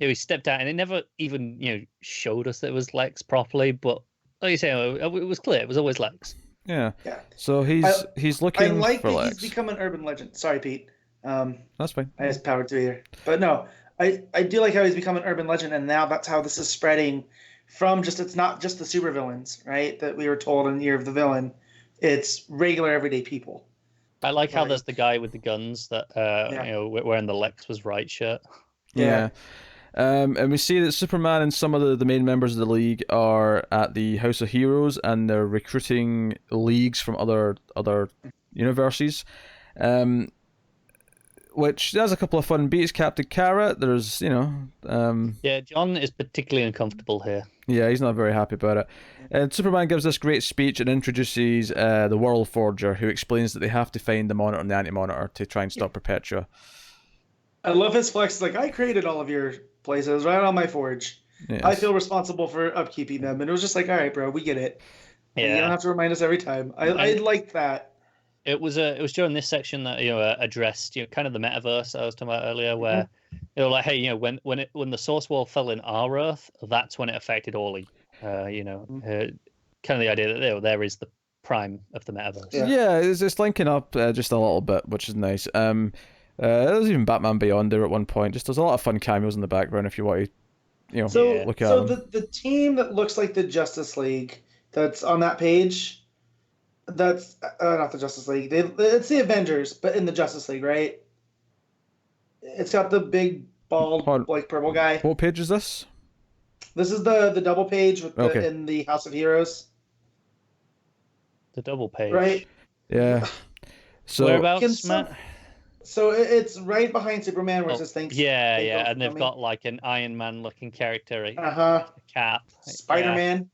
[SPEAKER 3] he stepped out, and it never even showed us that it was Lex properly. But like you say, it was clear. It was always Lex.
[SPEAKER 1] Yeah. So he's looking.
[SPEAKER 2] I like
[SPEAKER 1] for
[SPEAKER 2] that
[SPEAKER 1] Lex.
[SPEAKER 2] He's become an urban legend. Sorry, Pete.
[SPEAKER 1] That's fine.
[SPEAKER 2] I just powered through here, but no, I do like how he's become an urban legend, and now that's how this is spreading. From it's not just the supervillains, right? That we were told in Year of the Villain. It's regular everyday people.
[SPEAKER 3] I like how there's the guy with the guns that wearing the Lex was right shirt.
[SPEAKER 1] Yeah. And we see that Superman and some of the main members of the League are at the House of Heroes, and they're recruiting leagues from other universes. Which has a couple of fun beats. Captain Carrot, there's, John
[SPEAKER 3] is particularly uncomfortable here.
[SPEAKER 1] Yeah, he's not very happy about it. And Superman gives this great speech and introduces the World Forger, who explains that they have to find the Monitor and the Anti-Monitor to try and stop Perpetua.
[SPEAKER 2] I love his flex. Like, I created all of your places right on my forge. Yes. I feel responsible for upkeeping them. And it was just like, all right, bro, we get it. Yeah. You don't have to rimind us every time. I liked that.
[SPEAKER 3] It was during this section that addressed kind of the metaverse I was talking about earlier, where when the Source Wall fell in our Earth, that's when it affected Orly. Kind of the idea that there is the prime of the metaverse.
[SPEAKER 1] Yeah, it's linking up just a little bit, which is nice. There's even Batman Beyond there at one point. Just there's a lot of fun cameos in the background if you want to, look at them.
[SPEAKER 2] So the team that looks like the Justice League that's on that page. That's not the Justice League. It's the Avengers, but in the Justice League, right? It's got the big bald, purple guy.
[SPEAKER 1] What page is this?
[SPEAKER 2] This is the double page with in the House of Heroes.
[SPEAKER 3] The double page,
[SPEAKER 2] right?
[SPEAKER 1] Yeah. So
[SPEAKER 3] whereabouts, Matt?
[SPEAKER 2] So it's right behind Superman, where it says thanks.
[SPEAKER 3] Yeah, and they've got like an Iron Man looking character.
[SPEAKER 2] A
[SPEAKER 3] cap.
[SPEAKER 2] Spider-Man.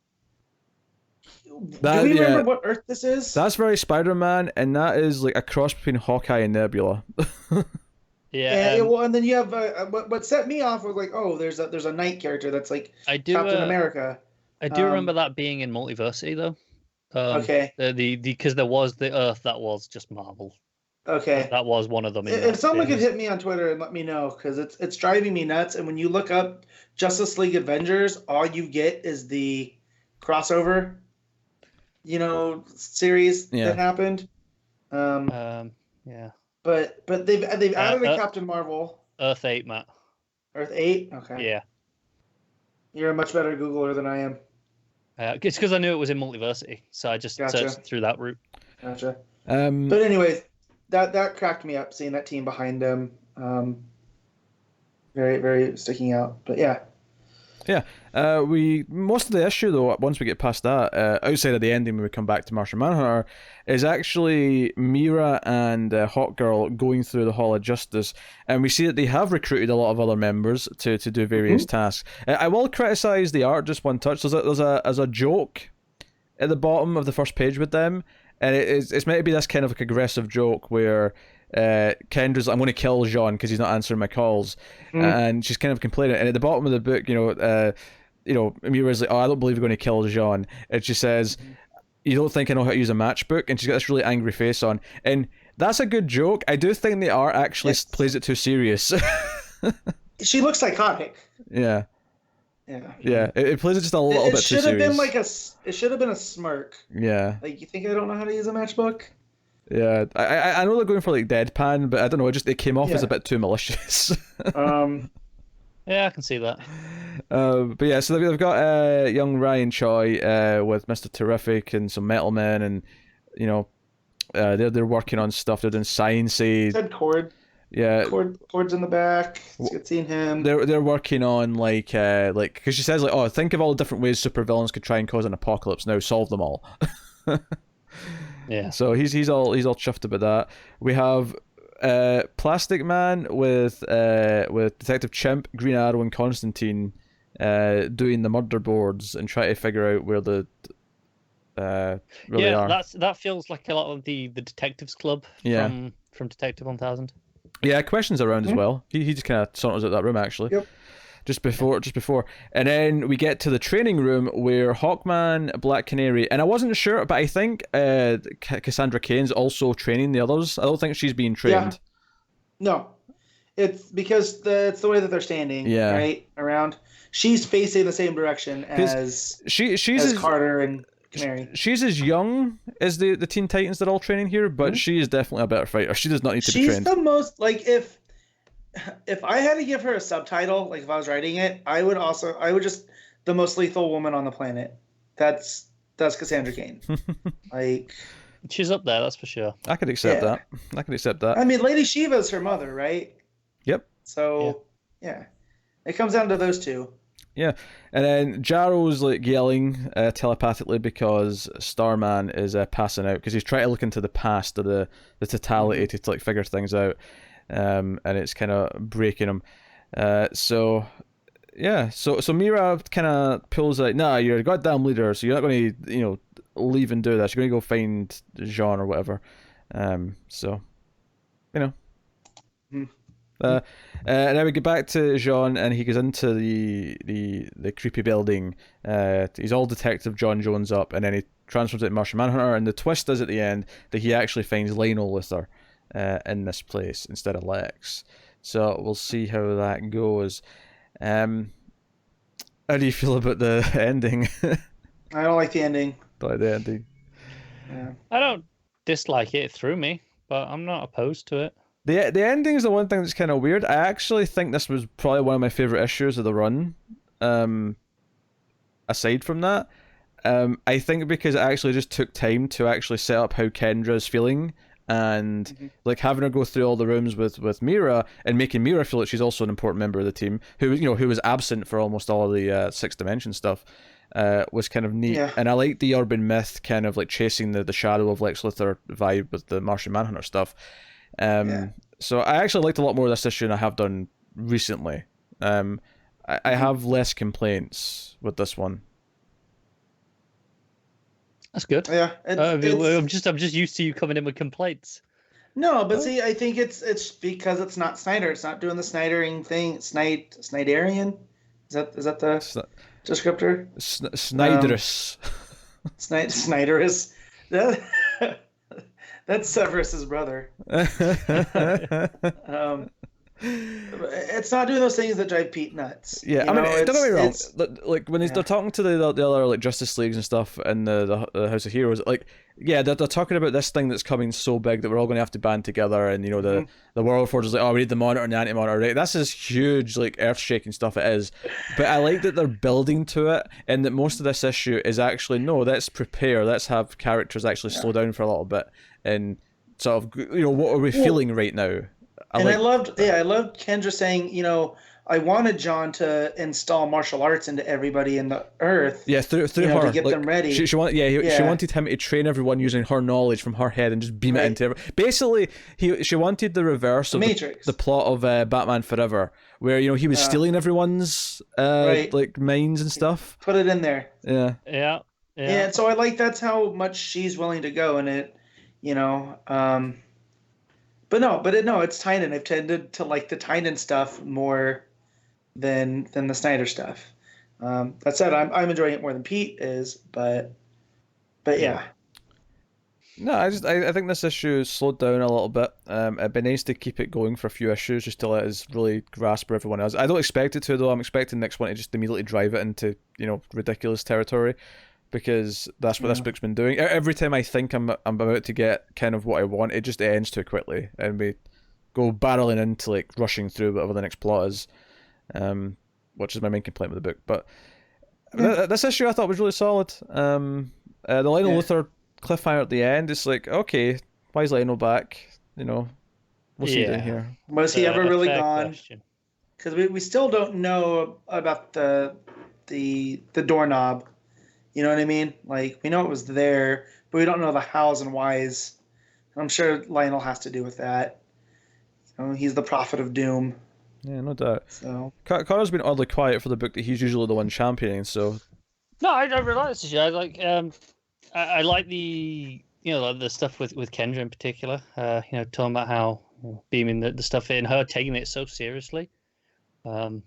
[SPEAKER 2] Do we remember what Earth this is?
[SPEAKER 1] That's very Spider-Man, and that is like a cross between Hawkeye and Nebula.
[SPEAKER 2] And then you have what set me off was like, oh, there's a Knight character that's like Captain America.
[SPEAKER 3] I do remember that being in Multiversity though.
[SPEAKER 2] Okay.
[SPEAKER 3] Because there was the Earth that was just Marvel.
[SPEAKER 2] Okay.
[SPEAKER 3] That was one of them.
[SPEAKER 2] If someone could hit me on Twitter and let me know, because it's driving me nuts. And when you look up Justice League Avengers, all you get is the crossover. Series that happened.
[SPEAKER 3] Yeah.
[SPEAKER 2] But they've added a Captain Marvel.
[SPEAKER 3] Earth 8, Matt.
[SPEAKER 2] Earth 8? Okay.
[SPEAKER 3] Yeah.
[SPEAKER 2] You're a much better Googler than I am.
[SPEAKER 3] It's because I knew it was in Multiversity, so I just searched through that route.
[SPEAKER 2] Gotcha. But anyways, that cracked me up seeing that team behind him. Very, very sticking out. But yeah.
[SPEAKER 1] Yeah, we most of the issue though, once we get past that, outside of the ending when we come back to Martian Manhunter, is actually Mira and Hawkgirl going through the Hall of Justice, and we see that they have recruited a lot of other members to do various tasks. I will criticize the art just one touch. There's a joke at the bottom of the first page with them, and it's meant to be this kind of like aggressive joke where Kendra's like, I'm going to kill Jean because he's not answering my calls, and she's kind of complaining. And at the bottom of the book, Mira's like, oh, I don't believe you're going to kill Jean, and she says, you don't think I know how to use a matchbook? And she's got this really angry face on, and that's a good joke. I do think the art actually plays it too serious.
[SPEAKER 2] She looks psychotic.
[SPEAKER 1] Yeah.
[SPEAKER 2] Yeah.
[SPEAKER 1] It plays it just a little bit too serious.
[SPEAKER 2] It should have been a smirk.
[SPEAKER 1] Yeah.
[SPEAKER 2] Like, you think I don't know how to use a matchbook?
[SPEAKER 1] Yeah, I know they're going for like deadpan, but I don't know. It came off as a bit too malicious.
[SPEAKER 3] Yeah, I can see that.
[SPEAKER 1] But yeah, so they've got young Ryan Choi with Mr. Terrific and some Metal Men, and they're working on stuff. They're doing sciencey.
[SPEAKER 2] Said Cord.
[SPEAKER 1] Yeah,
[SPEAKER 2] Cord's in the back. It's good seeing him.
[SPEAKER 1] They're working on like because she says like, oh, think of all the different ways supervillains could try and cause an apocalypse. Now solve them all.
[SPEAKER 3] Yeah.
[SPEAKER 1] So he's all chuffed about that. We have Plastic Man with Detective Chimp, Green Arrow, and Constantine doing the murder boards and try to figure out where the really are.
[SPEAKER 3] That feels like a lot of the Detectives Club from Detective 1000.
[SPEAKER 1] Yeah, questions around as well. He just kind of saunters out that room actually.
[SPEAKER 2] Yep.
[SPEAKER 1] Just before, and then we get to the training room where Hawkman, Black Canary, and I wasn't sure, but I think Cassandra Cain's also training the others. I don't think she's being trained.
[SPEAKER 2] Yeah. No, it's because it's the way that they're standing.
[SPEAKER 1] Yeah.
[SPEAKER 2] Right around. She's facing the same direction as
[SPEAKER 1] she's
[SPEAKER 2] Carter and Canary. She's
[SPEAKER 1] as young as the Teen Titans that are all training here, but she is definitely a better fighter. She does not need to be trained.
[SPEAKER 2] She's the most like if I had to give her a subtitle, like if I was writing it, I would just the most lethal woman on the planet. That's Cassandra Cain. Like,
[SPEAKER 3] she's up there, that's for sure.
[SPEAKER 1] I could accept that. I could accept that.
[SPEAKER 2] I mean, Lady Shiva's her mother, right?
[SPEAKER 1] Yep.
[SPEAKER 2] So yeah, it comes down to those two.
[SPEAKER 1] Yeah, and then Jarrow's like yelling telepathically because Starman is passing out because he's trying to look into the past of the totality to like figure things out. And it's kind of breaking him. So Mira kind of pulls out, nah, you're a goddamn leader, so you're not going to, leave and do this. You're going to go find Jean or whatever. And then we get back to Jean, and he goes into the creepy building. He's all Detective John Jones up, and then he transfers it to Martian Manhunter, and the twist is at the end that he actually finds Lionel Luthor in this place instead of Lex. So we'll see how that goes. How do you feel about the ending?
[SPEAKER 2] I don't like the ending.
[SPEAKER 1] Don't like the ending.
[SPEAKER 2] Yeah.
[SPEAKER 3] I don't dislike it. It threw me, but I'm not opposed to it.
[SPEAKER 1] The ending is the one thing that's kind of weird. I actually think this was probably one of my favorite issues of the run. Aside from that, I think because it actually just took time to actually set up how Kendra's feeling, and like having her go through all the rooms with Mira and making Mira feel like she's also an important member of the team who was absent for almost all of the Sixth Dimension stuff, was kind of neat.
[SPEAKER 2] Yeah.
[SPEAKER 1] And I like the urban myth kind of like chasing the shadow of Lex Luthor vibe with the Martian Manhunter stuff. So I actually liked a lot more of this issue than I have done recently. I have less complaints with this one.
[SPEAKER 3] That's good.
[SPEAKER 2] Yeah,
[SPEAKER 3] I'm just used to you coming in with complaints.
[SPEAKER 2] No, but see, I think it's because it's not Snyder. It's not doing the Snydering thing. Snyderian? Is that the descriptor?
[SPEAKER 1] Snyderus.
[SPEAKER 2] Snyderus. That's Severus's brother. It's not doing those things that drive Pete nuts.
[SPEAKER 1] Yeah, don't get me wrong. Like when they're talking to the other like Justice Leagues and stuff in the House of Heroes, like they're talking about this thing that's coming so big that we're all going to have to band together, and the World Force is like, oh, we need the Monitor and the Anti-Monitor, right? That's this huge like earth-shaking stuff it is, but I like that they're building to it, and that most of this issue is actually no, let's prepare, let's have characters actually slow down for a little bit and sort of, what are we feeling right now?
[SPEAKER 2] I loved Kendra saying, I wanted John to install martial arts into everybody in the Earth.
[SPEAKER 1] Yeah, through her
[SPEAKER 2] to get them ready.
[SPEAKER 1] She wanted him to train everyone using her knowledge from her head and just beam it into everyone. Basically, she wanted the reverse of the plot of Batman Forever, where he was stealing everyone's like minds and stuff.
[SPEAKER 2] Put it in there.
[SPEAKER 3] Yeah.
[SPEAKER 2] And so I like that's how much she's willing to go in it, But it's Tynion. I've tended to like the Tynion stuff more than the Snyder stuff. That said, I'm enjoying it more than Pete is, but yeah.
[SPEAKER 1] No, I think this issue slowed down a little bit. It'd be nice to keep it going for a few issues just to let us really grasp where everyone else. I don't expect it to though. I'm expecting the next one to just immediately drive it into ridiculous territory, because that's what this book's been doing. Every time I think I'm about to get kind of what I want, it just ends too quickly, and we go barreling into like rushing through whatever the next plot is, which is my main complaint with the book. But this issue I thought was really solid. The Lionel Luthor cliffhanger at the end, it's like, okay, why is Lionel back? What's he doing here?
[SPEAKER 2] Was he ever really gone? Because we still don't know about the doorknob. You know what I mean? Like, we know it was there, but we don't know the hows and whys. I'm sure Lionel has to do with that. He's the prophet of doom.
[SPEAKER 1] Yeah, no doubt.
[SPEAKER 2] So
[SPEAKER 1] Connor's been oddly quiet for the book that he's usually the one championing. So
[SPEAKER 3] no, I don't realize this. I like I like the like the stuff with Kendra in particular. Talking about how beaming the stuff in, her taking it so seriously. I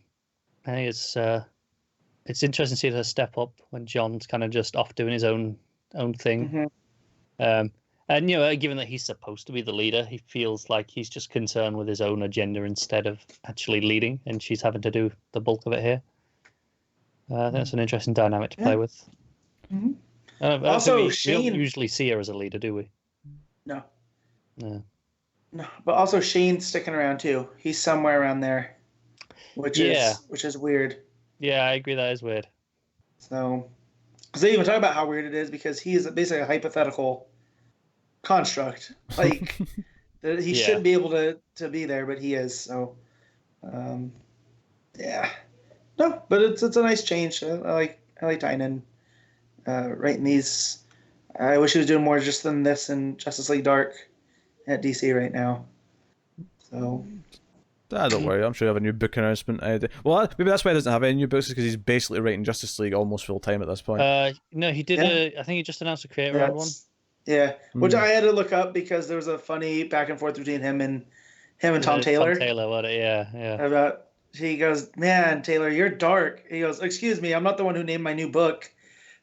[SPEAKER 3] think it's interesting to see her step up when John's kind of just off doing his own thing. And given that he's supposed to be the leader, he feels like he's just concerned with his own agenda instead of actually leading, and she's having to do the bulk of it here. That's an interesting dynamic to play with.
[SPEAKER 2] Also,
[SPEAKER 3] we don't usually see her as a leader, do we?
[SPEAKER 2] No. No, but also Shane's sticking around too. He's somewhere around there, which is weird.
[SPEAKER 3] Yeah, I agree. That is weird.
[SPEAKER 2] So, because they even talk about how weird it is, because he is basically a hypothetical construct. Like, he shouldn't be able to be there, but he is. So, yeah. No, but it's a nice change. I like Tynion writing these. I wish he was doing more just than this in Justice League Dark at DC right now. So.
[SPEAKER 1] Don't worry, I'm sure you have a new book announcement. Well, maybe that's why he doesn't have any new books, because he's basically writing Justice League almost full time at this point.
[SPEAKER 3] No, he did. I think he just announced a creator one.
[SPEAKER 2] Yeah, which I had to look up because there was a funny back and forth between him and Tom Taylor.
[SPEAKER 3] Tom Taylor, what? Yeah.
[SPEAKER 2] About, he goes, "Man, Taylor, you're dark." He goes, "Excuse me, I'm not the one who named my new book.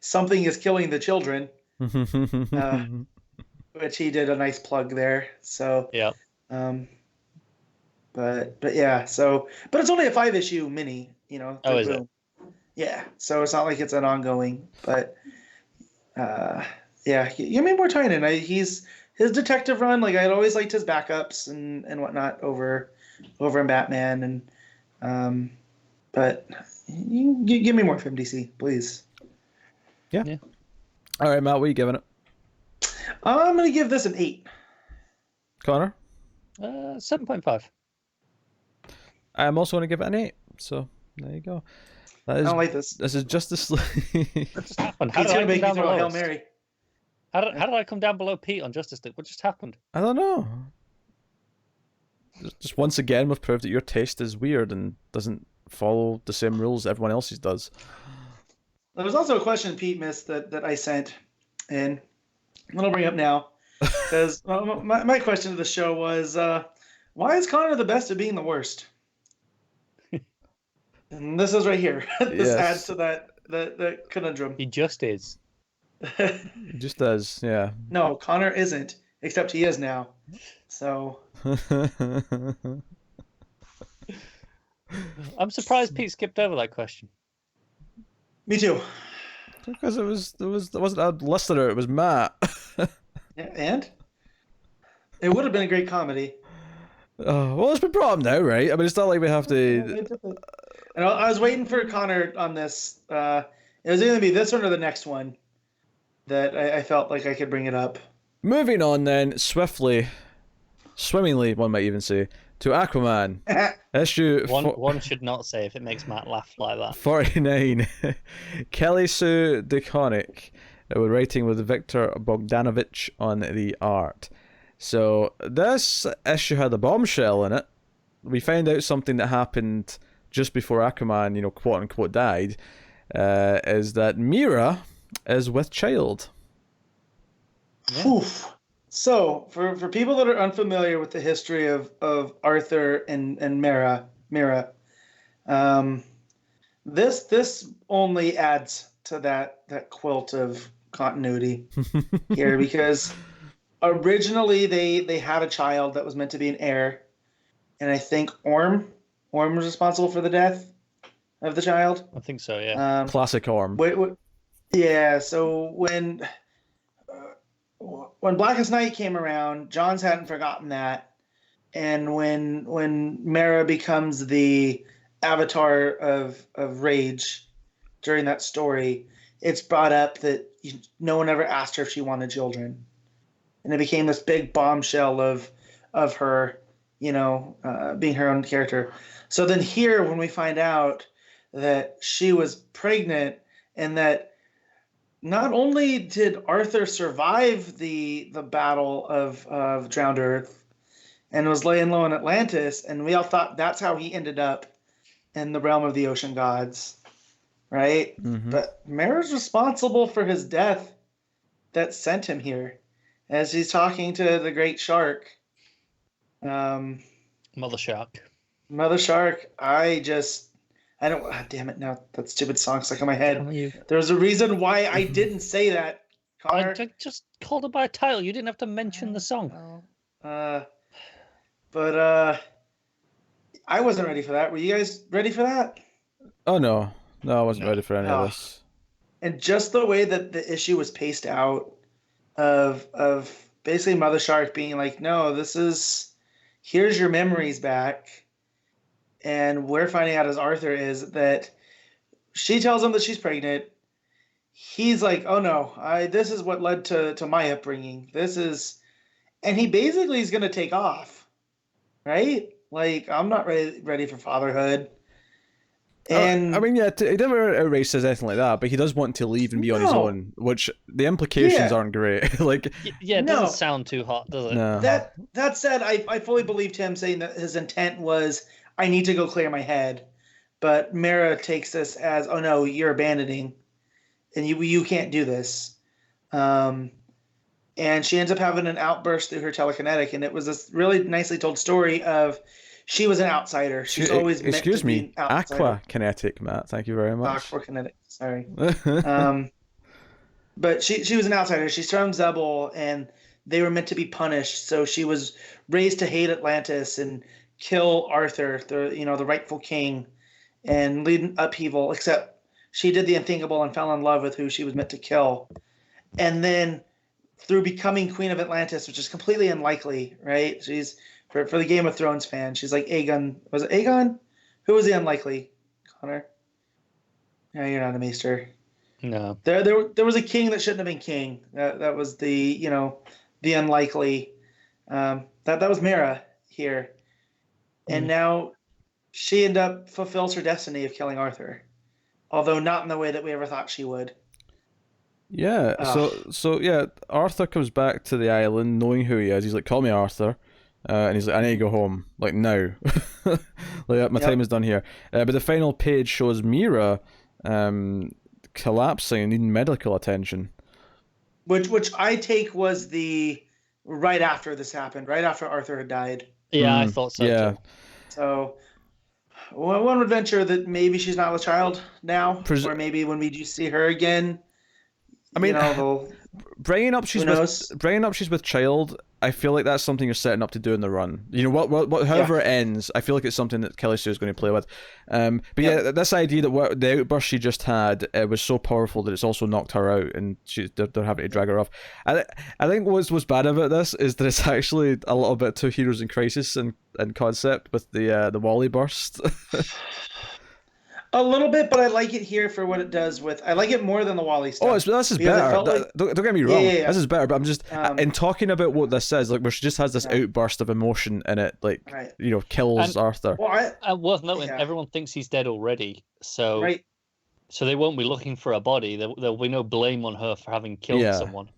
[SPEAKER 2] Something is killing the children." Which he did a nice plug there. So
[SPEAKER 3] yeah.
[SPEAKER 2] But yeah, but it's only a 5-issue mini,
[SPEAKER 3] Oh, is it?
[SPEAKER 2] Yeah, so it's not like it's an ongoing. But yeah, give me more Tynion. His detective run, like, I'd always liked his backups and whatnot over in Batman, and but you give me more of him, DC, please.
[SPEAKER 1] Yeah. All right, Matt, what are you giving it?
[SPEAKER 2] I'm gonna give this an 8.
[SPEAKER 1] Connor?
[SPEAKER 3] 7.5.
[SPEAKER 1] I'm also going to give it an 8. So there you go.
[SPEAKER 2] I don't like this.
[SPEAKER 1] This is Justice League.
[SPEAKER 3] What just happened? How
[SPEAKER 2] He's
[SPEAKER 3] did
[SPEAKER 2] gonna
[SPEAKER 3] I
[SPEAKER 2] make
[SPEAKER 3] come
[SPEAKER 2] you
[SPEAKER 3] down
[SPEAKER 2] throw a
[SPEAKER 3] below
[SPEAKER 2] Hail
[SPEAKER 3] us?
[SPEAKER 2] Mary.
[SPEAKER 3] How did I come down below Pete on Justice League? What just happened?
[SPEAKER 1] I don't know. Just once again, we've proved that your taste is weird and doesn't follow the same rules everyone else's does.
[SPEAKER 2] There was also a question Pete missed that I sent, and I'll bring up now, because my question to the show was, why is Connor the best at being the worst? And this is right here. This adds to that conundrum.
[SPEAKER 3] He just is.
[SPEAKER 1] He just does, yeah.
[SPEAKER 2] No, Connor isn't, except he is now. So.
[SPEAKER 3] I'm surprised Pete skipped over that question.
[SPEAKER 2] Me too.
[SPEAKER 1] Because it wasn't a listener, it was Matt.
[SPEAKER 2] Yeah, and it would have been a great comedy.
[SPEAKER 1] Well, it's been brought up now, right? I mean, it's not like we have to.
[SPEAKER 2] And I was waiting for Connor on this. It was either going to be this one or the next one that I felt like I could bring it up.
[SPEAKER 1] Moving on then, swimmingly, one might even say, to Aquaman. Issue
[SPEAKER 3] One should not say if it makes Matt laugh like that.
[SPEAKER 1] 49. Kelly Sue DeConnick. We're writing with Viktor Bogdanovic on the art. So this issue had a bombshell in it. We found out something that happened just before Aquaman, quote unquote, died. Is that Mira is with child.
[SPEAKER 2] Yeah. Oof. So, for people that are unfamiliar with the history of Arthur and Mira, this only adds to that quilt of continuity here, because originally they had a child that was meant to be an heir, and I think Orm was responsible for the death of the child.
[SPEAKER 3] I think so, yeah.
[SPEAKER 1] Classic Orm.
[SPEAKER 2] Yeah. So when Blackest Night came around, Johns hadn't forgotten that, and when Mara becomes the avatar of rage during that story, it's brought up that no one ever asked her if she wanted children, and it became this big bombshell of her, being her own character. So then here, when we find out that she was pregnant, and that not only did Arthur survive the battle of Drowned Earth and was laying low in Atlantis, and we all thought that's how he ended up in the realm of the ocean gods, right?
[SPEAKER 1] Mm-hmm.
[SPEAKER 2] But Mara's responsible for his death that sent him here, as he's talking to the great shark.
[SPEAKER 3] Mother Shark.
[SPEAKER 2] Mother Shark, I don't. Damn it! Now that stupid song stuck in my head. There's a reason why I didn't say that, Connor.
[SPEAKER 3] I just called it by a title. You didn't have to mention the song.
[SPEAKER 2] But I wasn't ready for that. Were you guys ready for that?
[SPEAKER 1] Oh no, I wasn't ready for any of this.
[SPEAKER 2] And just the way that the issue was paced out, of basically Mother Shark being like, "No, here's your memories back." And we're finding out as Arthur is that she tells him that she's pregnant. He's like, "Oh no, this is what led to my upbringing. And he basically is going to take off, right? Like, I'm not ready for fatherhood. And
[SPEAKER 1] he never erases anything like that, but he does want to leave and be on his own, which the implications aren't great. Like,
[SPEAKER 3] it doesn't sound too hot, does it?
[SPEAKER 1] No.
[SPEAKER 2] That said, I fully believed him saying that his intent was, I need to go clear my head. But Mara takes this as, oh no, you're abandoning, and you can't do this. And she ends up having an outburst through her telekinetic, and it was this really nicely told story of she was an outsider. She's always meant to be an outsider.
[SPEAKER 1] Aquakinetic, Matt. Thank you very much.
[SPEAKER 2] Aquakinetic, sorry. But she was an outsider. She's from Zebul, and they were meant to be punished. So she was raised to hate Atlantis and kill Arthur, the rightful king, and lead an upheaval, except she did the unthinkable and fell in love with who she was meant to kill. And then through becoming Queen of Atlantis, which is completely unlikely, right? She's, for the Game of Thrones fan, she's like Aegon. Was it Aegon? Who was the unlikely, Connor? No, you're not a maester.
[SPEAKER 3] No.
[SPEAKER 2] There was a king that shouldn't have been king. That was the unlikely. That was Mara here. And now she fulfills her destiny of killing Arthur, although not in the way that we ever thought she would.
[SPEAKER 1] Yeah. So Arthur comes back to the island knowing who he is. He's like, "Call me Arthur," and he's like, "I need to go home, like now. Like my time is done here." But the final page shows Mira collapsing and needing medical attention.
[SPEAKER 2] Which I take was the right after this happened, right after Arthur had died.
[SPEAKER 3] Yeah, I thought so too.
[SPEAKER 2] So one would venture that maybe she's not a child now, or maybe when we do see her again,
[SPEAKER 1] bringing up she's with child. I feel like that's something you're setting up to do in the run. However it ends, I feel like it's something that Kelly Sue is going to play with. This idea that the outburst she just had was so powerful that it's also knocked her out, and they're having to drag her off. I think what's bad about this is that it's actually a little bit too Heroes in Crisis and concept with the Wally burst.
[SPEAKER 2] A little bit, but I like it here for what it does with. I like it more than the Wally stuff.
[SPEAKER 1] Oh, this is
[SPEAKER 2] because it
[SPEAKER 1] better.
[SPEAKER 2] felt like-
[SPEAKER 1] Don't get me wrong.
[SPEAKER 2] Yeah.
[SPEAKER 1] This is better, but I'm just in talking about what this is, like, where she just has this
[SPEAKER 2] Yeah.
[SPEAKER 1] outburst of emotion in it, like,
[SPEAKER 2] Right.
[SPEAKER 1] kills Arthur.
[SPEAKER 2] Well,
[SPEAKER 3] worth noting,
[SPEAKER 2] Yeah.
[SPEAKER 3] everyone thinks he's dead already, so
[SPEAKER 2] right.
[SPEAKER 3] so they won't be looking for a body. There'll be no blame on her for having killed someone.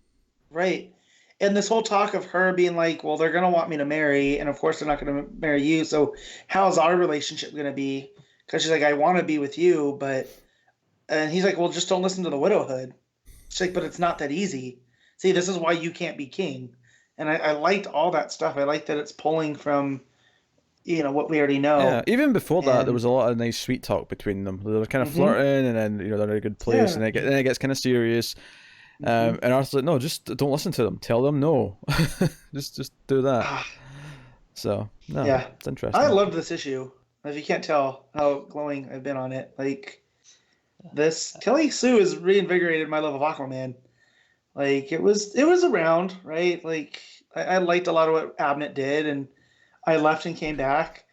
[SPEAKER 2] Right. And this whole talk of her being like, well, they're going to want me to marry, and of course they're not going to marry you, so how's our relationship going to be? Because she's like, I want to be with you, but... And he's like, well, just don't listen to the widowhood. She's like, but it's not that easy. See, this is why you can't be king. And I liked all that stuff. I liked that it's pulling from, what we already know.
[SPEAKER 1] Yeah, even before that, there was a lot of nice sweet talk between them. They were kind of flirting, and then, they're in a good place, and then it gets kind of serious. And Arthur's like, no, just don't listen to them. Tell them no. just do that. So, no, it's interesting.
[SPEAKER 2] I loved this issue. If you can't tell how glowing I've been on it. Like, this Kelly Sue has reinvigorated my love of Aquaman. Like, it was around, right? Like, I liked a lot of what Abnett did, and I left and came back.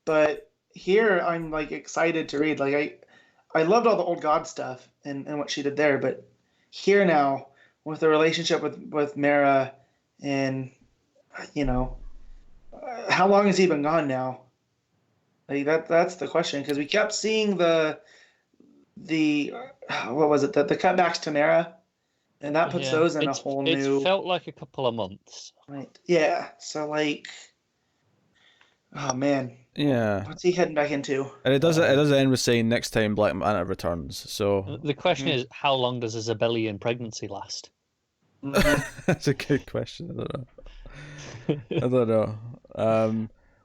[SPEAKER 2] But here I'm like excited to read. Like, I loved all the old god stuff and what she did there, but here now with the relationship with Mara, and how long has he been gone now? Like, that's the question, because we kept seeing the what was it, the cutbacks to Mara, and that puts those in a whole new.
[SPEAKER 3] It felt like a couple of months.
[SPEAKER 2] Right. Yeah. So, like, oh man.
[SPEAKER 1] Yeah.
[SPEAKER 2] What's he heading back into?
[SPEAKER 1] And it does end with saying next time Black Manta returns. So
[SPEAKER 3] the question is, how long does a Zabellian pregnancy last?
[SPEAKER 1] That's a good question. I don't know.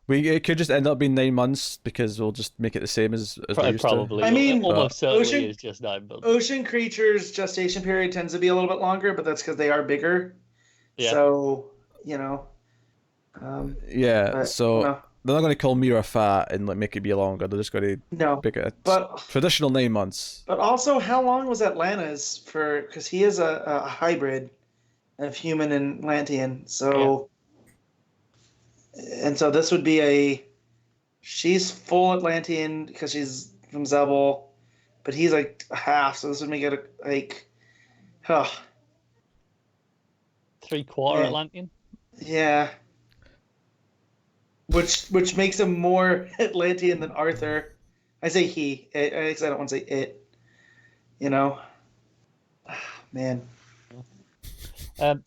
[SPEAKER 1] It could just end up being 9 months, because we'll just make it the same as we used
[SPEAKER 3] probably.
[SPEAKER 1] to.
[SPEAKER 2] I mean,
[SPEAKER 3] almost certainly is just 9 months.
[SPEAKER 2] Ocean creatures' gestation period tends to be a little bit longer, but that's because they are bigger.
[SPEAKER 3] Yeah.
[SPEAKER 2] So
[SPEAKER 1] So they're not going to call Mira fat and like make it be longer. They're just going to make it traditional 9 months.
[SPEAKER 2] But also, how long was Atlanta's for? Because he is a hybrid of human and Atlantean. So. Yeah. And so this would be she's full Atlantean because she's from Zebel, but he's like a half, so this would make it like,
[SPEAKER 3] 3/4 Atlantean.
[SPEAKER 2] Yeah. Which makes him more Atlantean than Arthur. I say he. I don't want to say it. Man.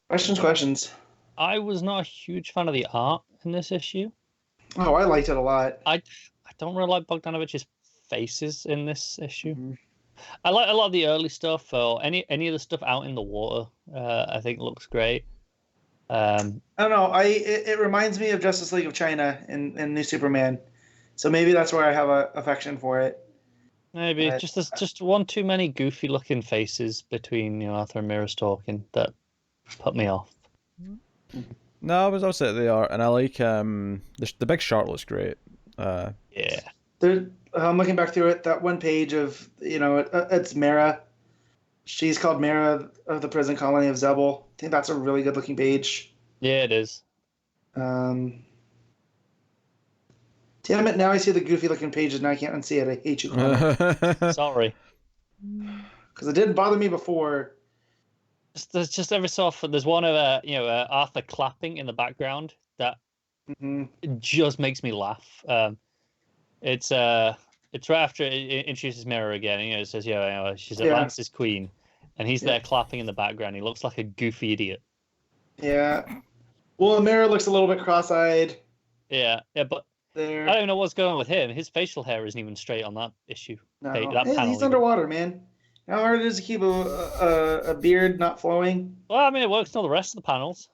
[SPEAKER 2] Questions.
[SPEAKER 3] I was not a huge fan of the art in this issue.
[SPEAKER 2] Oh, I liked it a lot.
[SPEAKER 3] I don't really like Bogdanovic's faces in this issue. Mm-hmm. I like a lot of the early stuff, or any of the stuff out in the water. I think looks great. I
[SPEAKER 2] don't know. It reminds me of Justice League of China and New Superman, so maybe that's where I have a affection for it.
[SPEAKER 3] Maybe there's just one too many goofy looking faces between Arthur and Mira's talking that put me off.
[SPEAKER 1] No, I was say they are, and I like the big shark looks great.
[SPEAKER 3] Yeah.
[SPEAKER 2] I'm looking back through it. That one page of it's Mara. She's called Mara of the prison colony of Zebel. I think that's a really good looking page.
[SPEAKER 3] Yeah, it is.
[SPEAKER 2] Damn it! Now I see the goofy looking pages. Now I can't unsee it. I hate you.
[SPEAKER 3] Sorry.
[SPEAKER 2] Because it didn't bother me before.
[SPEAKER 3] There's just every so often there's one of Arthur clapping in the background that just makes me laugh. It's right after it introduces Mira again. It says she's Atlantis' queen, and he's there clapping in the background. He looks like a goofy idiot.
[SPEAKER 2] Yeah. Well, Mira looks a little bit cross-eyed.
[SPEAKER 3] Yeah, but
[SPEAKER 2] there.
[SPEAKER 3] I don't know what's going on with him. His facial hair isn't even straight on that issue.
[SPEAKER 2] No,
[SPEAKER 3] panel
[SPEAKER 2] he's underwater, man. How hard it is to keep a beard not flowing?
[SPEAKER 3] Well, I mean, it works on the rest of the panels.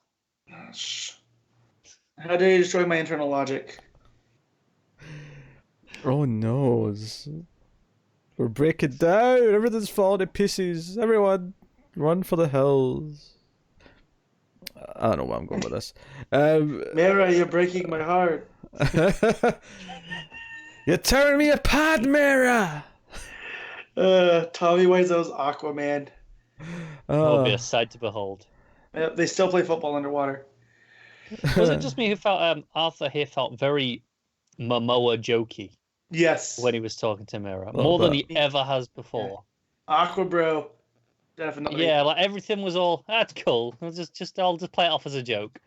[SPEAKER 2] How dare you destroy my internal logic?
[SPEAKER 1] Oh no. We're breaking down. Everything's falling to pieces. Everyone, run for the hills. I don't know where I'm going with this.
[SPEAKER 2] Mira, you're breaking my heart.
[SPEAKER 1] You're tearing me apart, Mira!
[SPEAKER 2] Tommy Wiseau's Aquaman.
[SPEAKER 3] It'll be a sight to behold.
[SPEAKER 2] They still play football underwater.
[SPEAKER 3] Was it just me who felt Arthur here felt very Momoa jokey?
[SPEAKER 2] Yes.
[SPEAKER 3] when he was talking to Mira,
[SPEAKER 1] Love
[SPEAKER 3] more than
[SPEAKER 1] that.
[SPEAKER 3] he ever has before.
[SPEAKER 2] Aqua Bro. Definitely.
[SPEAKER 3] Yeah, like everything was all that's cool. I'll just play it off as a joke.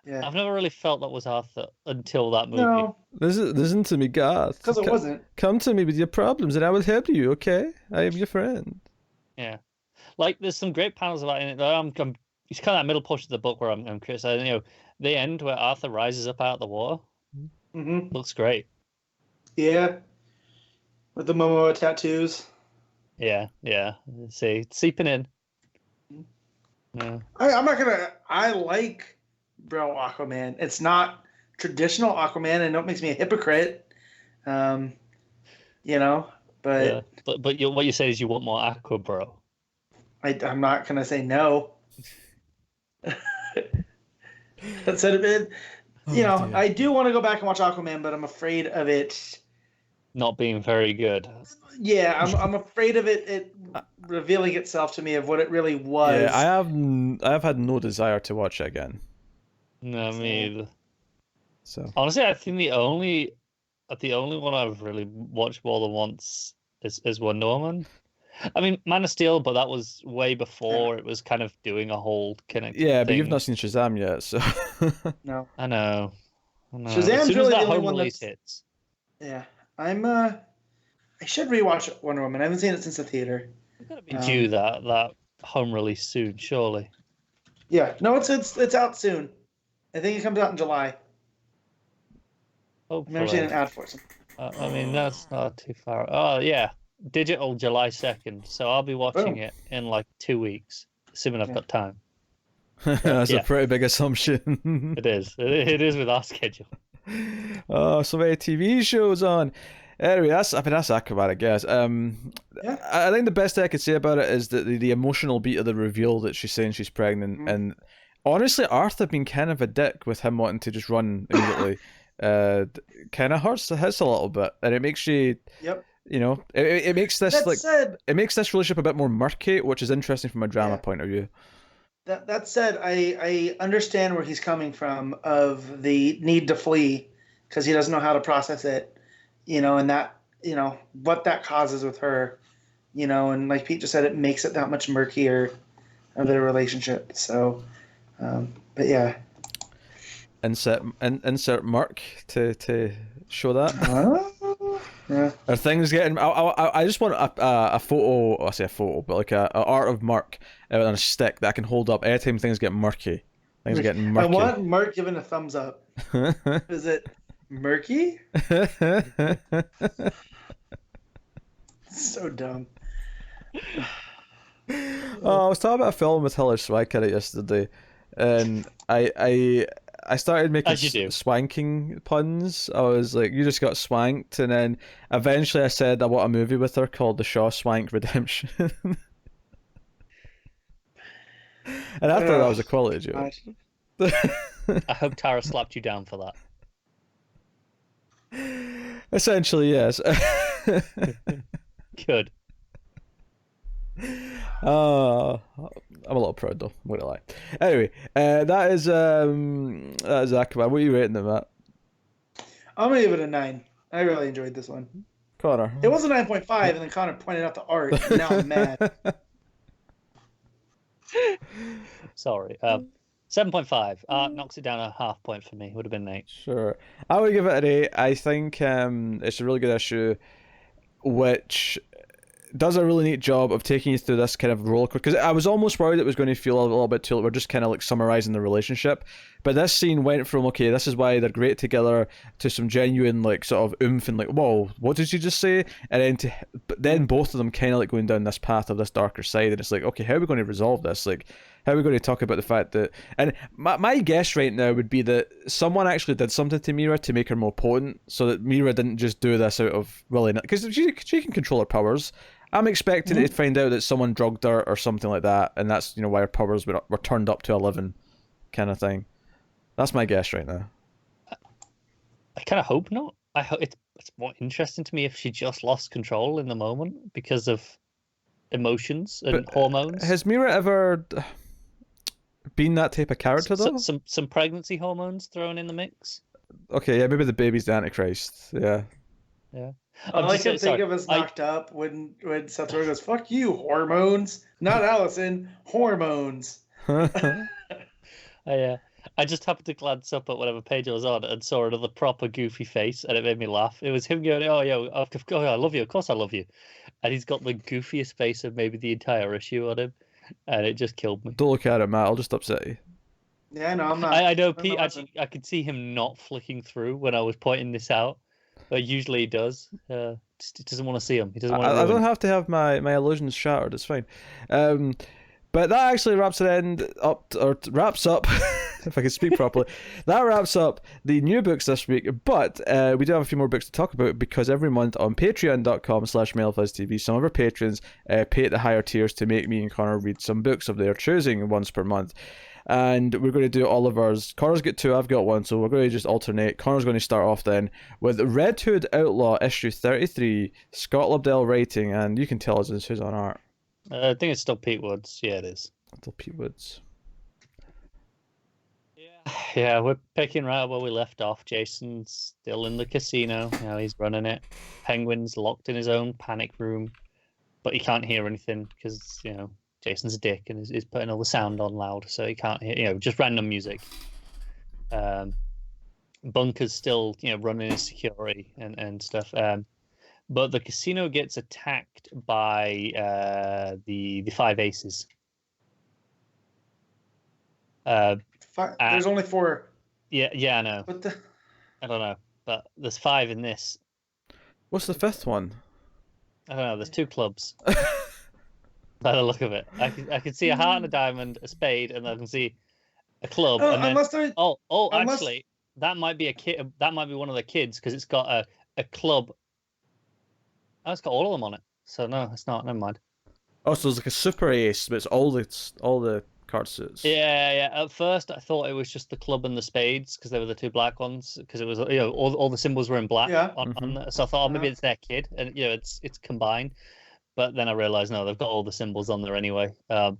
[SPEAKER 2] Yeah.
[SPEAKER 3] I've never really felt that was Arthur until that movie.
[SPEAKER 2] No,
[SPEAKER 1] Listen to me, Garth.
[SPEAKER 2] because it wasn't.
[SPEAKER 1] Come to me with your problems and I will help you, okay? I am your friend.
[SPEAKER 3] Yeah, like there's some great panels about it. It's kind of that middle portion of the book where I'm criticizing. You know, the end where Arthur rises up out of the water
[SPEAKER 2] Mm-hmm.
[SPEAKER 3] looks great.
[SPEAKER 2] Yeah. With the Momoa tattoos.
[SPEAKER 3] Yeah. See, it's seeping in. Yeah.
[SPEAKER 2] I'm not gonna. I like Bro Aquaman. It's not traditional Aquaman. I know it makes me a hypocrite. You know, but
[SPEAKER 3] Yeah. But what you say is you want more Aqua Bro.
[SPEAKER 2] I'm not gonna say no. That said, it. You know,
[SPEAKER 1] dear.
[SPEAKER 2] I do want to go back and watch Aquaman, but I'm afraid of it.
[SPEAKER 3] Not being very good.
[SPEAKER 2] Yeah, I'm afraid of it revealing itself to me of what it really was.
[SPEAKER 1] Yeah, I have had no desire to watch it again.
[SPEAKER 3] No, me either.
[SPEAKER 1] So
[SPEAKER 3] Honestly, I think the only one I've really watched more than once is Wonder Woman. I mean, Man of Steel, but that was way before it was kind of doing a whole connected
[SPEAKER 1] yeah, but
[SPEAKER 3] thing.
[SPEAKER 1] you've not seen Shazam yet, so
[SPEAKER 2] No.
[SPEAKER 3] I know.
[SPEAKER 2] Shazam's
[SPEAKER 3] as soon
[SPEAKER 2] really
[SPEAKER 3] as
[SPEAKER 2] the
[SPEAKER 3] that
[SPEAKER 2] only
[SPEAKER 3] home
[SPEAKER 2] one
[SPEAKER 3] release
[SPEAKER 2] that's-
[SPEAKER 3] hits.
[SPEAKER 2] Yeah, I should rewatch Wonder Woman. I haven't seen it since the theater.
[SPEAKER 3] We're gonna be due that home release soon, surely.
[SPEAKER 2] Yeah, no, it's out soon. I think it comes out in July. I've never seen
[SPEAKER 3] Hopefully.
[SPEAKER 2] an ad for it.
[SPEAKER 3] I mean, that's not too far. Oh yeah, digital July 2nd. So I'll be watching
[SPEAKER 2] Boom.
[SPEAKER 3] it in like 2 weeks, assuming I've
[SPEAKER 2] Yeah.
[SPEAKER 3] got time.
[SPEAKER 1] that's
[SPEAKER 3] Yeah.
[SPEAKER 1] a pretty big assumption.
[SPEAKER 3] It is. It is with our schedule.
[SPEAKER 1] Oh, so many TV shows on. Anyway, that's Aquaman, I guess.
[SPEAKER 2] Yeah.
[SPEAKER 1] I think the best thing I could say about it is that the emotional beat of the reveal that she's saying she's pregnant, and honestly, Arthur being kind of a dick with him wanting to just run immediately, kind of hits a little bit, and it makes you,
[SPEAKER 2] Yep.
[SPEAKER 1] you know, it makes this
[SPEAKER 2] That
[SPEAKER 1] like
[SPEAKER 2] said,
[SPEAKER 1] it makes this relationship a bit more murky, which is interesting from a drama
[SPEAKER 2] Yeah.
[SPEAKER 1] point of view.
[SPEAKER 2] that said, I understand where he's coming from of the need to flee because he doesn't know how to process it, you know, and that, you know, what that causes with her, you know, and like Pete just said, it makes it that much murkier of their relationship. So, but yeah.
[SPEAKER 1] Insert Mark to show that.
[SPEAKER 2] Yeah.
[SPEAKER 1] Are things getting? I just want a photo. I say a photo, but like a art of Mark on a stick that I can hold up anytime things get murky. Things are getting
[SPEAKER 2] I
[SPEAKER 1] murky.
[SPEAKER 2] want Mark giving a thumbs up. Is it murky? So dumb.
[SPEAKER 1] Oh, I was talking about a film with Hilary Swank in it yesterday, and I started making
[SPEAKER 3] As you do.
[SPEAKER 1] swanking puns. I was like, "You just got swanked," and then eventually I said, "I want a movie with her called The Shaw Swank Redemption," and I thought that was a quality joke.
[SPEAKER 3] I hope Tara slapped you down for that.
[SPEAKER 1] Essentially, yes.
[SPEAKER 3] Good.
[SPEAKER 1] I'm a little proud though. I'm gonna lie. Anyway, that is Aquaman. What are you rating them at,
[SPEAKER 2] I'm gonna give it a 9. I really enjoyed this one.
[SPEAKER 1] Connor?
[SPEAKER 2] It was a 9.5, and then Connor pointed out the art, and now I'm mad.
[SPEAKER 3] Sorry. 7.5. Knocks it down a half point for me. Would have been an 8.
[SPEAKER 1] Sure. I would give it an 8. I think it's a really good issue, which does a really neat job of taking you through this kind of roller coaster. Because I was almost worried it was going to feel a little bit too. We're just kind of like summarizing the relationship, but this scene went from okay, this is why they're great together, to some genuine like sort of oomph and like, whoa, what did you just say? And then but then both of them kind of like going down this path of this darker side, and it's like, okay, how are we going to resolve this? Like, how are we going to talk about the fact that? And my guess right now would be that someone actually did something to Mira to make her more potent, so that Mira didn't just do this out of willing, because she can control her powers. I'm expecting to find out that someone drugged her or something like that, and that's, you know, why her powers were turned up to 11, kind of thing. That's my guess right now.
[SPEAKER 3] I kind of hope not. I hope it's more interesting to me if she just lost control in the moment because of emotions and hormones.
[SPEAKER 1] Has Mira ever been that type of character though?
[SPEAKER 3] Some pregnancy hormones thrown in the mix.
[SPEAKER 1] Okay, yeah, maybe the baby's the Antichrist. Yeah.
[SPEAKER 3] Yeah.
[SPEAKER 2] All I can think
[SPEAKER 3] sorry.
[SPEAKER 2] of is knocked up when Seth Rogen goes, "Fuck you, hormones." Not Allison, hormones.
[SPEAKER 3] I just happened to glance up at whatever page I was on and saw another proper goofy face, and it made me laugh. It was him going, "Oh, yeah, I love you. Of course, I love you," and he's got the goofiest face of maybe the entire issue on him, and it just killed me.
[SPEAKER 1] Don't look at it, Matt. I'll just upset you.
[SPEAKER 2] Yeah, no, I'm not.
[SPEAKER 3] I know Pete. Actually, I could see him not flicking through when I was pointing this out, but usually he does. Just he doesn't want to see him. He doesn't want to.
[SPEAKER 1] I don't have to have my illusions shattered. It's fine. But that actually wraps up. If I can speak properly, that wraps up the new books this week. But we do have a few more books to talk about because every month on patreon.com/MailFuzzTV, some of our patrons pay at the higher tiers to make me and Connor read some books of their choosing once per month. And we're going to do all of ours. Connor's got 2, I've got 1, so we're going to just alternate. Connor's going to start off then with Red Hood Outlaw issue 33, Scot Lobdell writing, and you can tell us who's on art.
[SPEAKER 3] I think it's still Pete Woods. Yeah, it is.
[SPEAKER 1] Still Pete Woods.
[SPEAKER 3] Yeah, we're picking right where we left off. Jason's still in the casino. He's running it. Penguin's locked in his own panic room, but he can't hear anything because, Jason's a dick and is putting all the sound on loud, so he can't hear, just random music. Bunker's still, running his security and stuff. But the casino gets attacked by the 5 aces.
[SPEAKER 2] There's only 4.
[SPEAKER 3] Yeah, I know.
[SPEAKER 2] What the?
[SPEAKER 3] I don't know, but there's 5 in this.
[SPEAKER 1] What's the 5th one?
[SPEAKER 3] I don't know. There's 2 clubs. By the look of it, I can see a heart and a diamond, a spade, and I can see a club.
[SPEAKER 2] Oh,
[SPEAKER 3] and then, actually, that might be a kid. That might be one of the kids because it's got a club. Oh, it's got all of them on it. So no, it's not. Never mind.
[SPEAKER 1] Oh, so it's like a super ace, but it's all the card suits.
[SPEAKER 3] Yeah. At first, I thought it was just the club and the spades because they were the 2 black ones. Because it was, all the symbols were in black.
[SPEAKER 2] Yeah.
[SPEAKER 3] So I thought, maybe it's their kid, and it's combined. But then I realized, no, they've got all the symbols on there anyway. So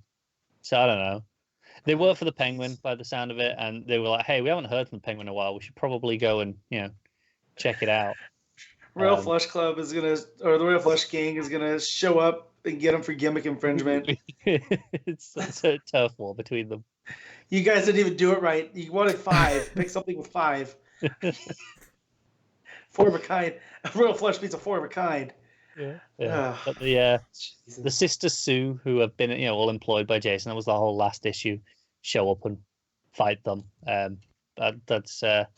[SPEAKER 3] I don't know. They work for the Penguin by the sound of it, and they were like, "Hey, we haven't heard from the Penguin in a while. We should probably go and check it out."
[SPEAKER 2] Royal Flush Club is the Royal Flush Gang is gonna show up and get them for gimmick infringement.
[SPEAKER 3] It's a tough war between them.
[SPEAKER 2] You guys didn't even do it right. You wanted 5. Pick something with 5. 4 of a kind. A Royal Flush beats a 4 of a kind.
[SPEAKER 3] Yeah. But the sisters Sue, who have been all employed by Jason, that was the whole last issue, show up and fight them. That's a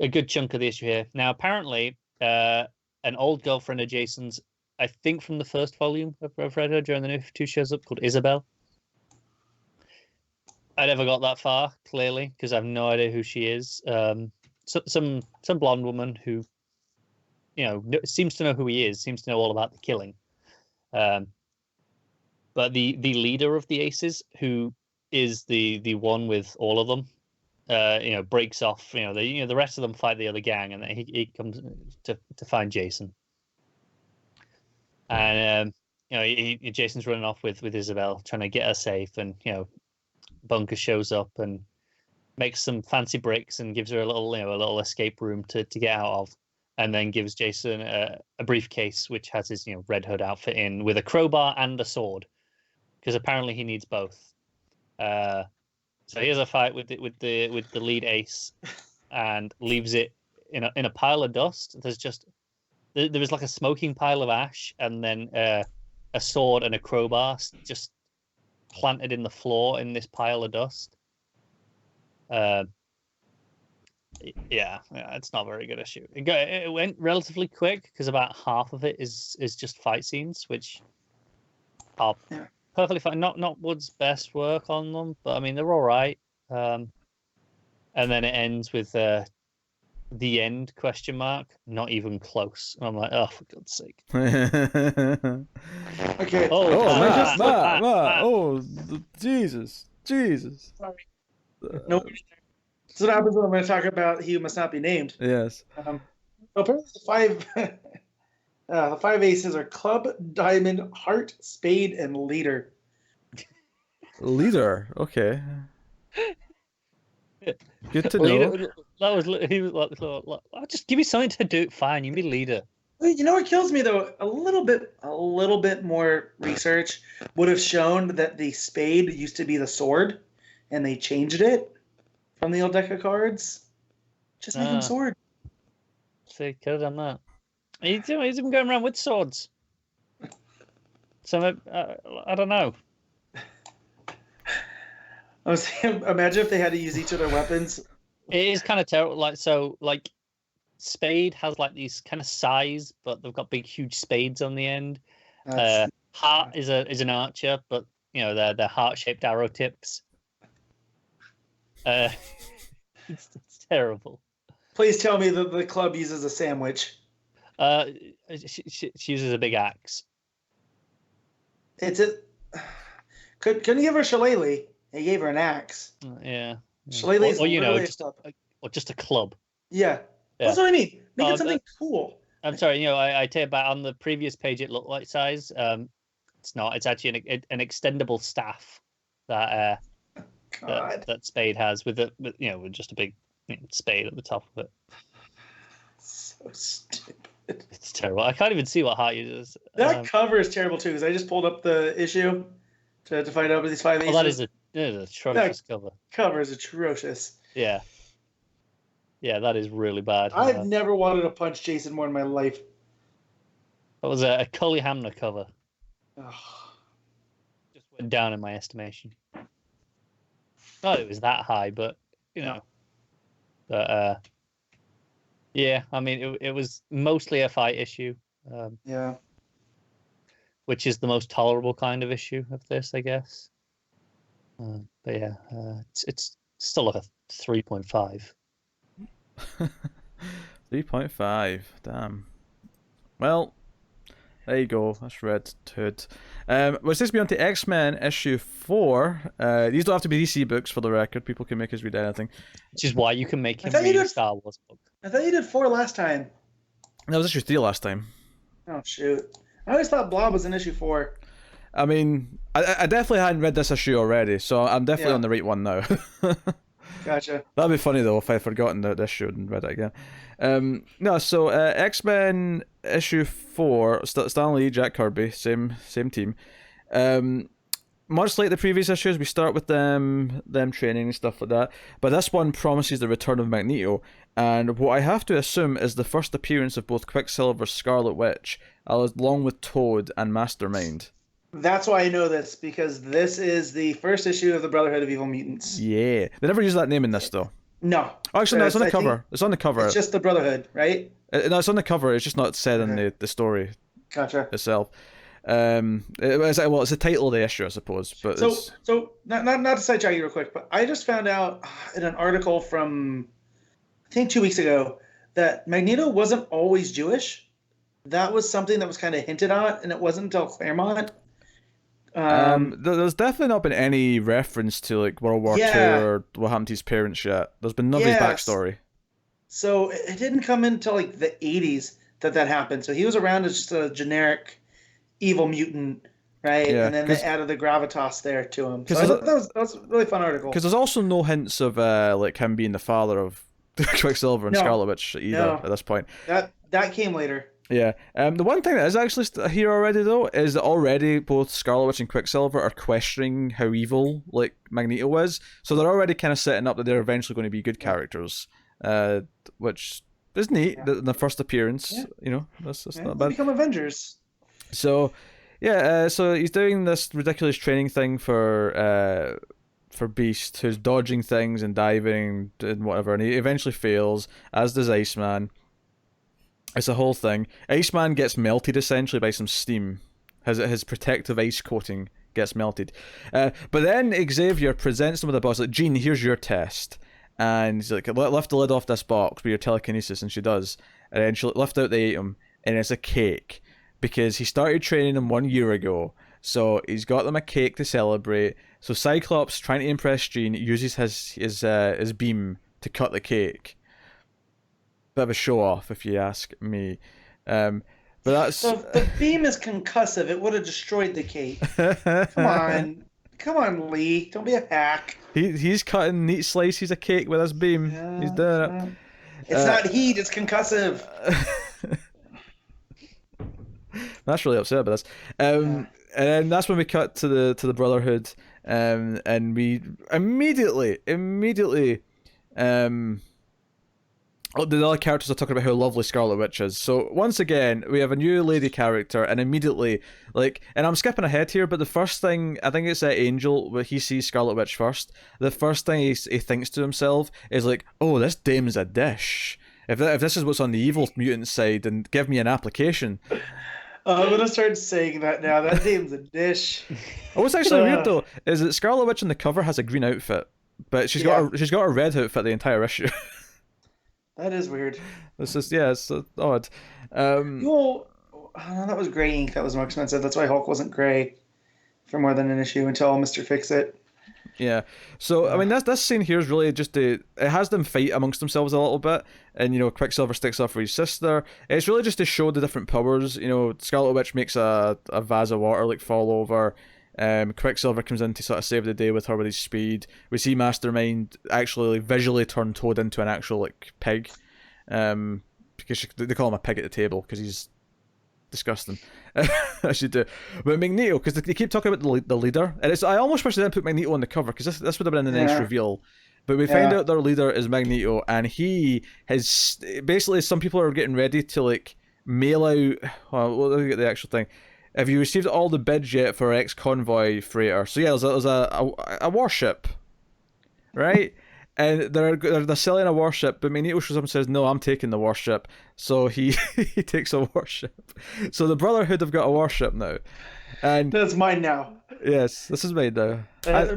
[SPEAKER 3] good chunk of the issue here. Now, apparently, an old girlfriend of Jason's, I think from the first volume of Red Hood during the new 2 shows up, called Isabel. I never got that far, clearly, because I have no idea who she is. Some blonde woman who seems to know who he is, seems to know all about the killing. But the leader of the Aces, who is the one with all of them, breaks off. The rest of them fight the other gang, and then he comes to find Jason. And Jason's running off with Isabel, trying to get her safe, and Bunker shows up and makes some fancy bricks and gives her a little escape room to get out of. And then gives Jason a briefcase which has his Red Hood outfit in, with a crowbar and a sword, because apparently he needs both. So he has a fight with the lead ace, and leaves it in a pile of dust. There was like a smoking pile of ash, and then a sword and a crowbar just planted in the floor in this pile of dust. Yeah, it's not a very good issue. It went relatively quick because about half of it is just fight scenes, which are perfectly fine. Not Wood's best work on them, but I mean they're all right. And then it ends with the end ? Not even close. And I'm like, oh, for God's sake.
[SPEAKER 2] Okay.
[SPEAKER 1] Matt. Oh, Jesus.
[SPEAKER 2] Sorry. No. So what happens when I'm going to talk about He Who Must Not Be Named?
[SPEAKER 1] Yes.
[SPEAKER 2] Apparently the 5 aces are club, diamond, heart, spade, and leader.
[SPEAKER 1] Leader. Okay. Good to know.
[SPEAKER 3] He was like, just give me something to do. Fine, you be leader.
[SPEAKER 2] You know what kills me though? A little bit more research would have shown that the spade used to be the sword, and they changed it from the old deck of cards. Just make him sword.
[SPEAKER 3] See, could have done that. He's even going around with swords. So I don't know.
[SPEAKER 2] I was saying, imagine if they had to use each of their weapons.
[SPEAKER 3] It is kind of terrible. Like spade has like these kind of size, but they've got big, huge spades on the end. Heart is an archer, but you know they're heart-shaped arrow tips. It's terrible.
[SPEAKER 2] Please tell me that the club uses a sandwich.
[SPEAKER 3] She uses a big axe.
[SPEAKER 2] Couldn't you give her a shillelagh? He gave her an axe.
[SPEAKER 3] Yeah.
[SPEAKER 2] Shillelagh's
[SPEAKER 3] or you know,
[SPEAKER 2] or
[SPEAKER 3] just a club.
[SPEAKER 2] Yeah. That's what I mean. Make it something cool.
[SPEAKER 3] I'm sorry. You know, I tell you about on the previous page, it looked like size. It's not. It's actually an extendable staff that that Spade has with just a big spade at the top of it.
[SPEAKER 2] So stupid.
[SPEAKER 3] It's terrible. I can't even see what Hart uses.
[SPEAKER 2] That cover is terrible too, because I just pulled up the issue to find out what these 5 aces.
[SPEAKER 3] That is an atrocious cover.
[SPEAKER 2] Cover is atrocious.
[SPEAKER 3] Yeah. Yeah, that is really bad.
[SPEAKER 2] I've never wanted to punch Jason more in my life.
[SPEAKER 3] That was a Cully Hamner cover.
[SPEAKER 2] Ugh.
[SPEAKER 3] Just went down in my estimation. Not it was that high, but you know. But yeah, I mean it was mostly a fight issue.
[SPEAKER 2] Yeah.
[SPEAKER 3] Which is the most tolerable kind of issue of this, I guess. But yeah, it's still like a 3.5.
[SPEAKER 1] 3.5. Damn. Well, there you go. That's Red Hood. Let's just be on to X-Men issue 4. These don't have to be DC books for the record. People can make us read anything.
[SPEAKER 3] Which is why you can make him read a Star Wars book.
[SPEAKER 2] I thought you did 4 last time.
[SPEAKER 1] That was issue 3 last time.
[SPEAKER 2] Oh, shoot. I always thought Blob was in issue 4.
[SPEAKER 1] I mean, I definitely hadn't read this issue already, so I'm definitely on the right one now.
[SPEAKER 2] Gotcha.
[SPEAKER 1] That'd be funny though if I'd forgotten the issue and read it again. So X-Men issue 4, Stan Lee, Jack Kirby, same team. Much like the previous issues, we start with them training and stuff like that. But this one promises the return of Magneto, and what I have to assume is the first appearance of both Quicksilver, Scarlet Witch, along with Toad and Mastermind.
[SPEAKER 2] That's why I know this, because this is the first issue of the Brotherhood of Evil Mutants.
[SPEAKER 1] Yeah. They never use that name in this, though.
[SPEAKER 2] No.
[SPEAKER 1] Oh, actually, no, it's on the cover. It's on the cover.
[SPEAKER 2] It's just the Brotherhood, right?
[SPEAKER 1] No, it's on the cover. It's just not said in the story itself. It's the title of the issue, I suppose. But
[SPEAKER 2] so not to sidetrack you real quick, but I just found out in an article from, I think 2 weeks ago, that Magneto wasn't always Jewish. That was something that was kind of hinted at, and it wasn't until Claremont.
[SPEAKER 1] There's definitely not been any reference to like World War II or what happened to his parents yet. There's been none of his backstory. So
[SPEAKER 2] it didn't come until like the 80s that happened. So he was around as just a generic evil mutant, right? Yeah, and then they added the gravitas there to him. So that was a really fun article.
[SPEAKER 1] Because there's also no hints of like him being the father of Quicksilver and Scarlet Witch either at this point.
[SPEAKER 2] That came later.
[SPEAKER 1] Yeah. The one thing that is actually here already though is that already both Scarlet Witch and Quicksilver are questioning how evil like Magneto is, so they're already kind of setting up that they're eventually going to be good characters, which is neat. Yeah. The first appearance, that's not bad.
[SPEAKER 2] Become Avengers.
[SPEAKER 1] So, so he's doing this ridiculous training thing for Beast, who's dodging things and diving and whatever, and he eventually fails, as does Iceman. It's a whole thing. Iceman gets melted essentially by some steam. His protective ice coating gets melted. But then Xavier presents him with a box like, Jean, here's your test. And he's like, lift the lid off this box with your telekinesis, and she does. And then she'll lift out the item, and it's a cake. Because he started training them 1 year ago. So he's got them a cake to celebrate. So Cyclops, trying to impress Jean, uses his beam to cut the cake. Bit of a show off, if you ask me. But that's
[SPEAKER 2] so the beam is concussive. It would have destroyed the cake. Come on, Lee. Don't be a hack.
[SPEAKER 1] He's cutting neat slices of cake with his beam. He's doing it.
[SPEAKER 2] It's not heat. It's concussive.
[SPEAKER 1] That's really upset about this. And then that's when we cut to the Brotherhood, and we immediately, the other characters are talking about how lovely Scarlet Witch is. So once again, we have a new lady character, and immediately, like, and I'm skipping ahead here, but the first thing, I think it's Angel, where he sees Scarlet Witch first, the first thing he thinks to himself is like, oh, this dame's a dish. If this is what's on the evil mutant side, then give me an application.
[SPEAKER 2] I'm gonna start saying that now. That dame's a dish.
[SPEAKER 1] What's actually weird though is that Scarlet Witch on the cover has a green outfit, but she's got a red outfit the entire issue.
[SPEAKER 2] That is weird.
[SPEAKER 1] It's just it's odd.
[SPEAKER 2] That was gray ink. That was more expensive. That's why Hulk wasn't gray for more than an issue until Mr. Fix-It.
[SPEAKER 1] Yeah. So I mean, this scene here is really just it has them fight amongst themselves a little bit, and Quicksilver sticks up for his sister. It's really just to show the different powers. Scarlet Witch makes a vase of water like fall over. Quicksilver comes in to sort of save the day with her with his speed. We see Mastermind actually visually turn Toad into an actual pig, because they call him a pig at the table because he's disgusting. As you do. But Magneto, because they keep talking about the leader, and I almost wish they didn't put Magneto on the cover because this would have been a nice reveal. But we find out their leader is Magneto, and he has basically, some people are getting ready to mail out. Let me get the actual thing. Have you received all the bids yet for ex-convoy freighter? So yeah, there's a warship, right? And they're selling a warship, but Magneto shows up and says, "No, I'm taking the warship." So he takes a warship. So the Brotherhood have got a warship now, and
[SPEAKER 2] that's mine now.
[SPEAKER 1] Yes, this is mine now.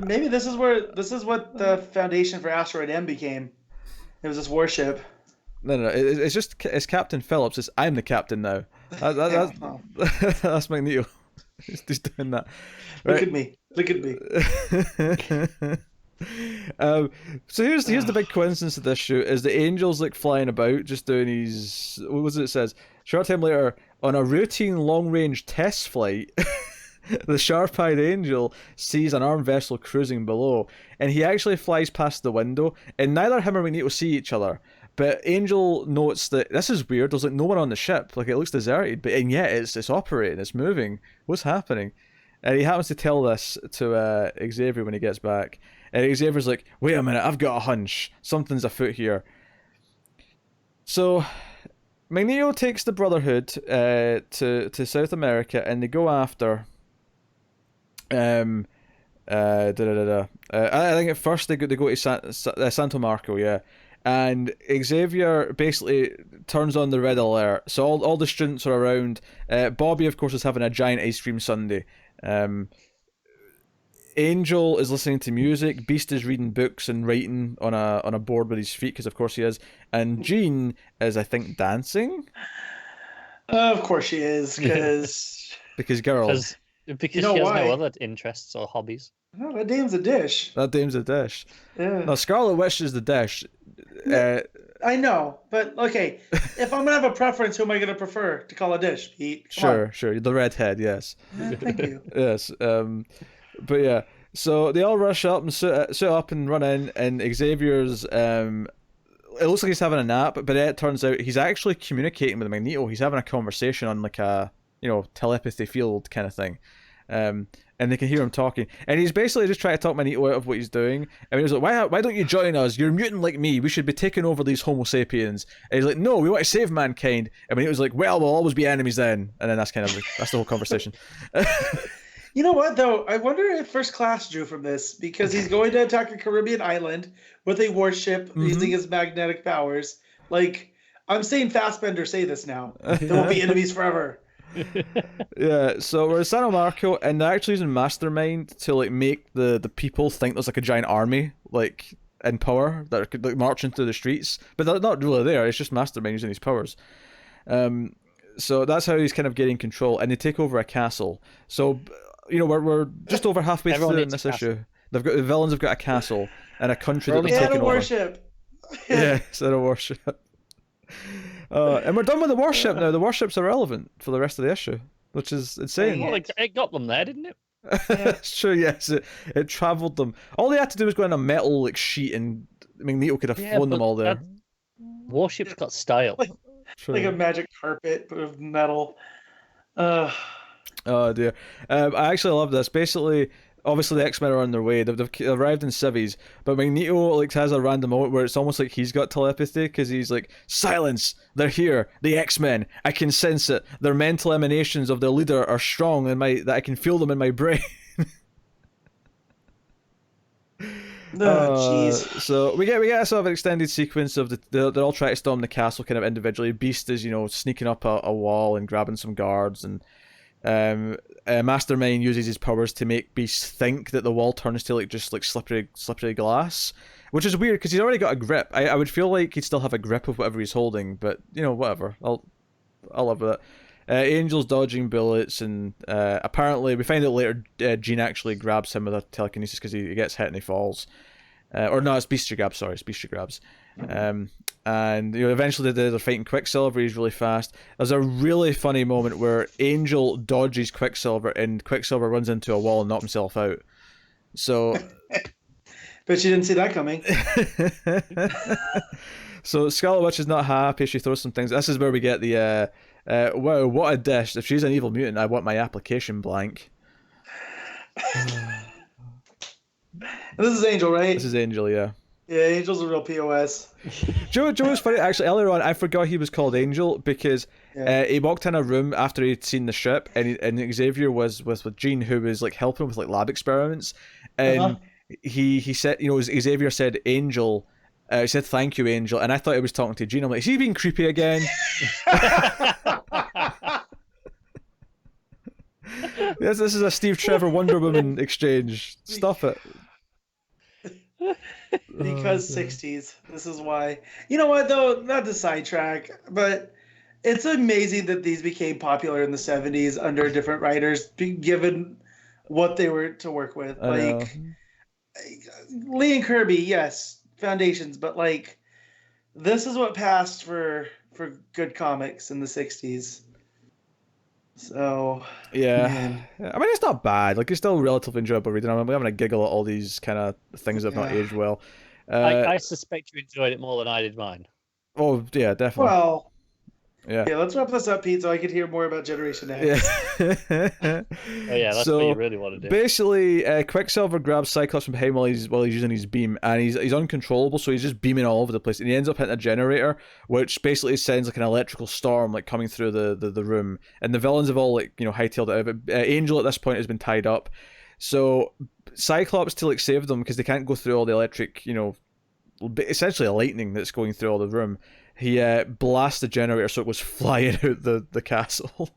[SPEAKER 2] Maybe this is what the Foundation for Asteroid M became. It was this warship.
[SPEAKER 1] No, it's Captain Phillips. I'm the captain now. That's Magneto. He's doing that.
[SPEAKER 2] Right? Look at me.
[SPEAKER 1] So here's the big coincidence of this shoot is the Angel's flying about, just doing his, what was it says? Short time later, on a routine long-range test flight, the sharp-eyed Angel sees an armed vessel cruising below, and he actually flies past the window, and neither him or Magneto see each other. But Angel notes that this is weird. There's no one on the ship. It looks deserted, and yet it's operating. It's moving. What's happening? And he happens to tell this to Xavier when he gets back. And Xavier's like, "Wait a minute, I've got a hunch. Something's afoot here." So Magneto takes the Brotherhood to South America, and they go after. I think at first they go to Santo Marco, yeah. And Xavier basically turns on the red alert. So all the students are around. Bobby, of course, is having a giant ice cream sundae. Angel is listening to music. Beast is reading books and writing on a board with his feet, because of course he is. And Jean is, I think, dancing.
[SPEAKER 2] Of course she is,
[SPEAKER 1] because girls.
[SPEAKER 3] Because she has no other interests or hobbies.
[SPEAKER 2] No, that dame's a dish.
[SPEAKER 1] Yeah. No, Scarlet Witch is the dish.
[SPEAKER 2] I know, but okay. If I'm gonna have a preference, who am I gonna prefer to call a dish, Pete?
[SPEAKER 1] Sure. The redhead, yes.
[SPEAKER 2] Thank you.
[SPEAKER 1] Yes. But yeah. So they all rush up and sit up and run in, and Xavier's it looks like he's having a nap, but it turns out he's actually communicating with Magneto. He's having a conversation on a telepathy field kind of thing. And they can hear him talking, and he's basically just trying to talk Magneto out of what he's doing. I mean, he's like, "Why don't you join us? You're a mutant like me. We should be taking over these Homo sapiens." And he's like, "No, we want to save mankind." And Magneto was like, "Well, we'll always be enemies then." And then that's the whole conversation.
[SPEAKER 2] You know what though? I wonder if First Class drew from this, because he's going to attack a Caribbean island with a warship using his magnetic powers. I'm saying Fassbender say this now. They won't be enemies forever.
[SPEAKER 1] Yeah, so we're in San Marco, and they're actually using Mastermind to make the people think there's a giant army in power that are marching through the streets, but they're not really there. It's just Mastermind using these powers. So that's how he's kind of getting control, and they take over a castle. So we're just over halfway through in this issue. The villains have got a castle and a country that they're taking over.
[SPEAKER 2] Warship.
[SPEAKER 1] Yeah, instead of a warship. And we're done with the warship now. The warship's irrelevant for the rest of the issue, which is insane.
[SPEAKER 3] Well, it got them there, didn't it?
[SPEAKER 1] It's true, yes. It travelled them. All they had to do was go on a metal sheet, and Magneto could have flown them all there.
[SPEAKER 3] Warship's got style.
[SPEAKER 2] Like a magic carpet of metal. Uh,
[SPEAKER 1] Oh dear. I actually love this. Basically, obviously the X-Men are on their way. They've arrived in civvies, but Magneto like has a random moment where it's almost like he's got telepathy because he's like, "Silence! They're here. The X-Men. I can sense it. Their mental emanations of their leader are strong, and that I can feel them in my brain."
[SPEAKER 2] jeez.
[SPEAKER 1] So we get a sort of an extended sequence of they're all trying to storm the castle kind of individually. Beast is sneaking up a wall and grabbing some guards, and Mastermind uses his powers to make Beast think that the wall turns to like just like slippery glass, which is weird because he's already got a grip. I would feel like he'd still have a grip of whatever he's holding, but whatever. I'll live with it. Angel's dodging bullets, and apparently we find out later Jean actually grabs him with her telekinesis because he gets hit and he falls. Or no, it's Beast she grabs. Sorry, it's Beast she grabs. And eventually they're fighting Quicksilver. He's really fast. There's a really funny moment where Angel dodges Quicksilver, and Quicksilver runs into a wall and knocks himself out. So,
[SPEAKER 2] but she didn't see that coming.
[SPEAKER 1] So Scarlet Witch is not happy. She throws some things. This is where we get the wow, what a dish! If she's an evil mutant, I want my application blank.
[SPEAKER 2] This is Angel, right?
[SPEAKER 1] This is Angel, yeah.
[SPEAKER 2] Yeah, Angel's a real POS.
[SPEAKER 1] Joe was funny. Actually, earlier on, I forgot he was called Angel because he walked in a room after he'd seen the ship, and Xavier was with Jean, who was like helping him with like lab experiments, and he said, Xavier said Angel. He said thank you, Angel, and I thought he was talking to Jean. I'm like, is he being creepy again? This is a Steve Trevor Wonder Woman exchange. Stop it.
[SPEAKER 2] Because 60s. This is why. You know what, though? Not to sidetrack, but it's amazing that these became popular in the 70s under different writers, given what they were to work with. Like, Lee and Kirby, yes, foundations, but like, this is what passed for good comics in the 60s. So
[SPEAKER 1] yeah, man. I mean, it's not bad. Like, it's still relatively enjoyable reading. I'm having a giggle at all these kind of things that have not aged well.
[SPEAKER 3] I suspect you enjoyed it more than I did mine.
[SPEAKER 1] Oh yeah, definitely.
[SPEAKER 2] Well,
[SPEAKER 1] yeah.
[SPEAKER 2] Let's wrap this up, Pete, so I could hear more about Generation X.
[SPEAKER 1] Yeah.
[SPEAKER 3] Oh yeah, that's what you really want to do.
[SPEAKER 1] Basically, Quicksilver grabs Cyclops from behind while he's using his beam, and he's uncontrollable, so he's just beaming all over the place, and he ends up hitting a generator, which basically sends like an electrical storm like coming through the room, and the villains have all like hightailed it out. But Angel at this point has been tied up, so Cyclops to like save them because they can't go through all the electric, essentially a lightning that's going through all the room. He blasts the generator so it goes flying out the castle.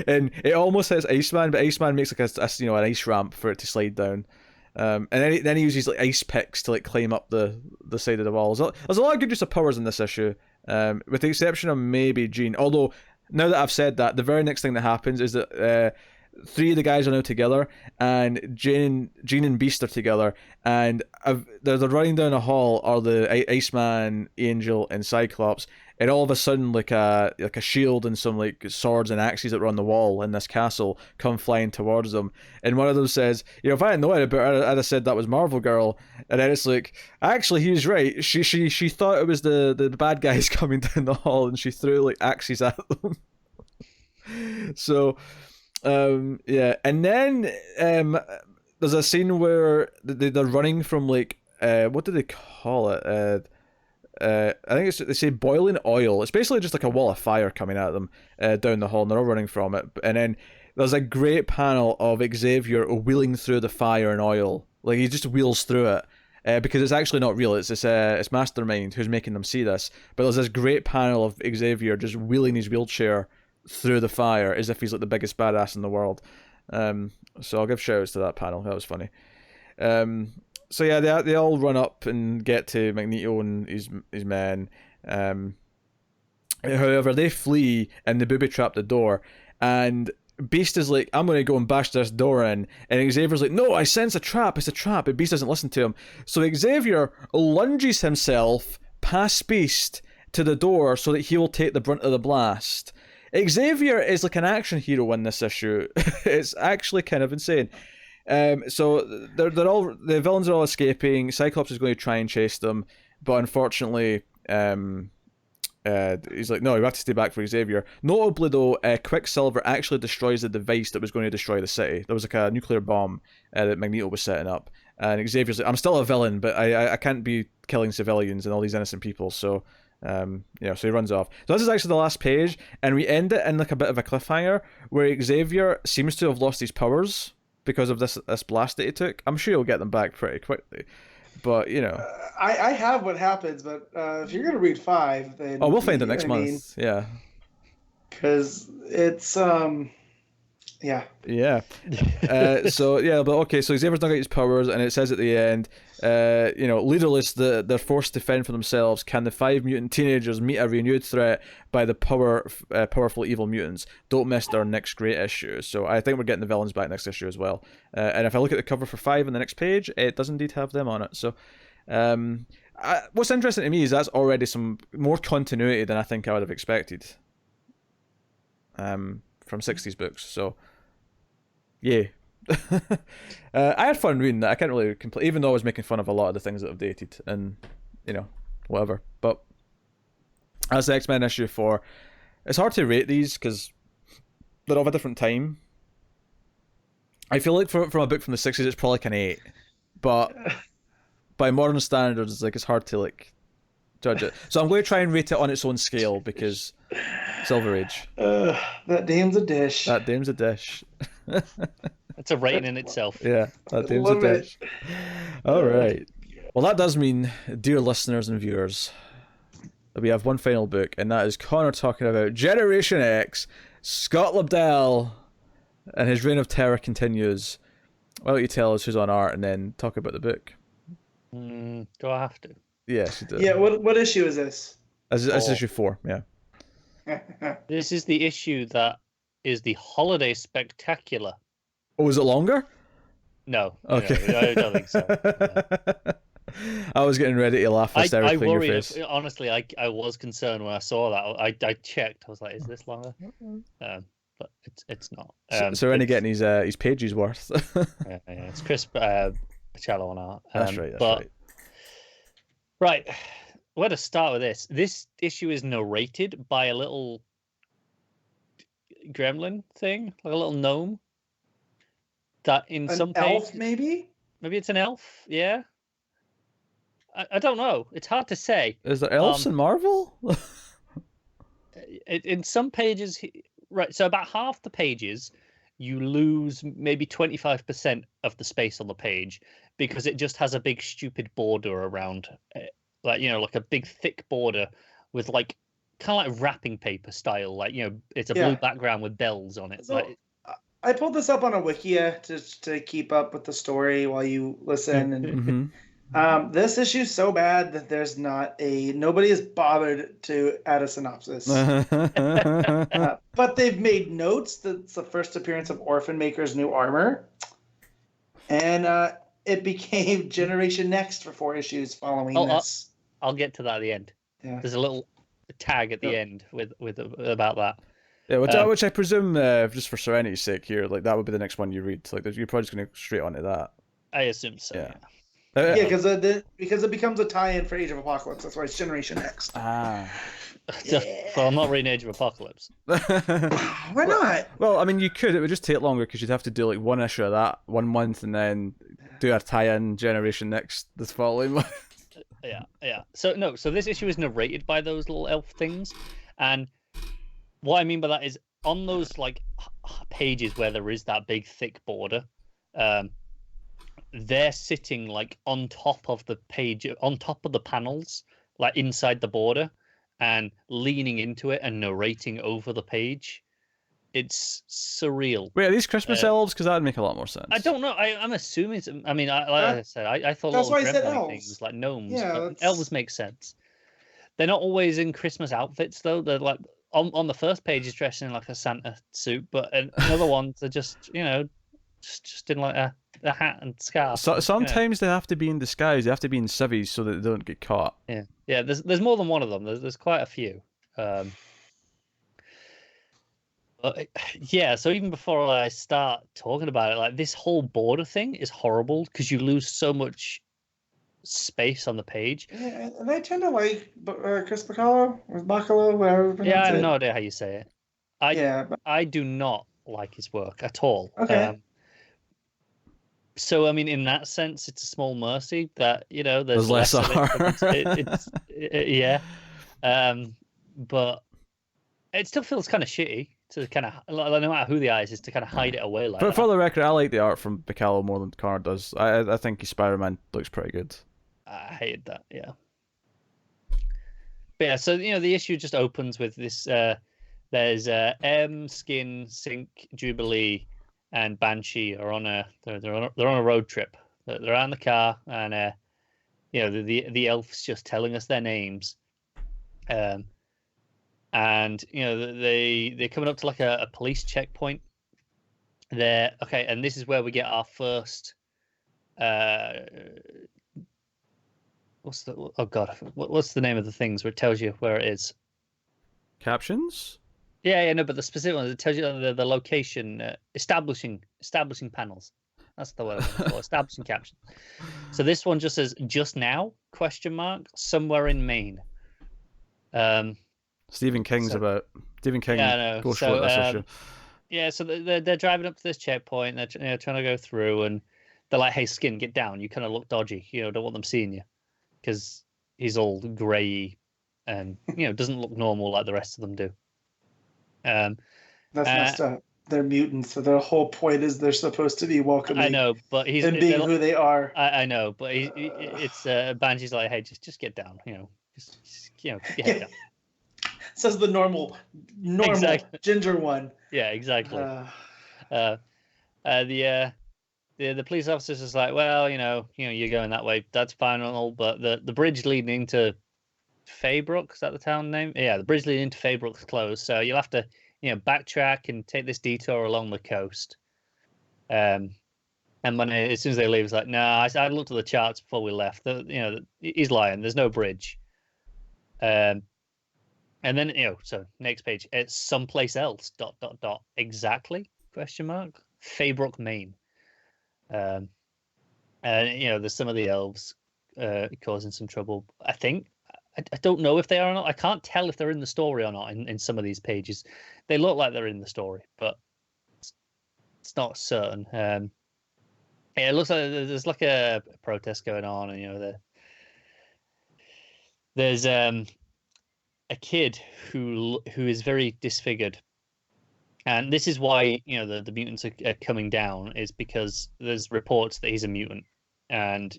[SPEAKER 1] And it almost hits Iceman, but Iceman makes like an ice ramp for it to slide down. And then he uses like ice picks to like climb up the side of the wall. There's a lot of good use of powers in this issue, with the exception of maybe Jean. Although now that I've said that, the very next thing that happens is that three of the guys are now together, and Jean and Beast are together, and they're running down a hall. Are the Iceman, Angel, and Cyclops, and all of a sudden, like a shield and some like swords and axes that were on the wall in this castle come flying towards them. And one of them says, if I hadn't known it, I'd have said that was Marvel Girl. And then it's like, actually, he was right. She thought it was the bad guys coming down the hall, and she threw like axes at them. So. Yeah, and then there's a scene where they're running from like what do they call it? I think they say boiling oil. It's basically just like a wall of fire coming at them down the hall, and they're all running from it. And then there's a great panel of Xavier wheeling through the fire and oil, like he just wheels through it. Because it's actually not real. It's Mastermind who's making them see this. But there's this great panel of Xavier just wheeling his wheelchair through the fire as if he's like the biggest badass in the world. So I'll give shout outs to that panel. That was funny. So yeah, they all run up and get to Magneto and his men. However, they flee and they booby trap the door, and Beast is like, I'm going to go and bash this door in, and Xavier's like, no, I sense a trap, it's a trap, but Beast doesn't listen to him. So Xavier lunges himself past Beast to the door so that he will take the brunt of the blast. Xavier is like an action hero in this issue. It's actually kind of insane. So they're all, the villains are all escaping. Cyclops is going to try and chase them, but unfortunately, He's like, no, you have to stay back for Xavier. Notably, though, Quicksilver actually destroys the device that was going to destroy the city. There was like a nuclear bomb that Magneto was setting up. And Xavier's like, I'm still a villain, but I can't be killing civilians and all these innocent people. So, so he runs off. So this is actually the last page, and we end it in like a bit of a cliffhanger where Xavier seems to have lost his powers because of this blast that he took. I'm sure he'll get them back pretty quickly. But,
[SPEAKER 2] I have what happens, but if you're going to read 5, then...
[SPEAKER 1] Oh, we'll find it next month. Yeah.
[SPEAKER 2] Because it's, yeah.
[SPEAKER 1] Yeah. So Xavier's not got his powers, and it says at the end, leaderless, they're forced to fend for themselves. Can the 5 mutant teenagers meet a renewed threat by the powerful evil mutants? Don't miss their next great issue. So I think we're getting the villains back next issue as well. And if I look at the cover for 5 on the next page, it does indeed have them on it. So what's interesting to me is that's already some more continuity than I think I would have expected from 60s books. So yeah. I had fun reading that. I can't really complain, even though I was making fun of a lot of the things that have dated and whatever. But as the X-Men issue 4, it's hard to rate these because they're of a different time. I feel like from a book from the 60s, it's probably like an 8, but by modern standards, it's hard to judge it. So I'm going to try and rate it on its own scale because Silver Age.
[SPEAKER 2] That dame's a dish.
[SPEAKER 1] That dame's a dish.
[SPEAKER 3] It's a rating in itself.
[SPEAKER 1] Yeah, that dame's a dish. All right. Well, that does mean, dear listeners and viewers, that we have one final book, and that is Connor talking about Generation X, Scot Lobdell, and his reign of terror continues. Why don't you tell us who's on art and then talk about the book?
[SPEAKER 3] Do I have to?
[SPEAKER 1] Yes, you do.
[SPEAKER 2] Yeah, what issue is this?
[SPEAKER 1] This is issue 4, yeah.
[SPEAKER 3] This is the issue that is the Holiday Spectacular.
[SPEAKER 1] Oh, is it longer?
[SPEAKER 3] No.
[SPEAKER 1] Okay.
[SPEAKER 3] No, I don't think so. No.
[SPEAKER 1] I was getting ready to laugh hysterically in your face.
[SPEAKER 3] Honestly, I was concerned when I saw that. I checked. I was like, is this longer? But it's not.
[SPEAKER 1] So we're only getting his pages worth.
[SPEAKER 3] Yeah, it's Chris Bachelo on art.
[SPEAKER 1] That's right.
[SPEAKER 3] Right. Where to start with this? This issue is narrated by a little gremlin thing, like a little gnome. That in
[SPEAKER 2] an
[SPEAKER 3] some
[SPEAKER 2] elf,
[SPEAKER 3] pages,
[SPEAKER 2] maybe
[SPEAKER 3] it's an elf. Yeah. I don't know. It's hard to say.
[SPEAKER 1] Is there elves in Marvel?
[SPEAKER 3] In some pages, right? So about half the pages, you lose maybe 25% of the space on the page because it just has a big stupid border around it. Like a big thick border with kind of like wrapping paper style. It's a blue background with bells on it.
[SPEAKER 2] So, I pulled this up on a Wikia to keep up with the story while you listen. And this issue's so bad that nobody has bothered to add a synopsis. But they've made notes that it's the first appearance of Orphan Maker's new armor. And it became Generation Next for 4 issues following this.
[SPEAKER 3] I'll get to that at the end.
[SPEAKER 2] Yeah.
[SPEAKER 3] There's a little tag at the end with about that.
[SPEAKER 1] Yeah, which I presume, just for Serenity's sake here, that would be the next one you read. You're probably just going to go straight onto that.
[SPEAKER 3] I assume so.
[SPEAKER 1] Yeah.
[SPEAKER 2] Because it becomes a tie-in for Age of Apocalypse. That's why it's Generation Next.
[SPEAKER 1] Ah.
[SPEAKER 3] Well, I'm not reading Age of Apocalypse.
[SPEAKER 2] Why not?
[SPEAKER 1] Well, I mean, you could. It would just take longer because you'd have to do one issue of that 1 month and then do a tie-in Generation Next this following month.
[SPEAKER 3] Yeah. So this issue is narrated by those little elf things, and what I mean by that is on those pages where there is that big thick border, they're sitting on top of the page, on top of the panels, inside the border, and leaning into it and narrating over the page. It's surreal.
[SPEAKER 1] Wait, are these Christmas elves? Because that would make a lot more sense.
[SPEAKER 3] I don't know. I'm assuming. I mean, like I said, I thought
[SPEAKER 2] that's
[SPEAKER 3] little
[SPEAKER 2] why I said
[SPEAKER 3] gremlin
[SPEAKER 2] elves.
[SPEAKER 3] things like gnomes.
[SPEAKER 2] Yeah,
[SPEAKER 3] But elves make sense. They're not always in Christmas outfits though. They're on the first page is dressed in a Santa suit, but in other ones they're just just in a hat and scarf.
[SPEAKER 1] So sometimes they have to be in disguise. They have to be in civvies so that they don't get caught.
[SPEAKER 3] Yeah. There's more than one of them. There's quite a few. So even before I start talking about it, this whole border thing is horrible because you lose so much space on the page.
[SPEAKER 2] Yeah, and I tend to like Chris Bachelo or Bachelo, whatever you
[SPEAKER 3] Yeah,
[SPEAKER 2] pronounce
[SPEAKER 3] I have
[SPEAKER 2] it.
[SPEAKER 3] no idea how you say it.
[SPEAKER 2] Yeah, but,
[SPEAKER 3] I do not like his work at all.
[SPEAKER 2] okay.
[SPEAKER 3] So I mean, in that sense, it's a small mercy that there's
[SPEAKER 1] less
[SPEAKER 3] less of it.
[SPEAKER 1] art.
[SPEAKER 3] Yeah, but it still feels kind of shitty to kind of no matter who the eyes is to kind of hide it away like
[SPEAKER 1] But
[SPEAKER 3] that.
[SPEAKER 1] for the record, I like the art from Bachelo more than Connor does. I think his Spider-Man looks pretty good.
[SPEAKER 3] I hated that. Yeah. But yeah, so the issue just opens with this. There's M, Skin, Sync, Jubilee, and Banshee are on they're on a road trip. They're out in the car, and the elf's just telling us their names, and they're coming up to like a police checkpoint. There, okay, and this is where we get our first. What's the name of the things where it tells you where it is?
[SPEAKER 1] Captions?
[SPEAKER 3] Yeah, no, but the specific one, it tells you the location, establishing panels. That's the word I'm looking for, establishing captions. So this one just says, just now, ? Somewhere in Maine.
[SPEAKER 1] Stephen King.
[SPEAKER 3] Yeah, I know.
[SPEAKER 1] Goes for this issue.
[SPEAKER 3] Yeah, so they're driving up to this checkpoint, they're trying to go through, and they're like, hey, Skin, get down. You kind of look dodgy. Don't want them seeing you. Because he's all grey and, doesn't look normal like the rest of them do.
[SPEAKER 2] That's messed up. They're mutants, so their whole point is they're supposed to be welcoming.
[SPEAKER 3] I know, but he's
[SPEAKER 2] and being who they are.
[SPEAKER 3] I know, but it's Banshee's like, hey, just get down, just get your head down.
[SPEAKER 2] Says the normal exactly. Ginger one.
[SPEAKER 3] Yeah, exactly. The police officer's is like, well, you're going that way. That's fine and all, but the bridge leading into Faybrook, is that the town name? Yeah, the bridge leading into Faybrook's closed, so you'll have to, backtrack and take this detour along the coast. And as soon as they leave, it's like, no, I looked at the charts before we left. He's lying. There's no bridge. And then so next page, it's someplace else. ... Exactly? ? Faybrook, Maine. And there's some of the elves causing some trouble. I think I don't know if they are or not. I can't tell if they're in the story or not in some of these pages. They look like they're in the story, but it's not certain. Yeah, it looks like there's like a protest going on, and there's a kid who is very disfigured. And this is why the mutants are coming down, is because there's reports that he's a mutant, and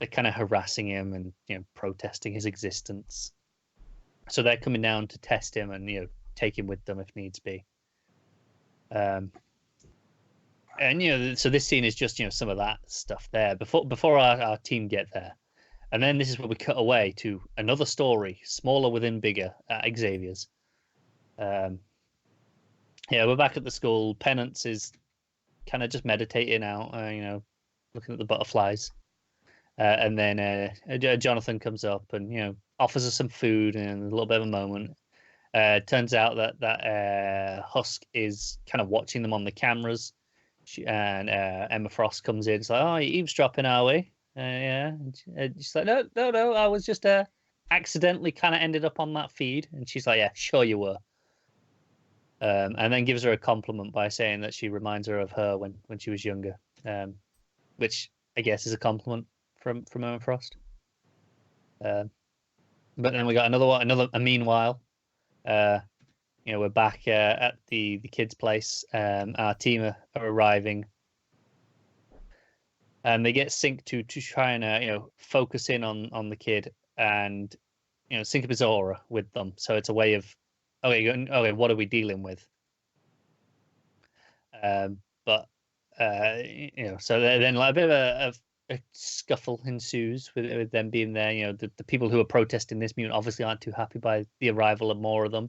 [SPEAKER 3] they're kind of harassing him and protesting his existence. So they're coming down to test him and take him with them if needs be. And so this scene is just some of that stuff there before our team get there, and then this is where we cut away to another story, smaller within bigger, at Xavier's. Yeah, we're back at the school. Penance is kind of just meditating out, looking at the butterflies. And then Jonathan comes up and, offers us some food and a little bit of a moment. Turns out that Husk is kind of watching them on the cameras. And Emma Frost comes in. It's like, oh, you're eavesdropping, are we? Yeah. And she's like, no. I was just accidentally kind of ended up on that feed. And she's like, yeah, sure you were. And then gives her a compliment by saying that she reminds her of her when she was younger, which I guess is a compliment from Emma Frost. But then we got another one. Meanwhile, we're back at the kids' place. Our team are arriving, and they get Sync to try and focus in on the kid and sync up his aura with them. So it's a way of okay, what are we dealing with? So then like a bit of a scuffle ensues with them being there. The people who are protesting this mutant obviously aren't too happy by the arrival of more of them.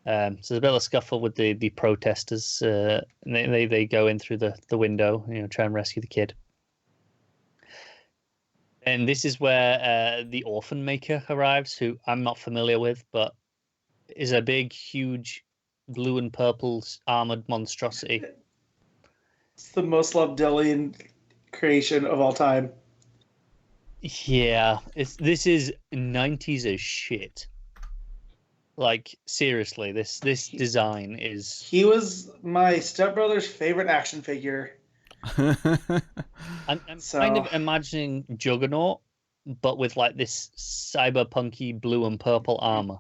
[SPEAKER 3] So there's a bit of a scuffle with the protesters. And they go in through the window, try and rescue the kid. And this is where the Orphan Maker arrives, who I'm not familiar with, but is a big, huge, blue and purple armored monstrosity.
[SPEAKER 2] It's the most Lobdellian creation of all time.
[SPEAKER 3] Yeah, this is 90s as shit. Like seriously, this design is.
[SPEAKER 2] He was my stepbrother's favorite action figure.
[SPEAKER 3] I'm kind of imagining Juggernaut, but with like this cyberpunky blue and purple armor.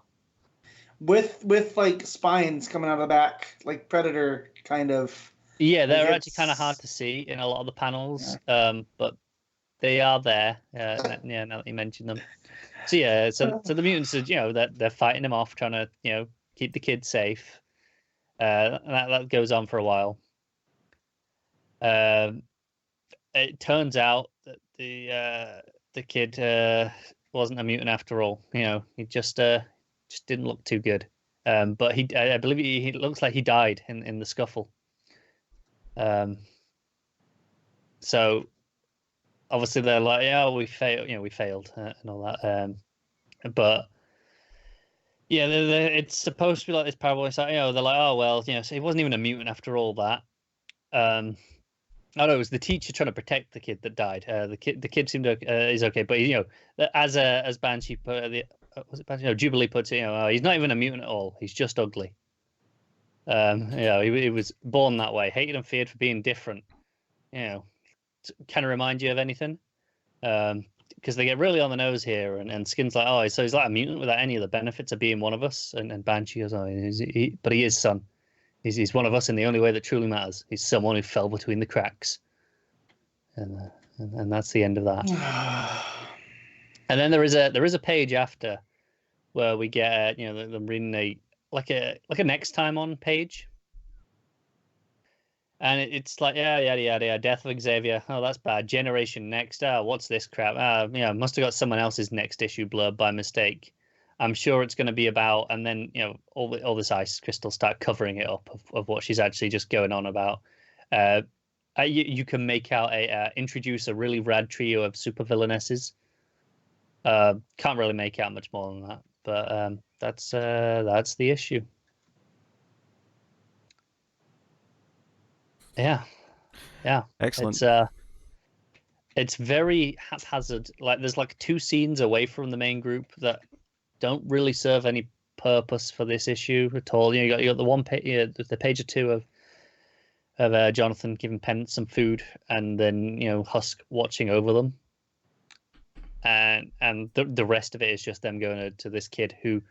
[SPEAKER 2] With like spines coming out of the back, like Predator kind of.
[SPEAKER 3] Yeah, they're actually kind of hard to see in a lot of the panels, but they are there. Yeah, now that you mention them. So yeah, so the mutants are, they're fighting him off, trying to keep the kid safe. And that goes on for a while. It turns out that the kid wasn't a mutant after all. He just didn't look too good. But I believe he looks like he died in the scuffle. So obviously they're like, yeah, we failed, and all that. But yeah, it's supposed to be like this parable. It's like, they're like, oh well, so he wasn't even a mutant after all that. Oh no, it was the teacher trying to protect the kid that died. The kid seemed is okay, but as Banshee put was it Banshee? No, Jubilee puts it, he's not even a mutant at all. He's just ugly. He was born that way, hated and feared for being different. Kind of remind you of anything? Because they get really on the nose here, and Skin's like, oh, so he's like a mutant without any of the benefits of being one of us. And Banshee goes, oh, but he is, son. He's one of us in the only way that truly matters. He's someone who fell between the cracks. And that's the end of that. And then there is a page after where we get them reading a next time on page. And it's like, yeah, death of Xavier. Oh, that's bad. Generation Next. Oh, what's this crap? Must have got someone else's next issue blurb by mistake. I'm sure it's going to be about, and then all this ice crystals start covering it up of what she's actually just going on about. You can make out introduce a really rad trio of supervillainesses. Can't really make out much more than that, but that's the issue. Yeah.
[SPEAKER 1] Excellent.
[SPEAKER 3] It's very haphazard. Like there's like two scenes away from the main group that don't really serve any purpose for this issue at all. You got the one page, the page or two of Jonathan giving Pennant some food, and then Husk watching over them, and the rest of it is just them going to this kid who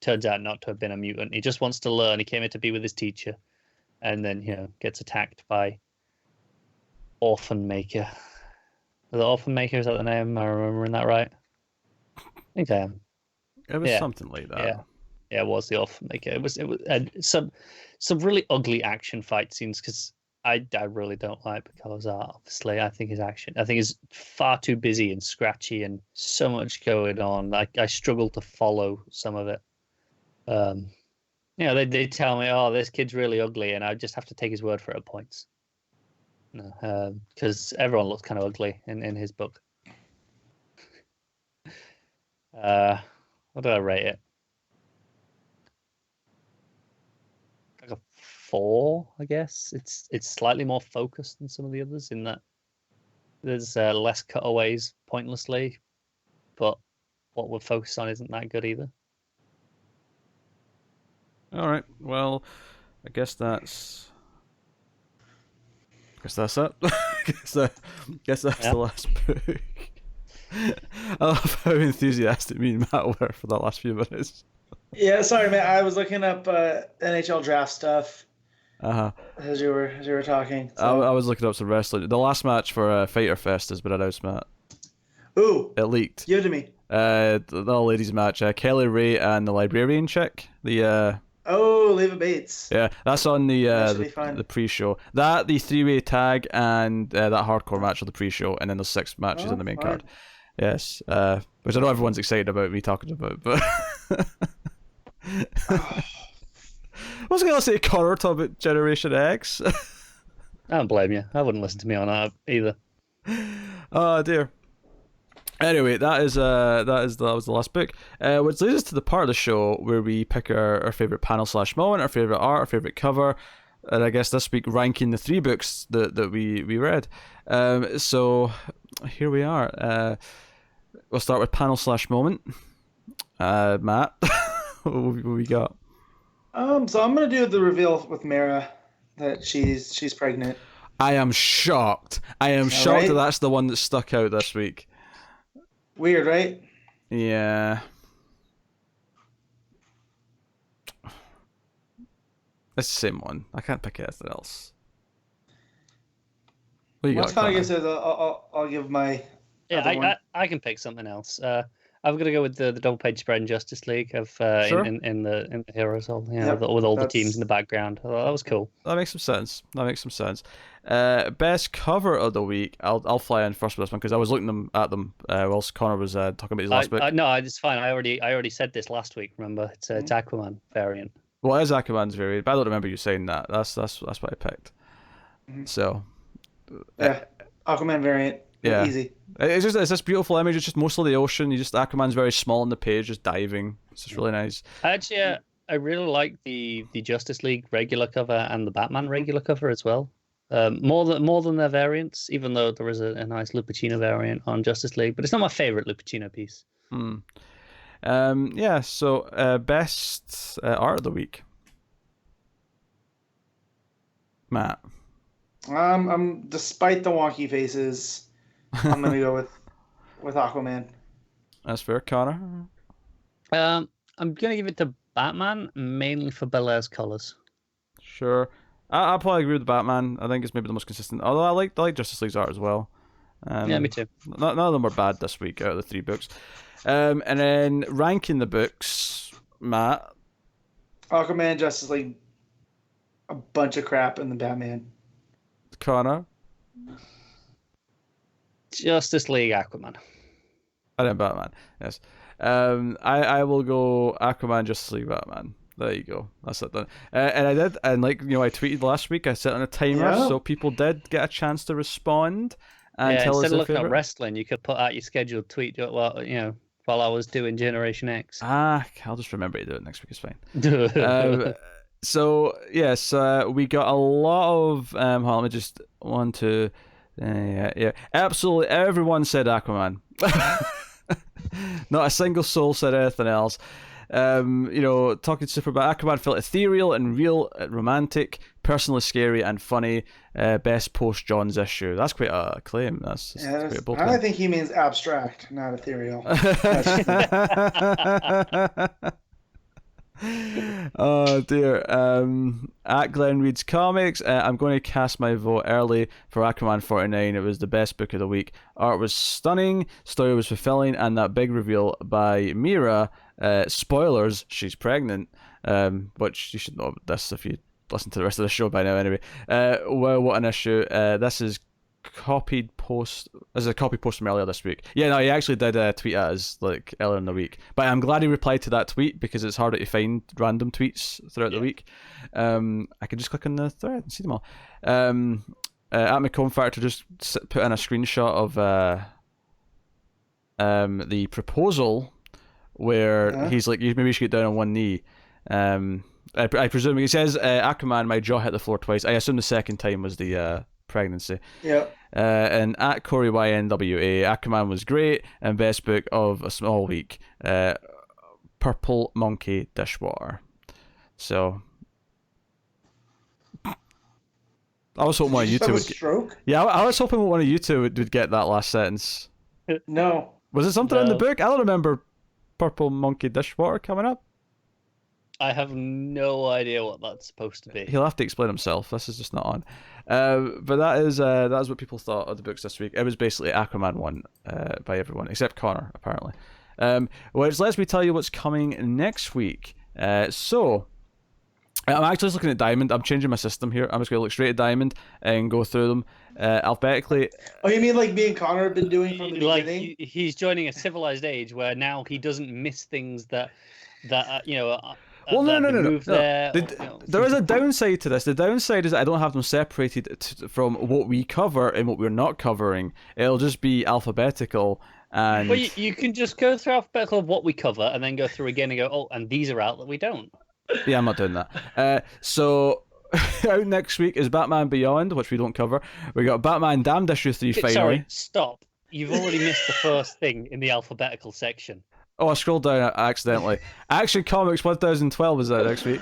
[SPEAKER 3] turns out not to have been a mutant. He just wants to learn. He came here to be with his teacher. And then, gets attacked by Orphan Maker. The Orphan Maker, is that the name? Am I remembering that right? I think I am.
[SPEAKER 1] It was something like that.
[SPEAKER 3] Yeah, it was the Orphan Maker. It was some really ugly action fight scenes, because I really don't like Bachelo's art, obviously. I think is far too busy and scratchy and so much going on. I struggle to follow some of it. They tell me, oh, this kid's really ugly, and I just have to take his word for it at points. Because everyone looks kind of ugly in his book. What did I rate it? Like a 4, I guess. It's slightly more focused than some of the others in that there's less cutaways pointlessly, but what we're focused on isn't that good either.
[SPEAKER 1] All right. Well, I guess that's it. guess that's the last book. I love how enthusiastic me and Matt were for the last few minutes.
[SPEAKER 2] Yeah, sorry, man. I was looking up NHL draft stuff. As you were talking. So.
[SPEAKER 1] I was looking up some wrestling. The last match for Fighter Fest has been announced, Matt.
[SPEAKER 2] Ooh.
[SPEAKER 1] It leaked.
[SPEAKER 2] Give it to me.
[SPEAKER 1] The all ladies match. Kelly Ray and the librarian chick.
[SPEAKER 2] Leva Bates.
[SPEAKER 1] Yeah, that's on the pre-show. The 3-way tag and that hardcore match on the pre-show, and then there's 6 matches on the main card. Yes, which I know everyone's excited about me talking about, but I was gonna say Connor talk about Generation X.
[SPEAKER 3] I don't blame you. I wouldn't listen to me on that either.
[SPEAKER 1] Oh dear. Anyway, that was the last book. Which leads us to the part of the show where we pick our favorite panel / moment, our favorite art, our favorite cover, and I guess this week ranking the 3 books that we read. So here we are. We'll start with panel/moment. Matt, what we got?
[SPEAKER 2] So I'm gonna do the reveal with Mara that she's pregnant.
[SPEAKER 1] I am shocked. That
[SPEAKER 2] Right?
[SPEAKER 1] that's the one that stuck out this week.
[SPEAKER 2] Weird, right?
[SPEAKER 1] Yeah. It's the same one. I can't pick anything else. What you
[SPEAKER 2] Once
[SPEAKER 1] got,
[SPEAKER 2] Connor
[SPEAKER 1] Connor?
[SPEAKER 2] gives it, I'll give my other one.
[SPEAKER 3] I can pick something else. I'm gonna go with the double page spread in Justice League of
[SPEAKER 1] Sure.
[SPEAKER 3] in the Heroes Hall,
[SPEAKER 2] Yep,
[SPEAKER 3] with all the
[SPEAKER 2] that's-
[SPEAKER 3] teams in the background. Oh, that was cool.
[SPEAKER 1] That makes some sense. Best cover of the week. I'll fly in first with this one because I was looking at them whilst Connor was talking about his last book.
[SPEAKER 3] No, it's fine. I already said this last week. Remember, it's Aquaman variant.
[SPEAKER 1] Well, it is Aquaman's variant, but I don't remember you saying that. That's what I picked. So
[SPEAKER 2] Yeah, Aquaman variant.
[SPEAKER 1] Yeah.
[SPEAKER 2] Easy.
[SPEAKER 1] it's this beautiful image. It's just mostly the ocean. Aquaman's very small on the page, just diving. It's just really nice.
[SPEAKER 3] Actually, I really like the Justice League regular cover and the Batman regular cover as well. More than their variants, even though there is a nice Lupacino variant on Justice League, but it's not my favorite Lupacino piece.
[SPEAKER 1] Yeah. So best art of the week, Matt.
[SPEAKER 2] I'm despite the wonky faces, I'm gonna go with Aquaman.
[SPEAKER 1] That's fair, Connor.
[SPEAKER 3] I'm gonna give it to Batman mainly for Belair's colors.
[SPEAKER 1] Sure. I'll probably agree with Batman. I think it's maybe the most consistent. Although I like Justice League's art as well.
[SPEAKER 3] Yeah, me too.
[SPEAKER 1] None of them were bad this week out of the 3 books. And then ranking the books, Matt.
[SPEAKER 2] Aquaman, Justice League, a bunch of crap, and the Batman.
[SPEAKER 1] Connor.
[SPEAKER 3] Justice League Aquaman.
[SPEAKER 1] And then Batman. Yes. I will go Aquaman, Justice League, Batman. There you go. That's it done. And I did, and I tweeted last week. I set on a timer,
[SPEAKER 2] Yeah.
[SPEAKER 1] so people did get a chance to respond and tell us
[SPEAKER 3] Instead
[SPEAKER 1] their
[SPEAKER 3] of looking
[SPEAKER 1] favorite.
[SPEAKER 3] at wrestling, you could put out your scheduled tweet while I was doing Generation X.
[SPEAKER 1] I'll just remember to do it next week. It's fine. So yes, we got a lot of. Hold on, let me just 1, 2. Yeah. Absolutely everyone said Aquaman. Not a single soul said anything else. Talking super about Aquaman felt ethereal and real, romantic, personally scary and funny. Best post John's issue. That's quite a claim. That's quite a bold claim.
[SPEAKER 2] I think he means abstract, not ethereal.
[SPEAKER 1] Oh dear. At Glenn Reed's Comics, I'm going to cast my vote early for Aquaman 49. It was the best book of the week. Art was stunning, story was fulfilling, and that big reveal by Mira, spoilers, she's pregnant, which you should know this if you listen to the rest of the show by now anyway. Well, what an issue. This is a copy post from earlier this week. Yeah, no, he actually did tweet at us earlier in the week, but I'm glad he replied to that tweet because it's harder to find random tweets throughout the week. I can just click on the thread and see them all. At Mikel Factor just put in a screenshot of the proposal where he's like, maybe you should get down on one knee. I presume he says, Aquaman, my jaw hit the floor twice. I assume the second time was the pregnancy.
[SPEAKER 2] Yep.
[SPEAKER 1] And at Corey YNWA, Aquaman was great and best book of a small week. Purple Monkey Dishwater. So I was hoping one of you two would
[SPEAKER 2] stroke.
[SPEAKER 1] Yeah, I was hoping one of you two would get that last sentence.
[SPEAKER 2] No.
[SPEAKER 1] Was it something in the
[SPEAKER 3] No.
[SPEAKER 1] book? I don't remember Purple Monkey Dishwater coming up.
[SPEAKER 3] I have no idea what that's supposed to be.
[SPEAKER 1] He'll have to explain himself. This is just not on. But that is what people thought of the books this week. It was basically Aquaman 1 by everyone, except Connor, apparently. Which lets me tell you what's coming next week. So, I'm actually just looking at Diamond. I'm changing my system here. I'm just going to look straight at Diamond and go through them alphabetically.
[SPEAKER 2] Oh, you mean like me and Connor have been doing from the beginning?
[SPEAKER 3] He's joining a civilized age where now he doesn't miss things that
[SPEAKER 1] Well, no.
[SPEAKER 3] There,
[SPEAKER 1] There is a downside to this. The downside is that I don't have them separated from what we cover and what we're not covering. It'll just be alphabetical. And
[SPEAKER 3] Well, you can just go through alphabetical of what we cover and then go through again and go, oh, and these are out that we don't.
[SPEAKER 1] Yeah, I'm not doing that. So out next week is Batman Beyond, which we don't cover. We got Batman Damned issue 3 finally.
[SPEAKER 3] Sorry, stop. You've already missed the first thing in the alphabetical section.
[SPEAKER 1] Oh, I scrolled down accidentally. Action Comics 1012 is out next week.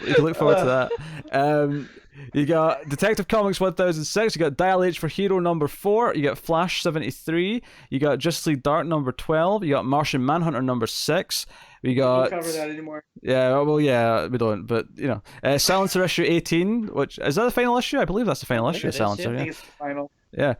[SPEAKER 1] You can look forward to that. You got Detective Comics 1006. You got Dial H for Hero number 4. You got Flash 73. You got Justice League Dark number 12. You got Martian Manhunter number 6. We got.
[SPEAKER 2] We don't cover that anymore.
[SPEAKER 1] Yeah, well, yeah, we don't, but Silencer issue 18. Which is that the final issue? I believe that's the final issue of Silencer.
[SPEAKER 2] I think it's the final.
[SPEAKER 1] Yeah.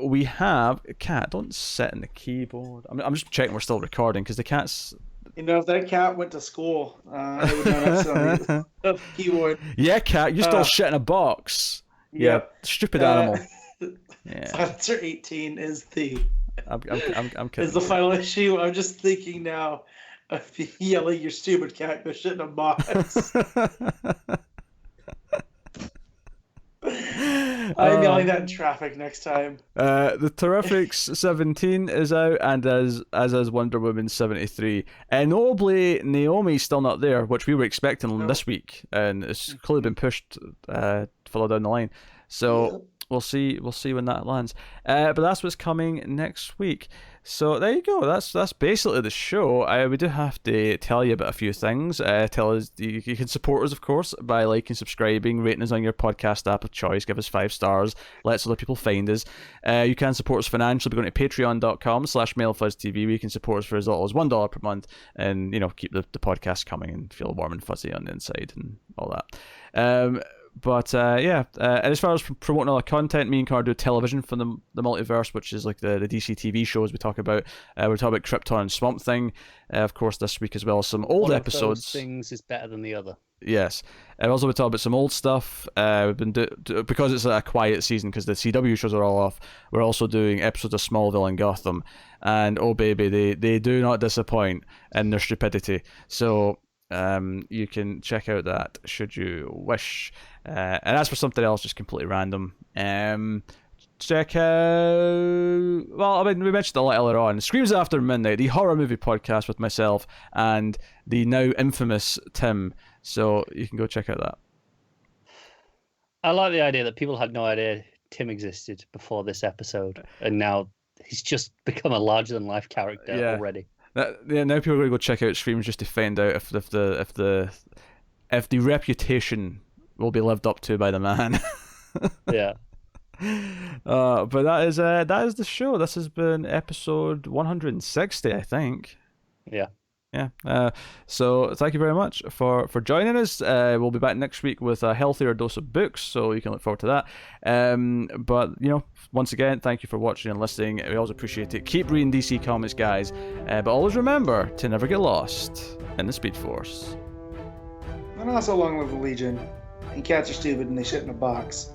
[SPEAKER 1] We have Cat. Don't sit in the keyboard. I'm just checking we're still recording because the cat's.
[SPEAKER 2] If that cat went to school, it would not have on the keyboard.
[SPEAKER 1] Yeah, Cat, you're still shit in a box. Yeah, stupid animal. Yeah.
[SPEAKER 2] Silencer 18 is the.
[SPEAKER 1] I'm kidding.
[SPEAKER 2] Is the final issue. I'm just thinking now of yelling, "Your stupid cat, go shit in a box." I'm yelling that in traffic next time.
[SPEAKER 1] The Terrifics 17 is out, and as is Wonder Woman 73. Notably, Naomi's still not there, which we were expecting this week, and it's clearly been pushed further down the line. So we'll see when that lands. But that's what's coming next week. So there you go. That's basically the show. We do have to tell you about a few things. Tell us you can support us, of course, by liking, subscribing, rating us on your podcast app of choice. Give us 5 stars. Let other people find us. You can support us financially by going to patreon.com/MailFuzzTV. where you can support us for as little as $1 per month, and keep the podcast coming and feel warm and fuzzy on the inside and all that. But and as far as promoting all the content, me and Car do television for the Multiverse, which is like the DC TV shows we talk about. We're talking about Krypton and Swamp Thing, of course, this week as well. Some old episodes.
[SPEAKER 3] One of those things is better than the other.
[SPEAKER 1] Yes. Also, we talk about some old stuff. We've been because it's a quiet season because the CW shows are all off. We're also doing episodes of Smallville and Gotham, and oh baby, they do not disappoint in their stupidity. So you can check out that should you wish. And as for something else, just completely random. Check out. Well, we mentioned it a lot earlier on. Screams After Midnight, the horror movie podcast with myself and the now infamous Tim. So you can go check out that.
[SPEAKER 3] I like the idea that people had no idea Tim existed before this episode, and now he's just become a larger than life character already.
[SPEAKER 1] Now people are going to go check out Screams just to find out if the reputation will be lived up to by the man.
[SPEAKER 3] Yeah.
[SPEAKER 1] But that is the show. This has been episode 160, I think.
[SPEAKER 3] Yeah.
[SPEAKER 1] So thank you very much for joining us. We'll be back next week with a healthier dose of books, so you can look forward to that. But once again, thank you for watching and listening. We always appreciate it. Keep reading DC Comics, guys. But always remember to never get lost in the Speed Force.
[SPEAKER 2] And also, long live the Legion. And cats are stupid and they shit in a box.